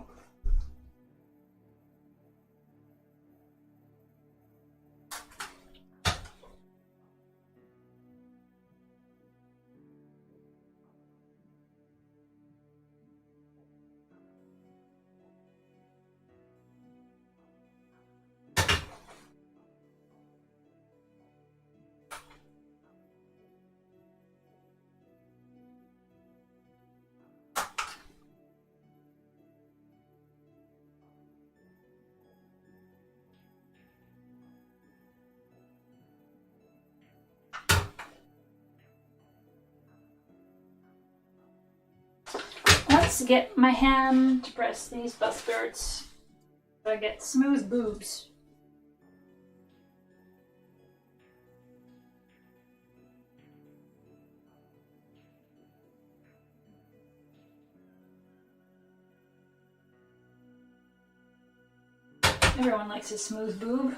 Let's get my hand to press these bust darts so I get smooth boobs. Everyone likes a smooth boob.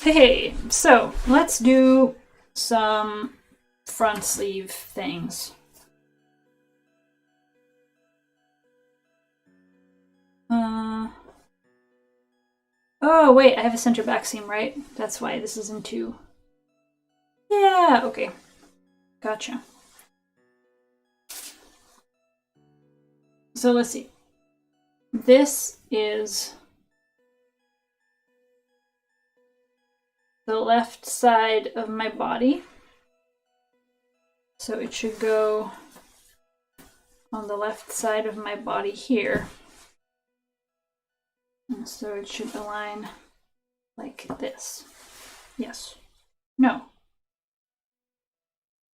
Hey, so let's do some front sleeve things. Oh wait, I have a center back seam, right? That's why this is in 2. Yeah, okay. Gotcha. So let's see. This is the left side of my body. So it should go on the left side of my body here. And so it should align like this. Yes. No.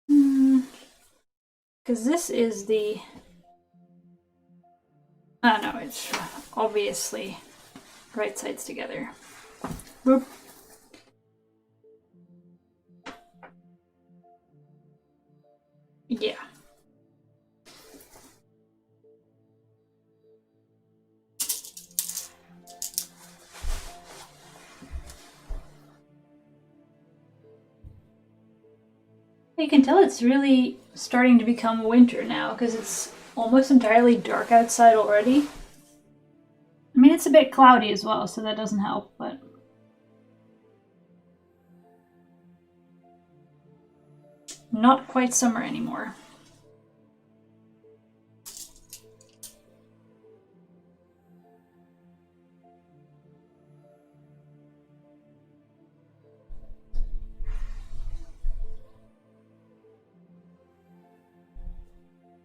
Because this is the... Oh no, it's obviously right sides together. Boop. Yeah. You can tell it's really starting to become winter now because it's almost entirely dark outside already. I mean, it's a bit cloudy as well, so that doesn't help, but not quite summer anymore.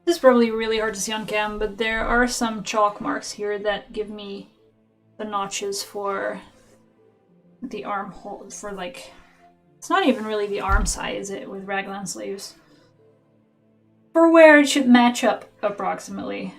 This is probably really hard to see on cam, but there are some chalk marks here that give me the notches for the armhole, for like, it's not even really the arm side, is it, with raglan sleeves? For where it should match up, approximately.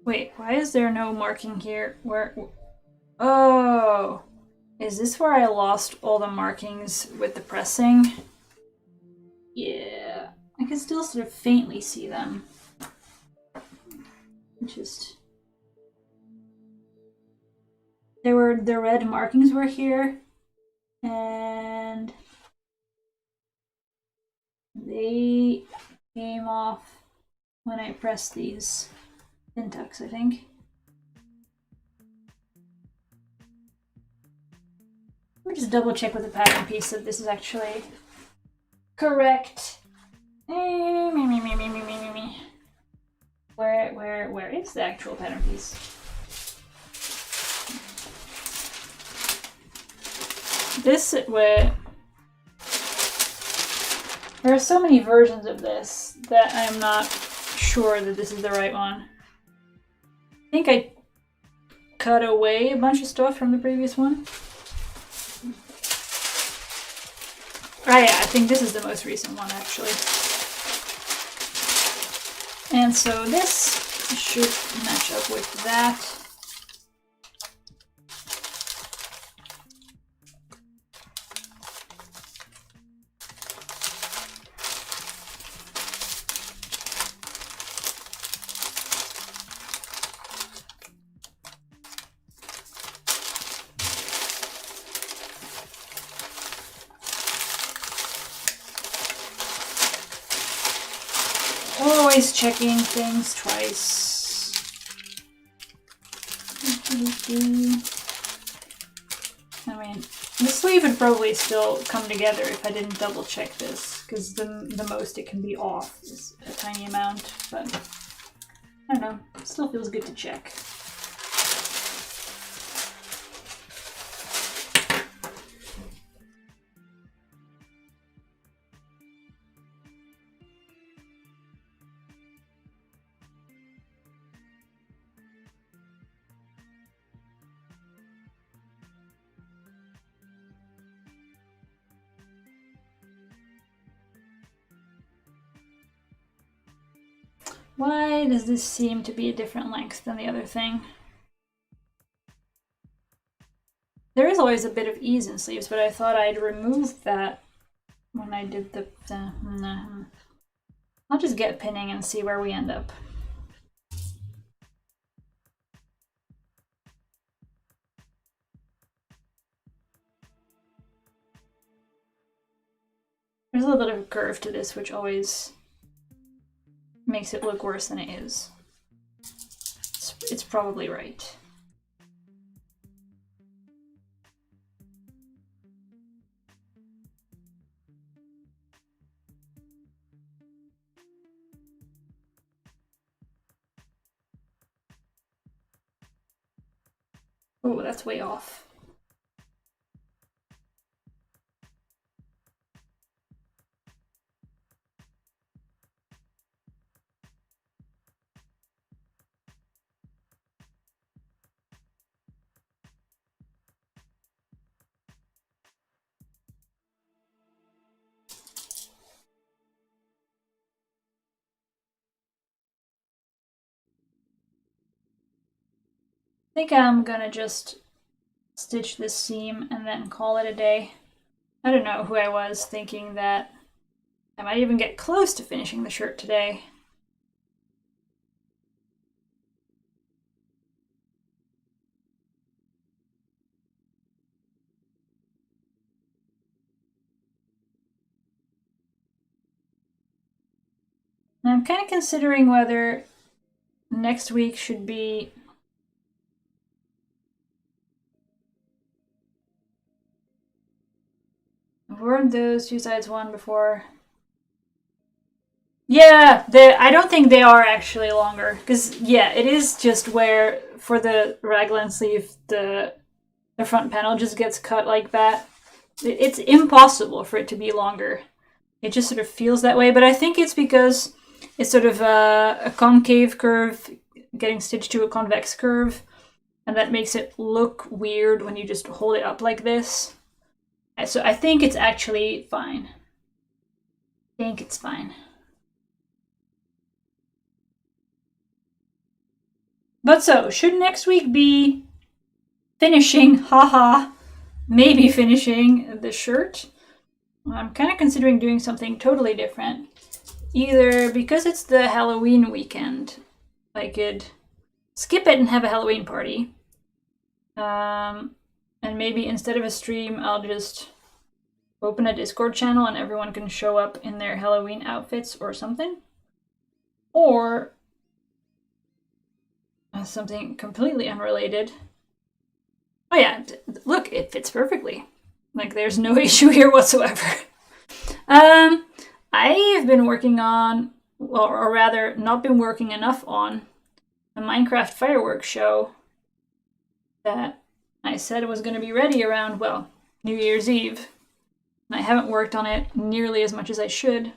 Wait, why is there no marking here? Where? Oh, is this where I lost all the markings with the pressing? Yeah, I can still sort of faintly see them. Just the red markings were here, and they came off when I pressed these pin tucks, I think. We'll just double check with the pattern piece that this is actually correct. Where is the actual pattern piece? This where there are so many versions of this that I'm not sure that this is the right one. I think I cut away a bunch of stuff from the previous one. Oh yeah, I think this is the most recent one actually. And so this should match up with that. Always checking things twice. I mean, the sleeve would probably still come together if I didn't double check this, because the most it can be off is a tiny amount, but I don't know, it still feels good to check. Why does this seem to be a different length than the other thing? There is always a bit of ease in sleeves, but I thought I'd removed that when I did the I'll just get pinning and see where we end up. There's a little bit of a curve to this, which always makes it look worse than it is. It's probably right. Oh, that's way off. I think I'm gonna just stitch this seam and then call it a day. I don't know who I was thinking that I might even get close to finishing the shirt today. And I'm kind of considering whether next week should be weren't those two sides one before? Yeah, I don't think they are actually longer because yeah, it is just where for the raglan sleeve the front panel just gets cut like that. It's impossible for it to be longer. It just sort of feels that way, but I think it's because it's sort of a concave curve getting stitched to a convex curve, and that makes it look weird when you just hold it up like this. So I think it's actually fine. I think it's fine. But so, should next week be finishing, haha, maybe finishing the shirt? I'm kind of considering doing something totally different. Either because it's the Halloween weekend, I could skip it and have a Halloween party. And maybe instead of a stream, I'll just open a Discord channel and everyone can show up in their Halloween outfits or something. Or something completely unrelated. Oh yeah, look, it fits perfectly. Like, there's no issue here whatsoever. I've been working on, well, or rather, not been working enough on a Minecraft fireworks show that I said was going to be ready around, well, New Year's Eve. And I haven't worked on it nearly as much as I should.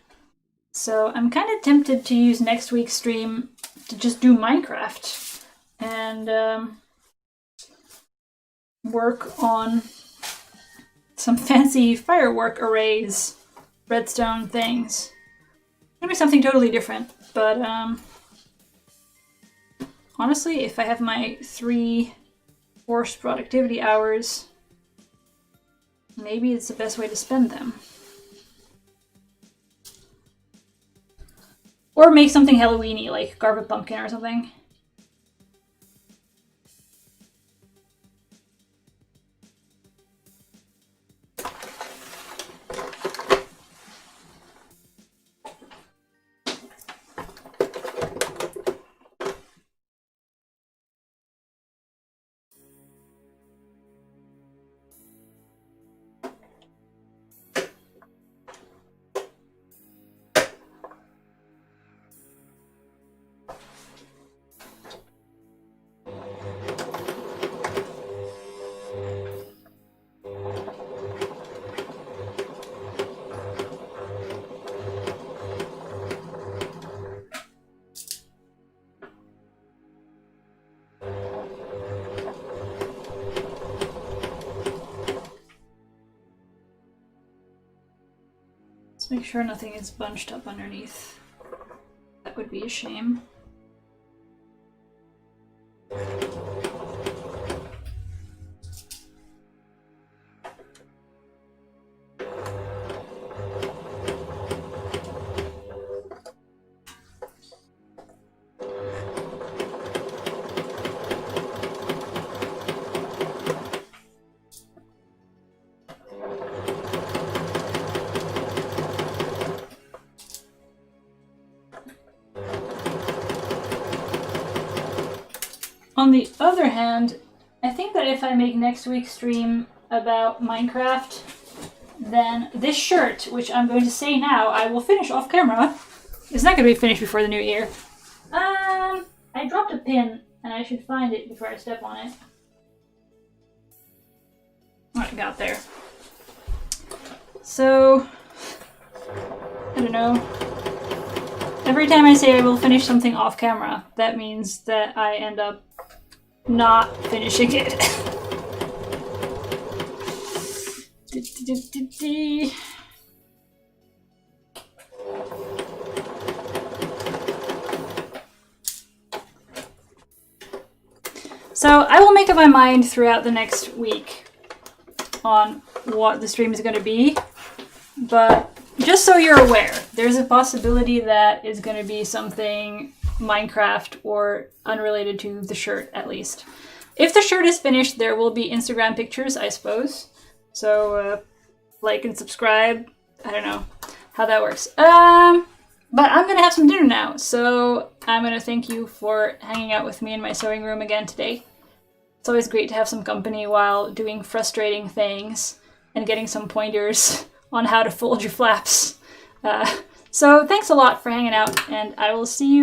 So I'm kind of tempted to use next week's stream to just do Minecraft and work on some fancy firework arrays, redstone things. It's gonna be something totally different, but honestly, if I have my 3 forced productivity hours, maybe it's the best way to spend them. Or make something Halloween-y, like carve a pumpkin or something. Let's make sure nothing is bunched up underneath. That would be a shame. on the other hand, I think that if I make next week's stream about Minecraft, then this shirt, which I'm going to say now, I will finish off camera. It's not going to be finished before the new year. I dropped a pin, and I should find it before I step on it. What I got there. So, I don't know. Every time I say I will finish something off camera, that means that I end up not finishing it. So I will make up my mind throughout the next week on what the stream is going to be, but just so you're aware, there's a possibility that it's going to be something Minecraft or unrelated to the shirt, at least. If the shirt is finished, there will be Instagram pictures, I suppose. So like and subscribe. I don't know how that works. But I'm going to have some dinner now, so I'm going to thank you for hanging out with me in my sewing room again today. It's always great to have some company while doing frustrating things and getting some pointers on how to fold your flaps. So thanks a lot for hanging out, and I will see you